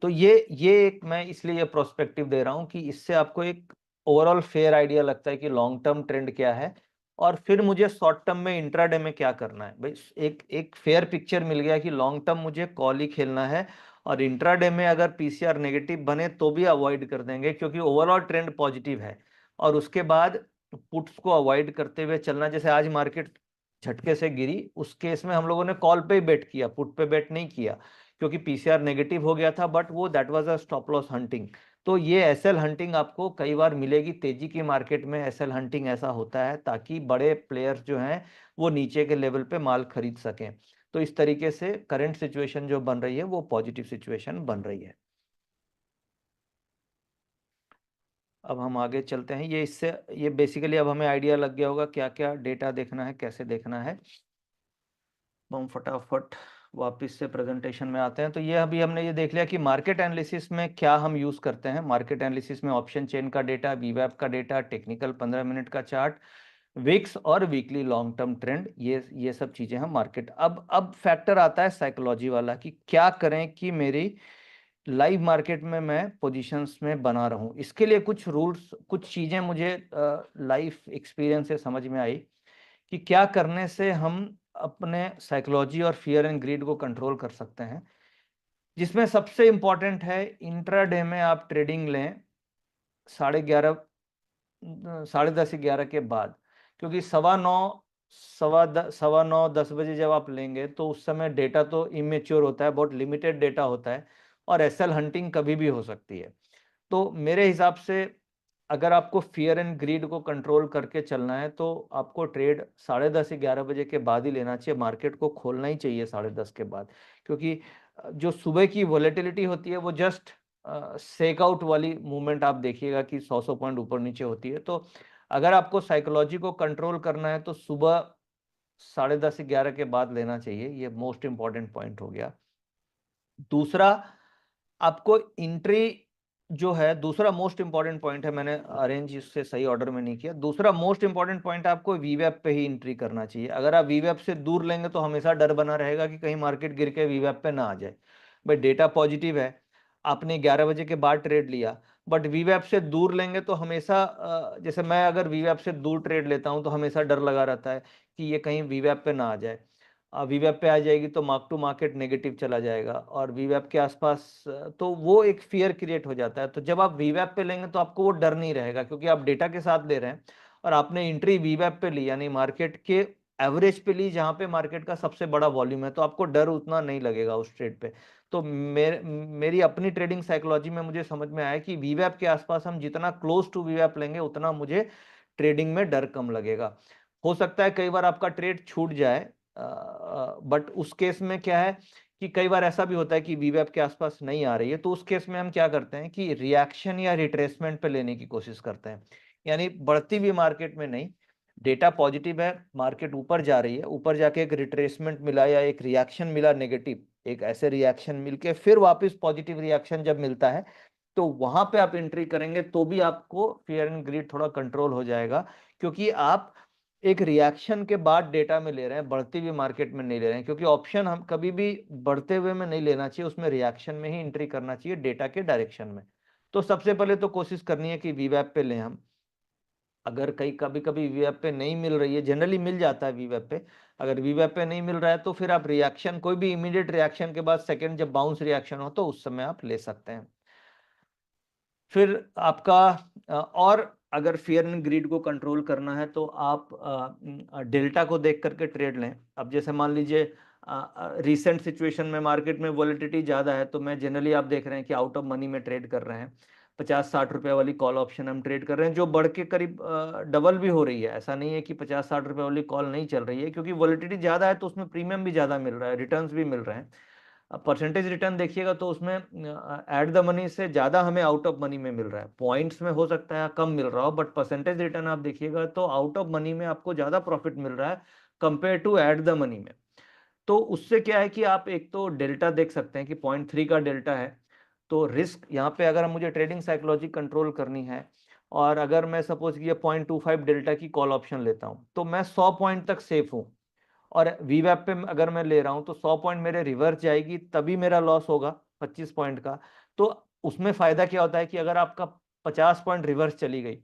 तो ये एक मैं इसलिए ये प्रोस्पेक्टिव दे रहा हूं कि इससे आपको एक ओवरऑल फेयर आइडिया लगता है कि लॉन्ग टर्म ट्रेंड क्या है, और फिर मुझे शॉर्ट टर्म में इंट्राडे में क्या करना है। भाई एक फेयर पिक्चर मिल गया कि लॉन्ग टर्म मुझे कॉल ही खेलना है, और इंट्राडे में अगर पीसीआर नेगेटिव बने तो भी अवॉइड कर देंगे क्योंकि ओवरऑल ट्रेंड पॉजिटिव है। और उसके बाद पुट्स को अवॉइड करते हुए चलना। जैसे आज मार्केट झटके से गिरी, उस केस में हम लोगों ने कॉल पे ही बेट किया, पुट पे बेट नहीं किया, क्योंकि पीसीआर नेगेटिव हो गया था, बट वो that was a stop loss hunting. तो ये एसएल हंटिंग आपको कई बार मिलेगी तेजी की मार्केट में। एसएल हंटिंग ऐसा होता है ताकि बड़े प्लेयर्स जो हैं वो नीचे के लेवल पे माल खरीद सकें। तो इस तरीके से करंट सिचुएशन जो बन रही है वो पॉजिटिव सिचुएशन बन रही है। अब हम आगे चलते हैं। ये बेसिकली अब हमें आइडिया लग गया होगा क्या क्या डेटा देखना है, कैसे देखना है। हम फटाफट वापस से प्रेजेंटेशन में आते हैं। तो ये अभी हमने ये देख लिया कि मार्केट एनालिसिस में क्या हम यूज करते हैं। मार्केट एनालिसिस में ऑप्शन चेन का डेटा, वीवैप का डेटा, टेक्निकल 15 मिनट का चार्ट, विक्स और वीकली लॉन्ग टर्म ट्रेंड, ये सब चीजें हम मार्केट। अब फैक्टर आता है साइकोलॉजी वाला कि क्या करें कि मेरी लाइव मार्केट में मैं पोजीशंस में बना रहूं। इसके लिए कुछ रूल्स, कुछ चीजें मुझे लाइफ एक्सपीरियंस से समझ में आई कि क्या करने से हम अपने साइकोलॉजी और फियर एंड ग्रीड को कंट्रोल कर सकते हैं। जिसमें सबसे इंपॉर्टेंट है इंट्राडे में आप ट्रेडिंग लें 11:30 10:30 के बाद, क्योंकि 9:15 10 बजे जब आप लेंगे तो उस समय डेटा तो इमेच्योर होता है, बहुत लिमिटेड डेटा होता है और एसएल हंटिंग कभी भी हो सकती है। तो मेरे हिसाब से अगर आपको फियर एंड ग्रीड को कंट्रोल करके चलना है तो आपको ट्रेड 10:30 11 बजे के बाद ही लेना चाहिए। मार्केट को खोलना ही चाहिए 10:30 के बाद, क्योंकि जो सुबह की वॉलेटिलिटी होती है वो जस्ट सेक आउट वाली मूवमेंट आप देखिएगा कि 100 पॉइंट ऊपर नीचे होती है। तो अगर आपको साइकोलॉजी को कंट्रोल करना है तो सुबह 10:30 11 के बाद लेना चाहिए। ये मोस्ट इंपॉर्टेंट पॉइंट हो गया। दूसरा, आपको एंट्री जो है, दूसरा मोस्ट इंपॉर्टेंट पॉइंट है, मैंने अरेंज इससे सही ऑर्डर में नहीं किया। दूसरा मोस्ट इंपॉर्टेंट पॉइंट आपको वीवैप पे ही एंट्री करना चाहिए। अगर आप वीवैप से दूर लेंगे तो हमेशा डर बना रहेगा कि कहीं मार्केट गिर के वीवैप पे ना आ जाए। भाई डेटा पॉजिटिव है, आपने 11 बजे के बाद ट्रेड लिया, बट वीवैप से दूर लेंगे तो हमेशा जैसे मैं अगर वीवैप से दूर ट्रेड लेता हूं तो हमेशा डर लगा रहता है कि ये कहीं वीवैप पे ना आ जाए। वीवैप पे आ जाएगी तो मार्क टू मार्केट नेगेटिव चला जाएगा और वीवैप के आसपास तो वो एक फियर क्रिएट हो जाता है। तो जब आप वीवैप पे लेंगे तो आपको वो डर नहीं रहेगा, क्योंकि आप डेटा के साथ ले रहे हैं और आपने एंट्री वीवैप पे ली, यानी मार्केट के एवरेज पे ली जहां पे मार्केट का सबसे बड़ा वॉल्यूम है, तो आपको डर उतना नहीं लगेगा उस ट्रेड पे। तो मेरी अपनी ट्रेडिंग साइकोलॉजी में मुझे समझ में आया कि वीवैप के आसपास हम जितना क्लोज टू वीवैप लेंगे उतना मुझे ट्रेडिंग में डर कम लगेगा। हो सकता है कई बार आपका ट्रेड छूट जाए, बट उस केस में क्या है कि कई बार ऐसा भी होता है कि वीवैप के आसपास नहीं आ रही है, तो उस केस में हम क्या करते हैं कि रिएक्शन या रिट्रेसमेंट पे लेने की कोशिश करते हैं। यानी बढ़ती हुई मार्केट में नहीं, डेटा पॉजिटिव है, मार्केट ऊपर जा रही है, ऊपर जाके एक रिट्रेसमेंट मिला या एक रिएक्शन मिला नेगेटिव, एक ऐसे रिएक्शन मिलके फिर वापस पॉजिटिव रिएक्शन जब मिलता है तो वहां पे आप एंट्री करेंगे तो भी आपको फियर एंड ग्रीड थोड़ा कंट्रोल हो जाएगा, क्योंकि आप एक रिएक्शन के बाद डेटा में ले रहे हैं, बढ़ती हुई मार्केट में नहीं ले रहे हैं। क्योंकि ऑप्शन हम कभी भी बढ़ते हुए में नहीं लेना चाहिए, उसमें रिएक्शन में ही एंट्री करना चाहिए, डेटा के डायरेक्शन में। तो सबसे पहले तो कोशिश करनी है कि वीवैप पे लें हम। अगर कहीं कभी कभी वीवैप पे नहीं मिल रही है, जनरली मिल जाता है वीवैप पे, अगर वीवैप पे नहीं मिल रहा है तो फिर आप रिएक्शन, कोई भी इमीडिएट रिएक्शन के बाद सेकेंड जब बाउंस रिएक्शन हो तो उस समय आप ले सकते हैं। फिर आपका और अगर फियर एंड ग्रीड को कंट्रोल करना है तो आप डेल्टा को देख करके ट्रेड लें। अब जैसे मान लीजिए रीसेंट सिचुएशन में मार्केट में वॉलेटिलिटी ज़्यादा है, तो मैं जनरली आप देख रहे हैं कि आउट ऑफ मनी में ट्रेड कर रहे हैं। 50-60 रुपये वाली कॉल ऑप्शन हम ट्रेड कर रहे हैं, जो बढ़ के करीब डबल भी हो रही है। ऐसा नहीं है कि 50-60 रुपये वाली कॉल नहीं चल रही है, क्योंकि वॉलेटिलिटी ज़्यादा है तो उसमें प्रीमियम भी ज़्यादा मिल रहा है, रिटर्न्स भी मिल रहे हैं। परसेंटेज रिटर्न देखिएगा तो उसमें एट द मनी से ज़्यादा हमें आउट ऑफ मनी में मिल रहा है। पॉइंट्स में हो सकता है कम मिल रहा हो, बट परसेंटेज रिटर्न आप देखिएगा तो आउट ऑफ मनी में आपको ज़्यादा प्रॉफिट मिल रहा है compare to at the money में। तो उससे क्या है कि आप एक तो डेल्टा देख सकते हैं कि 0.3 का डेल्टा है, तो रिस्क यहाँ पे अगर मुझे ट्रेडिंग साइकोलॉजी कंट्रोल करनी है और अगर मैं सपोज कि ये 0.25 डेल्टा की कॉल ऑप्शन लेता हूँ तो मैं 100 पॉइंट तक सेफ हूँ। और वीवैप पे अगर मैं ले रहा हूं तो 100 पॉइंट मेरे रिवर्स जाएगी तभी मेरा लॉस होगा 25 पॉइंट का। तो उसमें फायदा क्या होता है कि अगर आपका 50 पॉइंट रिवर्स चली गई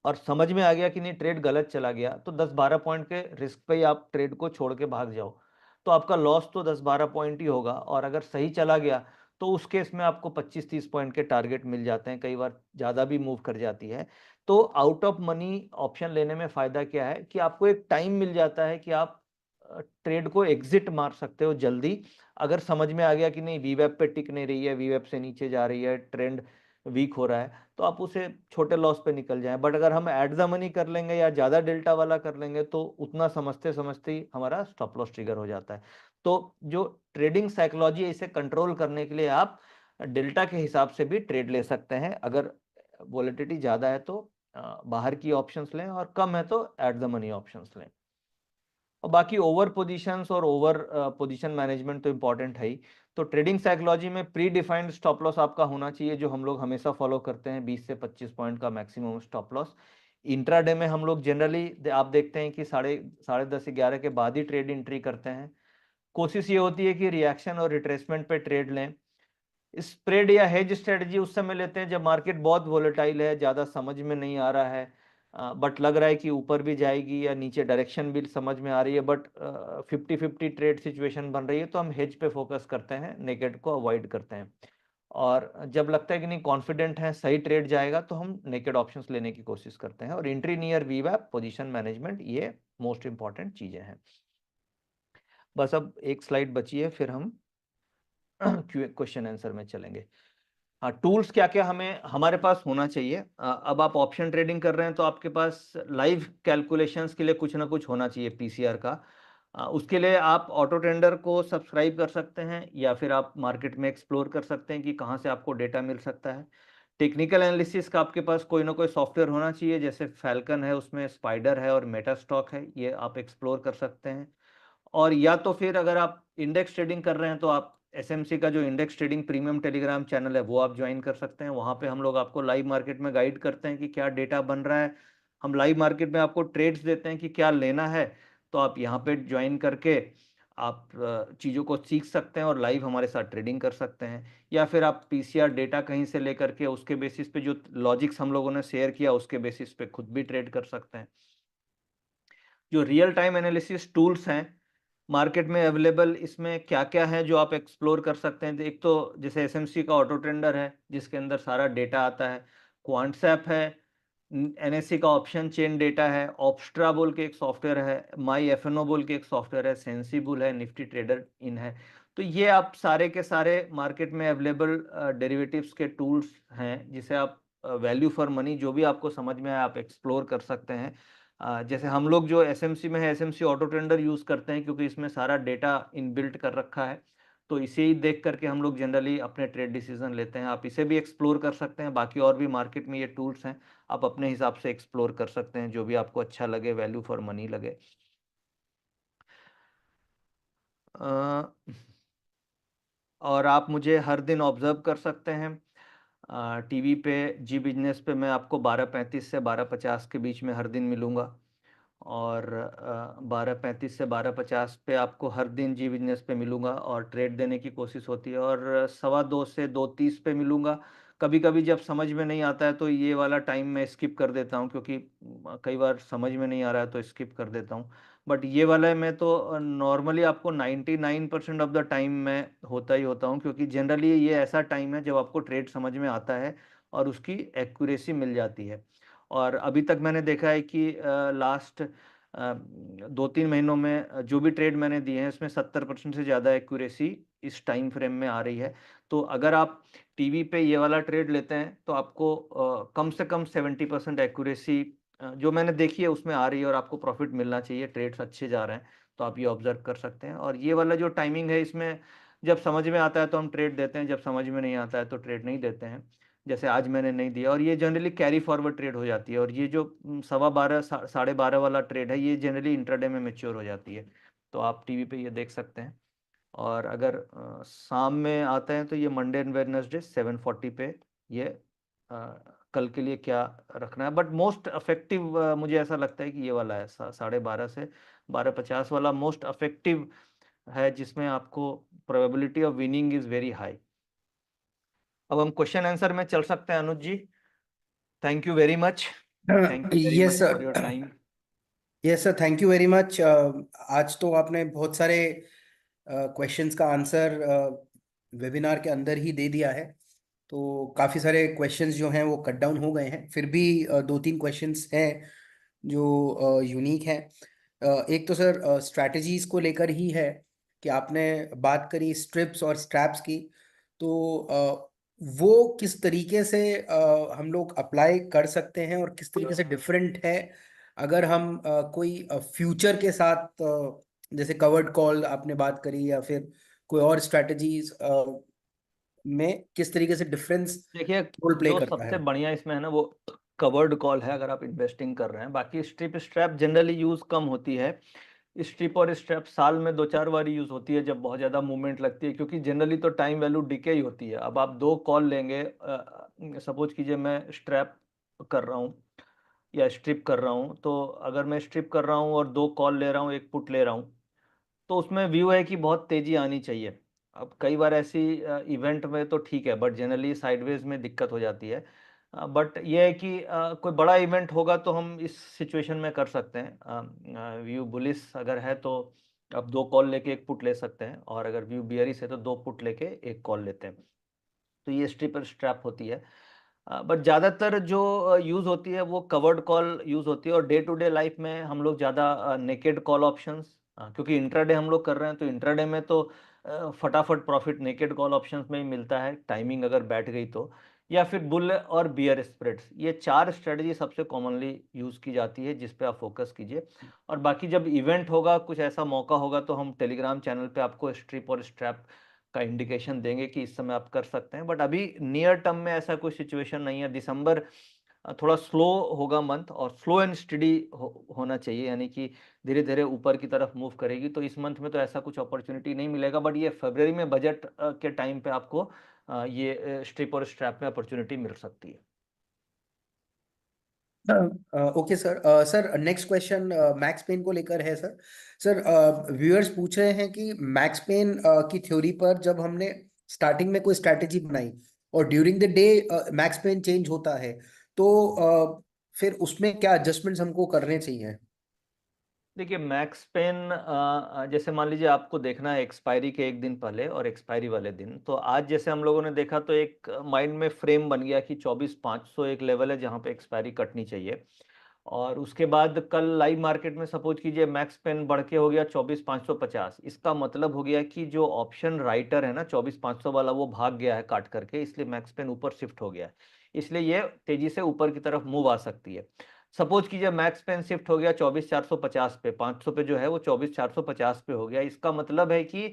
और समझ में आ गया कि नहीं ट्रेड गलत चला गया, तो 10-12 पॉइंट के रिस्क पे ही आप ट्रेड को छोड़ के भाग जाओ, तो आपका लॉस तो 10-12 पॉइंट ही होगा। और अगर सही चला गया तो उस केस में आपको 25-30 पॉइंट के टारगेट मिल जाते हैं, कई बार ज़्यादा भी मूव कर जाती है। तो आउट ऑफ मनी ऑप्शन लेने में फ़ायदा क्या है कि आपको एक टाइम मिल जाता है कि आप ट्रेड को एग्जिट मार सकते हो जल्दी। अगर समझ में आ गया कि नहीं वीवैप पे टिक नहीं रही है, वीवैप से नीचे जा रही है, ट्रेंड वीक हो रहा है, तो आप उसे छोटे लॉस पे निकल जाएं। बट अगर हम एट द मनी कर लेंगे या ज़्यादा डेल्टा वाला कर लेंगे तो उतना समझते समझते ही हमारा स्टॉप लॉस ट्रिगर हो जाता है। तो जो ट्रेडिंग साइकोलॉजी है, इसे कंट्रोल करने के लिए आप डेल्टा के हिसाब से भी ट्रेड ले सकते हैं। अगर वोलेटिलिटी ज़्यादा है तो बाहर की ऑप्शंस लें, और कम है तो एट द मनी ऑप्शंस लें। और बाकी ओवर पोजीशंस और ओवर पोजीशन मैनेजमेंट तो इम्पॉर्टेंट है ही। तो ट्रेडिंग साइकोलॉजी में प्री डिफाइंड स्टॉप लॉस आपका होना चाहिए, जो हम लोग हमेशा फॉलो करते हैं, 20 से 25 पॉइंट का मैक्सिमम स्टॉप लॉस। इंट्राडे में हम लोग जनरली आप देखते हैं कि साढ़े 10-11 के बाद ही ट्रेड एंट्री करते हैं। कोशिश ये होती है कि रिएक्शन और रिट्रेसमेंट पे ट्रेड लें। स्प्रेड या हेज स्ट्रेटजी उस समय लेते हैं जब मार्केट बहुत वोलेटाइल है, ज़्यादा समझ में नहीं आ रहा है, बट लग रहा है कि ऊपर भी जाएगी या नीचे डायरेक्शन भी समझ में आ रही है, बट 50-50 ट्रेड सिचुएशन बन रही है, तो हम हेज पे फोकस करते हैं, नेकेड को अवॉइड करते हैं। और जब लगता है कि नहीं कॉन्फिडेंट है सही ट्रेड जाएगा, तो हम नेकेड ऑप्शंस लेने की कोशिश करते हैं। और एंट्री नियर वीवैप, पोजीशन मैनेजमेंट, ये मोस्ट इंपॉर्टेंट चीज़ें हैं। बस अब एक स्लाइड बची है, फिर हम क्वेश्चन आंसर में चलेंगे। हाँ, टूल्स क्या क्या हमारे पास होना चाहिए। अब आप ऑप्शन ट्रेडिंग कर रहे हैं तो आपके पास लाइव कैलकुलेशंस के लिए कुछ ना कुछ होना चाहिए पीसीआर का। उसके लिए आप ऑटो ट्रेंडर को सब्सक्राइब कर सकते हैं, या फिर आप मार्केट में एक्सप्लोर कर सकते हैं कि कहाँ से आपको डेटा मिल सकता है। टेक्निकल एनालिसिस का आपके पास कोई ना कोई सॉफ्टवेयर होना चाहिए, जैसे फैल्कन है, उसमें स्पाइडर है और मेटास्टॉक है, ये आप एक्सप्लोर कर सकते हैं। और या तो फिर अगर आप इंडेक्स ट्रेडिंग कर रहे हैं तो आप एसएमसी का जो index trading premium Telegram channel है वो आप ज्वाइन कर सकते हैं। वहाँ पे हम लोग आपको लाइव मार्केट में गाइड करते हैं कि क्या डेटा बन रहा है। हम लाइव मार्केट में आपको ट्रेड्स देते हैं कि क्या लेना है, तो आप यहाँ पे ज्वाइन करके आप चीज़ों को सीख सकते हैं और लाइव हमारे साथ ट्रेडिंग कर सकते हैं। या फिर आप पीसीआर डेटा कहीं से लेकर के उसके बेसिस पे जो लॉजिक्स हम लोगों ने शेयर किया उसके बेसिस पे खुद भी ट्रेड कर सकते हैं। जो रियल टाइम एनालिसिस टूल्स हैं मार्केट में अवेलेबल, इसमें क्या क्या है जो आप एक्सप्लोर कर सकते हैं। एक तो जैसे एसएमसी का ऑटो ट्रेंडर है जिसके अंदर सारा डेटा आता है, क्वांटसैप है, एनएससी का ऑप्शन चेन डेटा है, ऑप्स्ट्रा बोल के एक सॉफ्टवेयर है, माई एफएनओ बोल के एक सॉफ्टवेयर है, सेंसिबल है, निफ्टी ट्रेडर इन है। तो ये आप सारे के सारे मार्केट में अवेलेबल डेरिवेटिव्स के टूल्स हैं, जिसे आप वैल्यू फॉर मनी जो भी आपको समझ में आए आप एक्सप्लोर कर सकते हैं। जैसे हम लोग जो एसएमसी में है, एसएमसी ऑटो ट्रेंडर यूज़ करते हैं क्योंकि इसमें सारा डेटा इनबिल्ट कर रखा है, तो इसे ही देख करके हम लोग जनरली अपने ट्रेड डिसीजन लेते हैं। आप इसे भी एक्सप्लोर कर सकते हैं, बाकी और भी मार्केट में ये टूल्स हैं, आप अपने हिसाब से एक्सप्लोर कर सकते हैं, जो भी आपको अच्छा लगे, वैल्यू फॉर मनी लगे। और आप मुझे हर दिन ऑब्जर्व कर सकते हैं टीवी पे, जी बिजनेस पे मैं आपको 12:35 से 12:50 के बीच में हर दिन मिलूँगा। और 12:35 से 12:50 पे आपको हर दिन जी बिजनेस पे मिलूँगा और ट्रेड देने की कोशिश होती है। और 2:15 से 2:30 पे मिलूँगा। कभी कभी जब समझ में नहीं आता है तो ये वाला टाइम मैं स्किप कर देता हूँ, क्योंकि कई बार समझ में नहीं आ रहा है तो स्किप कर देता हूँ। बट ये वाला मैं तो नॉर्मली आपको 99% ऑफ द टाइम मैं होता ही होता हूँ, क्योंकि जनरली ये ऐसा टाइम है जब आपको ट्रेड समझ में आता है और उसकी एक्यूरेसी मिल जाती है। और अभी तक मैंने देखा है कि लास्ट 2-3 महीनों में जो भी ट्रेड मैंने दिए हैं इसमें 70% से ज़्यादा एक्यूरेसी इस टाइम फ्रेम में आ रही है। तो अगर आप टीवी पे ये वाला ट्रेड लेते हैं तो आपको कम से कम 70% एक्यूरेसी जो मैंने देखी है उसमें आ रही है, और आपको प्रॉफिट मिलना चाहिए, ट्रेड्स अच्छे जा रहे हैं, तो आप ये ऑब्जर्व कर सकते हैं। और ये वाला जो टाइमिंग है इसमें जब समझ में आता है तो हम ट्रेड देते हैं, जब समझ में नहीं आता है तो ट्रेड नहीं देते हैं। जैसे आज मैंने नहीं दिया, और ये जनरली कैरी फॉरवर्ड ट्रेड हो जाती है। और ये जो 12:15 12:30 वाला ट्रेड है ये जनरली इंट्राडे में मैच्योर हो जाती है, तो आप टीवी पे ये देख सकते हैं। और अगर शाम में आते हैं तो ये मंडे एंड वेडनेसडे 7:40 पे ये कल के लिए क्या रखना है। बट मोस्ट अफेक्टिव मुझे ऐसा लगता है कि ये वाला है 12:30 से 12:50 वाला मोस्ट अफेक्टिव है, जिसमें आपको probability of winning is very high. अब हम क्वेश्चन आंसर में चल सकते हैं Anuj ji. Thank you very much, thank you very yes much for your sir, time. Yes sir, thank you very much. आज तो आपने बहुत सारे क्वेश्चंस का आंसर वेबिनार के अंदर ही दे दिया है, तो काफ़ी सारे क्वेश्चंस जो हैं वो कट डाउन हो गए हैं। फिर भी 2-3 क्वेश्चंस हैं जो यूनिक हैं। एक तो सर स्ट्रैटेजीज को लेकर ही है कि आपने बात करी स्ट्रिप्स और स्ट्रैप्स की, तो वो किस तरीके से हम लोग अप्लाई कर सकते हैं और किस तरीके से डिफरेंट है अगर हम कोई फ्यूचर के साथ जैसे कवर्ड कॉल आपने बात करी, या फिर कोई और स्ट्रेटजीज में किस तरीके से डिफरेंस देखिए, रोल प्ले जो करता सबसे है? बढ़िया इसमें है ना वो कवर्ड कॉल है अगर आप इन्वेस्टिंग कर रहे हैं। बाकी स्ट्रिप स्ट्रैप जनरली यूज कम होती है। स्ट्रिप और स्ट्रैप साल में 2-4 बार यूज होती है जब बहुत ज़्यादा मूवमेंट लगती है, क्योंकि जनरली तो टाइम वैल्यू डिके ही होती है। अब आप 2 कॉल लेंगे, सपोज कीजिए मैं स्ट्रैप कर रहा हूँ या स्ट्रिप कर रहा हूँ, तो अगर मैं स्ट्रिप कर रहा हूँ और 2 कॉल ले रहा हूँ, 1 पुट ले रहा हूँ, तो उसमें व्यू है कि बहुत तेजी आनी चाहिए। अब कई बार ऐसी इवेंट में तो ठीक है, बट जनरली साइडवेज में दिक्कत हो जाती है। बट ये है कि कोई बड़ा इवेंट होगा तो हम इस सिचुएशन में कर सकते हैं। व्यू बुलिश अगर है तो आप 2 कॉल लेके 1 पुट ले सकते हैं, और अगर व्यू बियरिश है तो 2 पुट लेके 1 कॉल लेते हैं। तो ये स्ट्रिप और स्ट्रैप होती है। बट ज़्यादातर जो यूज़ होती है वो कवर्ड कॉल यूज़ होती है, और डे टू डे लाइफ में हम लोग ज़्यादा नेकेड कॉल ऑप्शंस, क्योंकि इंट्राडे हम लोग कर रहे हैं तो इंट्राडे में तो फटाफट प्रॉफिट नेकेड कॉल ऑप्शंस में ही मिलता है, टाइमिंग अगर बैठ गई तो। या फिर बुल और बियर स्प्रेड्स, ये 4 स्ट्रेटजी सबसे कॉमनली यूज़ की जाती है, जिस पे आप फोकस कीजिए। और बाकी जब इवेंट होगा, कुछ ऐसा मौका होगा, तो हम टेलीग्राम चैनल पे आपको स्ट्रिप और स्ट्रैप का इंडिकेशन देंगे कि इस समय आप कर सकते हैं। बट अभी नियर टर्म में ऐसा कोई सिचुएशन नहीं है। दिसंबर थोड़ा स्लो होगा मंथ, और स्लो एंड स्टडी होना चाहिए, यानी कि धीरे धीरे ऊपर की तरफ मूव करेगी। तो इस मंथ में तो ऐसा कुछ अपॉर्चुनिटी नहीं मिलेगा, बट ये फरवरी में बजट के टाइम पे आपको ये स्ट्रिप और स्ट्रैप में अपॉर्चुनिटी मिल सकती है। Okay sir. Sir next question max pain को लेकर है सर। सर व्यूअर्स पूछ रहे हैं कि मैक्स पेन की थ्योरी पर जब हमने स्टार्टिंग में कोई स्ट्रैटेजी बनाई और during the day max pain change होता है, तो फिर उसमें क्या एडजस्टमेंट्स हमको करने चाहिए? देखिए, मैक्स पेन जैसे मान लीजिए आपको देखना है एक्सपायरी के 1 दिन पहले और एक्सपायरी वाले दिन, तो आज जैसे हम लोगों ने देखा तो एक माइंड में फ्रेम बन गया कि 24,500 एक लेवल है जहां पे एक्सपायरी कटनी चाहिए। और उसके बाद कल लाइव मार्केट में सपोज कीजिए मैक्स पेन बढ़ के हो गया 24,550। इसका मतलब हो गया कि जो ऑप्शन राइटर है ना 24,500 वाला, वो भाग गया है काट करके, इसलिए मैक्स पेन ऊपर शिफ्ट हो गया है। इसलिए ये तेजी से ऊपर की तरफ मूव आ सकती है। सपोज कीजिए मैक्स पेन शिफ्ट हो गया 24,450 पे, 500 पे जो है वो 24,450 पे हो गया। इसका मतलब है कि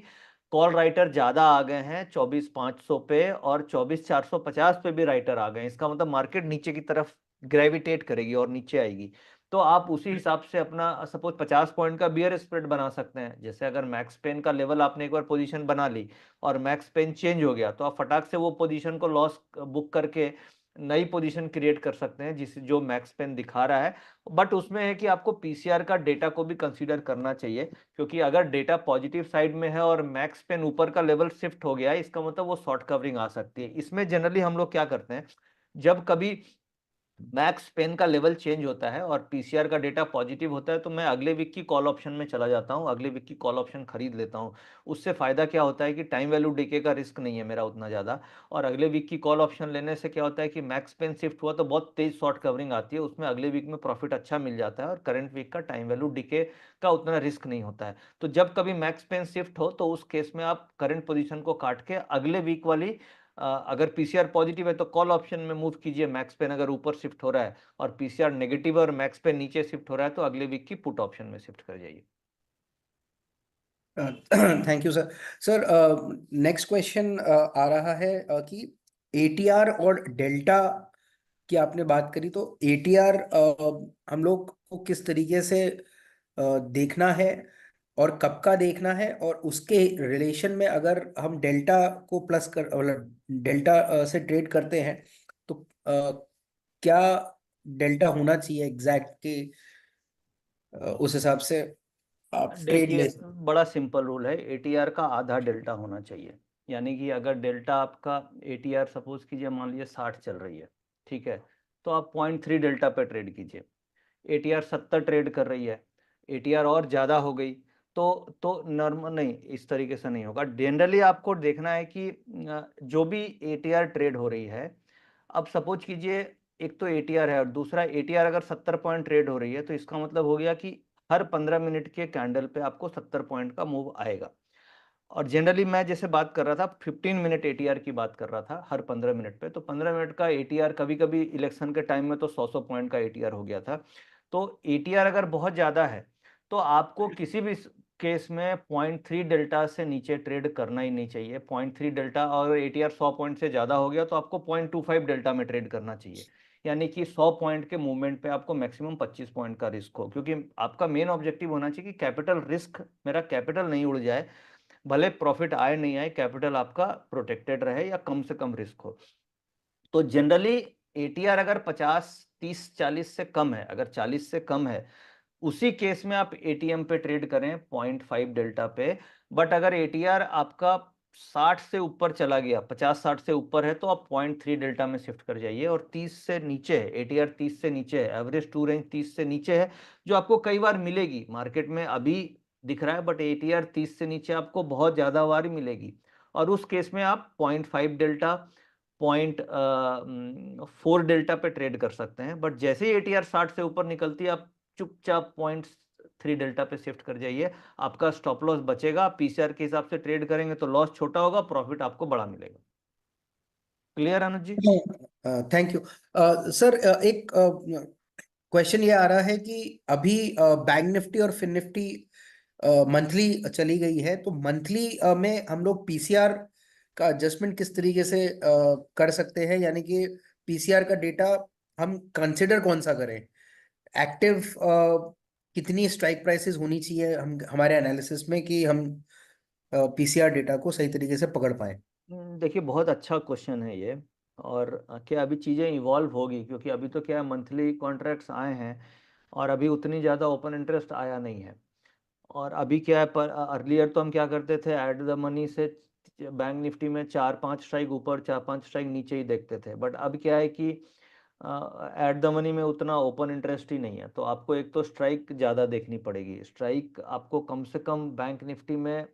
कॉल राइटर ज्यादा आ गए हैं 24,500 पे, और 24,450 पे भी राइटर आ गए हैं। इसका मतलब मार्केट नीचे की तरफ ग्रेविटेट करेगी और नीचे आएगी। तो आप उसी हिसाब से अपना सपोज 50 पॉइंट का बियर स्प्रेड बना सकते हैं। जैसे अगर मैक्स पेन का लेवल आपने एक बार पोजीशन बना ली और मैक्स पेन चेंज हो गया, तो आप फटाक से वो पोजीशन को लॉस बुक करके नई पोजीशन क्रिएट कर सकते हैं, जिस जो मैक्स पेन दिखा रहा है। बट उसमें है कि आपको पीसीआर का डेटा को भी कंसीडर करना चाहिए, क्योंकि अगर डेटा पॉजिटिव साइड में है और मैक्स पेन ऊपर का लेवल शिफ्ट हो गया है, इसका मतलब वो शॉर्ट कवरिंग आ सकती है। इसमें जनरली हम लोग क्या करते हैं, जब कभी मैक्स पेन का लेवल चेंज होता है और पीसीआर का डेटा पॉजिटिव होता है, तो मैं अगले वीक की कॉल ऑप्शन में चला जाता हूं, अगले वीक की कॉल ऑप्शन खरीद लेता हूं। उससे फायदा क्या होता है कि टाइम वैल्यू डीके का रिस्क नहीं है मेरा उतना ज्यादा। और अगले वीक की कॉल ऑप्शन लेने से क्या होता है कि मैक्स पेन शिफ्ट हुआ तो बहुत तेज शॉर्ट कवरिंग आती है, उसमें अगले वीक में प्रॉफिट अच्छा मिल जाता है, और करंट वीक का टाइम वैल्यू डीके का उतना रिस्क नहीं होता है। तो जब कभी मैक्स पेन शिफ्ट हो तो उस केस में आप करंट पोजीशन को काट के अगले वीक वाली, अगर पीसीआर पॉजिटिव है तो कॉल ऑप्शन में मूव कीजिए, मैक्स पेन अगर ऊपर शिफ्ट हो रहा है और पीसीआर नेगेटिव और मैक्स पेन नीचे शिफ्ट हो रहा है, तो अगले वीक की पुट ऑप्शन में शिफ्ट कर जाइए। Thank you sir. Sir next question आ रहा है कि एटीआर और डेल्टा की आपने बात करी, तो एटीआर हम लोग को किस तरीके से देखना है और कब का देखना है, और उसके रिलेशन में अगर हम डेल्टा को प्लस कर, मतलब डेल्टा से ट्रेड करते हैं, तो क्या डेल्टा होना चाहिए एग्जैक्ट के उस हिसाब से आप ट्रेड देखिए, ले सकते बड़ा सिंपल रूल है, एटीआर का आधा डेल्टा होना चाहिए। यानी कि अगर डेल्टा आपका एटीआर सपोज कीजिए मान लीजिए 60 चल रही है, ठीक है, तो आप 0.3 डेल्टा पे ट्रेड कीजिए। एटीआर 70 ट्रेड कर रही है, एटीआर और ज़्यादा हो गई, तो नॉर्मल नहीं, इस तरीके से नहीं होगा। जनरली आपको देखना है कि जो भी एटीआर ट्रेड हो रही है, अब सपोज कीजिए एक तो एटीआर है और दूसरा एटीआर अगर 70 पॉइंट ट्रेड हो रही है, तो इसका मतलब हो गया कि हर 15 मिनट के कैंडल पे आपको 70 पॉइंट का मूव आएगा। और जनरली मैं जैसे बात कर रहा था 15 मिनट एटीआर की बात कर रहा था हर 15 मिनट पे, तो 15 मिनट का एटीआर कभी कभी इलेक्शन के टाइम में तो 100 पॉइंट का एटीआर हो गया था। तो एटीआर अगर बहुत ज़्यादा है तो आपको केस में 0.3 डेल्टा से नीचे ट्रेड करना ही नहीं चाहिए। 0.3 डेल्टा और ATR 100 पॉइंट से ज़्यादा हो गया तो आपको 0.25 डेल्टा में ट्रेड करना चाहिए, यानी कि 100 पॉइंट के मूवमेंट पे आपको मैक्सिमम 25 पॉइंट का रिस्क हो, क्योंकि आपका मेन ऑब्जेक्टिव होना चाहिए कि कैपिटल रिस्क, मेरा कैपिटल नहीं उड़ जाए, भले प्रॉफिट आए नहीं आए, कैपिटल आपका प्रोटेक्टेड रहे या कम से कम रिस्क हो। तो जनरली ATR अगर 50, 30, 40 से कम है, अगर 40 से कम है, उसी केस में आप ATM पे ट्रेड करें 0.5 डेल्टा पे। बट अगर ATR आपका 60 से ऊपर चला गया, 50-60 से ऊपर है, तो आप 0.3 डेल्टा में शिफ्ट कर जाइए। और 30 से नीचे है, ATR 30 से नीचे है, एवरेज टू रेंज 30 से नीचे है, जो आपको कई बार मिलेगी मार्केट में, अभी दिख रहा है, बट ATR 30 से नीचे आपको बहुत ज़्यादा बार मिलेगी। और उस केस में आप 0.5 डेल्टा, 0.4 डेल्टा पे ट्रेड कर सकते हैं। बट जैसे ही ATR 60 से ऊपर निकलती है, आप चुपचाप 0.3 डेल्टा पे शिफ्ट कर जाइए, आपका स्टॉप लॉस बचेगा। आप PCR के हिसाब से ट्रेड करेंगे तो लॉस छोटा होगा, प्रॉफिट आपको बड़ा मिलेगा। Clear Anuj ji? Thank you sir. एक क्वेश्चन ये आ रहा है कि अभी बैंक निफ्टी और फिन निफ्टी मंथली चली गई है, तो मंथली में हम लोग PCR का एडजस्टमेंट किस तरीके से कर सकते हैं, यानी कि PCR का डेटा हम कंसिडर कौन सा करें? एक्टिव कितनी स्ट्राइक प्राइसेस होनी चाहिए हम हमारे एनालिसिस में कि हम PCR डेटा को सही तरीके से पकड़ पाए? देखिए, बहुत अच्छा क्वेश्चन है ये। और क्या अभी चीज़ें इवॉल्व होगी, क्योंकि अभी तो क्या है, मंथली कॉन्ट्रैक्ट्स आए हैं और अभी उतनी ज़्यादा ओपन इंटरेस्ट आया नहीं है। और अभी क्या है, पर अर्लियर तो हम क्या करते थे, एट द मनी से बैंक निफ्टी में 4-5 स्ट्राइक ऊपर, 4-5 स्ट्राइक नीचे ही देखते थे। बट अब क्या है कि एट द मनी में उतना ओपन इंटरेस्ट ही नहीं है, तो आपको एक तो स्ट्राइक ज़्यादा देखनी पड़ेगी। स्ट्राइक आपको कम से कम बैंक निफ्टी में,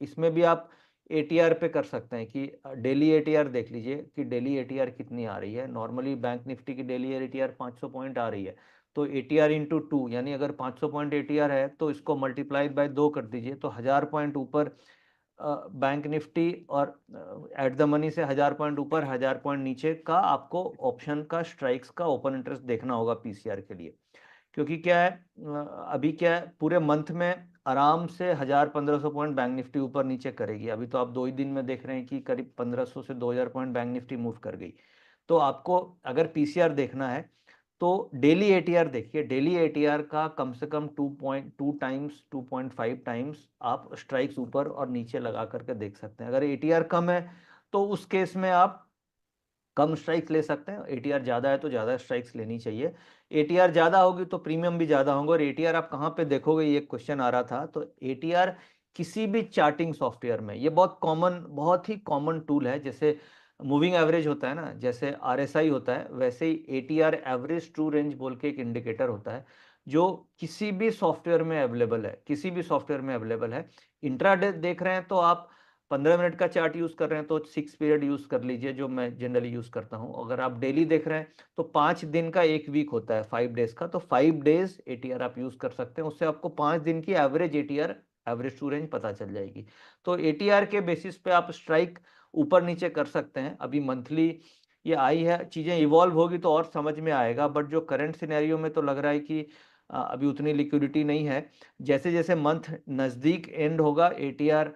इसमें भी आप ATR पे कर सकते हैं कि डेली ATR देख लीजिए कि डेली ATR कितनी आ रही है। नॉर्मली बैंक निफ्टी की डेली ATR 500 पॉइंट आ रही है, तो ATR इंटू 2, यानी अगर 500 पॉइंट ATR है तो इसको मल्टीप्लाई बाय 2 कर दीजिए, तो 1000 पॉइंट ऊपर बैंक निफ्टी, और एट द मनी से 1000 पॉइंट ऊपर, 1000 पॉइंट नीचे का आपको ऑप्शन का स्ट्राइक्स का ओपन इंटरेस्ट देखना होगा PCR के लिए। क्योंकि क्या है, अभी क्या है, पूरे मंथ में आराम से 1000-1500 पॉइंट बैंक निफ्टी ऊपर नीचे करेगी। अभी तो आप 2 ही दिन में देख रहे हैं कि करीब 1500 से 2000 पॉइंट बैंक निफ्टी मूव कर गई। तो आपको अगर PCR देखना है तो डेली ATR देखिए, डेली ATR का कम से कम 2.2 टाइम्स, 2.5 टाइम्स आप स्ट्राइक्स ऊपर और नीचे लगा करके देख सकते हैं। अगर ATR कम है तो उस केस में आप कम स्ट्राइक्स ले सकते हैं, ATR ज़्यादा है तो ज़्यादा स्ट्राइक्स लेनी चाहिए। ATR ज़्यादा होगी तो प्रीमियम भी ज़्यादा होंगे। और ATR आप कहाँ पे देखोगे, ये क्वेश्चन आ रहा था, तो ATR किसी भी चार्टिंग सॉफ्टवेयर में, ये बहुत कॉमन, बहुत ही कॉमन टूल है। जैसे मूविंग एवरेज होता है ना, जैसे RSI होता है, वैसे ही ATR एवरेज ट्रू रेंज बोल के एक इंडिकेटर होता है, जो किसी भी सॉफ्टवेयर में अवेलेबल है, किसी भी सॉफ्टवेयर में अवेलेबल है। इंट्राडे देख रहे हैं तो आप 15 मिनट का चार्ट यूज़ कर रहे हैं तो 6 पीरियड यूज़ कर लीजिए, जो मैं जनरली यूज़ करता हूँ। अगर आप डेली देख रहे हैं तो 5 दिन का एक वीक होता है, 5 डेज का, तो 5 डेज ATR आप यूज़ कर सकते हैं। उससे आपको 5 दिन की average ATR, average true range पता चल जाएगी। तो ATR के बेसिस पे आप स्ट्राइक ऊपर नीचे कर सकते हैं। अभी मंथली ये आई है, चीज़ें इवॉल्व होगी तो और समझ में आएगा। बट जो करंट सिनेरियो में तो लग रहा है कि अभी उतनी लिक्विडिटी नहीं है। जैसे जैसे मंथ नज़दीक एंड होगा, ATR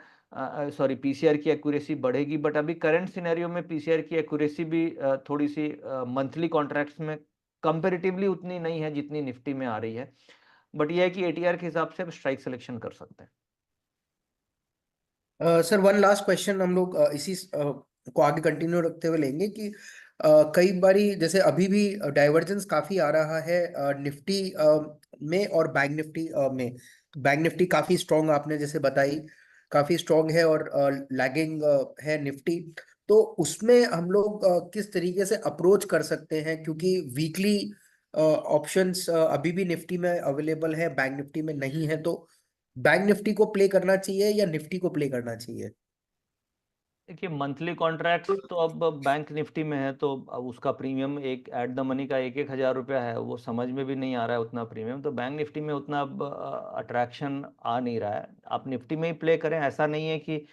PCR की एक्यूरेसी बढ़ेगी। बट अभी करंट सिनेरियो में PCR की एक्यूरेसी भी थोड़ी सी मंथली कॉन्ट्रैक्ट्स में कंपैरेटिवली उतनी नहीं है जितनी निफ्टी में आ रही है। बट ये है कि ATR के हिसाब से आप स्ट्राइक सिलेक्शन कर सकते हैं। सर, वन लास्ट क्वेश्चन हम लोग इसी को आगे कंटिन्यू रखते हुए लेंगे कि कई बारी जैसे अभी भी डाइवर्जेंस काफी आ रहा है निफ्टी में और बैंक निफ्टी में। बैंक निफ्टी काफी स्ट्रांग आपने जैसे बताई, काफी स्ट्रांग है, और लैगिंग है निफ्टी। तो उसमें हम लोग किस तरीके से अप्रोच कर सकते हैं, क्योंकि वीकली ऑप्शंस अभी भी निफ्टी में अवेलेबल है, बैंक निफ्टी में नहीं है। तो बैंक निफ्टी को प्ले करना चाहिए या निफ्टी को प्ले करना चाहिए? देखिए, मंथली कॉन्ट्रैक्ट्स तो अब बैंक निफ्टी में है, तो अब उसका प्रीमियम एक एट द मनी का 1-1 हज़ार रुपया है, वो समझ में भी नहीं आ रहा है उतना प्रीमियम। तो बैंक निफ्टी में उतना अब अट्रैक्शन आ नहीं रहा है। आप निफ्टी में ही प्ले करें, ऐसा नहीं है कि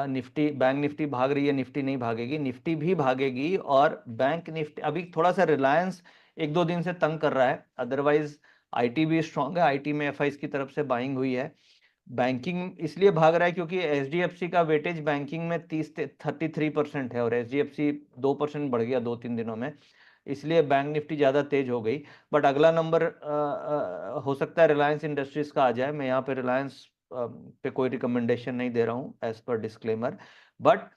निफ्टी, बैंक निफ्टी भाग रही है, निफ्टी नहीं भागेगी, निफ्टी भी भागेगी। और बैंक निफ्टी अभी थोड़ा सा रिलायंस 1-2 दिन से तंग कर रहा है, अदरवाइज IT भी स्ट्रांग है। IT में FIs की तरफ से बाइंग हुई है। बैंकिंग इसलिए भाग रहा है क्योंकि HDFC का वेटेज बैंकिंग में 33% है और HDFC 2% बढ़ गया 2-3 दिनों में, इसलिए बैंक निफ्टी ज़्यादा तेज हो गई। बट अगला नंबर हो सकता है रिलायंस इंडस्ट्रीज का आ जाए। मैं यहाँ पे रिलायंस पे कोई रिकमेंडेशन नहीं दे रहा हूँ एज पर डिस्क्लेमर, बट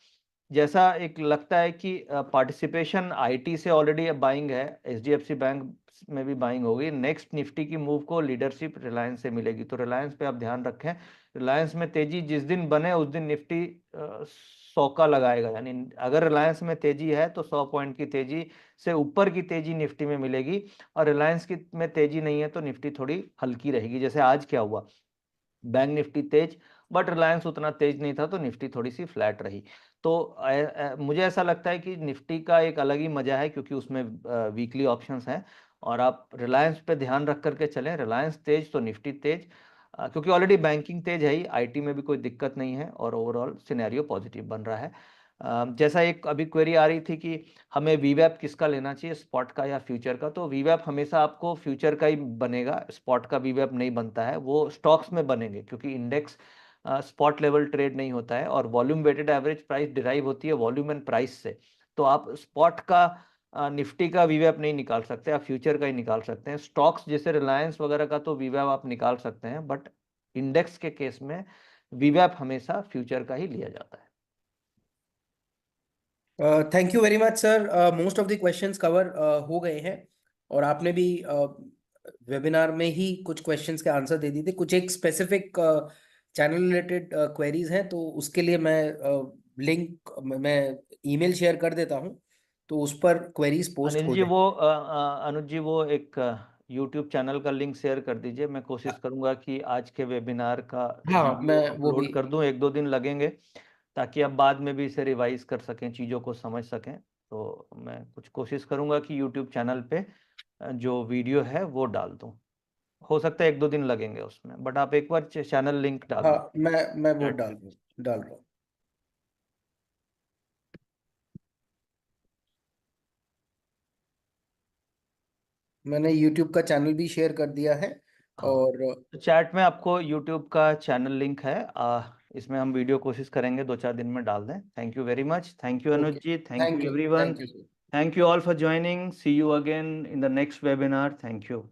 जैसा एक लगता है कि पार्टिसिपेशन IT से ऑलरेडी बाइंग है, HDFC बैंक में भी बाइंग होगी, नेक्स्ट निफ्टी की मूव को लीडरशिप रिलायंस से मिलेगी, तो रिलायंस पे आप ध्यान रखें। रिलायंस में तेजी जिस दिन बने उस दिन निफ्टी 100 का लगाएगा, यानी अगर रिलायंस में तेजी है तो 100 पॉइंट की तेजी से ऊपर की तेजी निफ्टी में मिलेगी, और रिलायंस की में तेजी नहीं है तो निफ्टी थोड़ी हल्की रहेगी। जैसे आज क्या हुआ, bank Nifty Tej but Reliance उतना तेज नहीं था तो निफ्टी थोड़ी सी फ्लैट रही। तो मुझे ऐसा लगता है कि निफ्टी का एक अलग ही मजा है क्योंकि उसमें वीकली ऑप्शंस हैं, और आप रिलायंस पे ध्यान रख करके चलें। रिलायंस तेज तो निफ्टी तेज, क्योंकि ऑलरेडी बैंकिंग तेज है ही, IT में भी कोई दिक्कत नहीं है और ओवरऑल सिनेरियो पॉजिटिव बन रहा है। जैसा एक अभी क्वेरी आ रही थी कि हमें वीवैप किसका लेना चाहिए, स्पॉट का या फ्यूचर का, तो वीवैप हमेशा आपको फ्यूचर का ही बनेगा, स्पॉट का वीवैप नहीं बनता है, वो स्टॉक्स में बनेंगे क्योंकि इंडेक्स स्पॉट लेवल ट्रेड नहीं होता है, और volume weighted average price derive होती है वॉल्यूम एंड प्राइस से। तो आप स्पॉट का निफ्टी का वीवैप नहीं निकाल सकते, आप फ्यूचर का ही निकाल सकते हैं। स्टॉक्स जैसे रिलायंस वगैरह का तो वीवैप आप निकाल सकते हैं, बट इंडेक्स के केस में वीवैप हमेशा फ्यूचर का ही लिया जाता है। Thank you very much sir, most of the questions cover हो गए हैं, और आपने भी वेबिनार में ही कुछ क्वेश्चंस के आंसर दे दिए थे। कुछ एक स्पेसिफिक चैनल रिलेटेड क्वेरीज हैं, तो उसके लिए मैं लिंक मैं ईमेल शेयर कर देता हूं, तो उस पर क्वेरीज पोस्ट अनिल हो जी जाए। अनुज जी वो एक YouTube चैनल का लिंक शेयर कर दीजिए, मैं कोशिश करूंगा कि आज के वेबिनार का हाँ, वीडियो मैं वो भी। अपलोड कर दूं। 1-2 दिन लगेंगे ताकि आप बाद में भी इसे रिवाइज कर सकें, चीज़ों को समझ सकें। तो मैं कुछ कोशिश करूंगा कि YouTube चैनल पे जो वीडियो है वो डाल दूं। हो सकता है 1-2 दिन लगेंगे उसमें, बट आप एक बार चैनल लिंक डाल हाँ, दीजिए मैं वो चैट पे। डाल रहा हूँ। मैंने यूट्यूब का चैनल भी शेयर कर दिया है, हाँ, और तो चैट में आपको YouTube का चैनल लिंक है, इसमें हम वीडियो कोशिश करेंगे 2-4 दिन में डाल दें। Thank you very much, thank you Anuj okay, जी, thank you everyone, thank you sir. Thank you all for joining, see you again in the next webinar, thank you.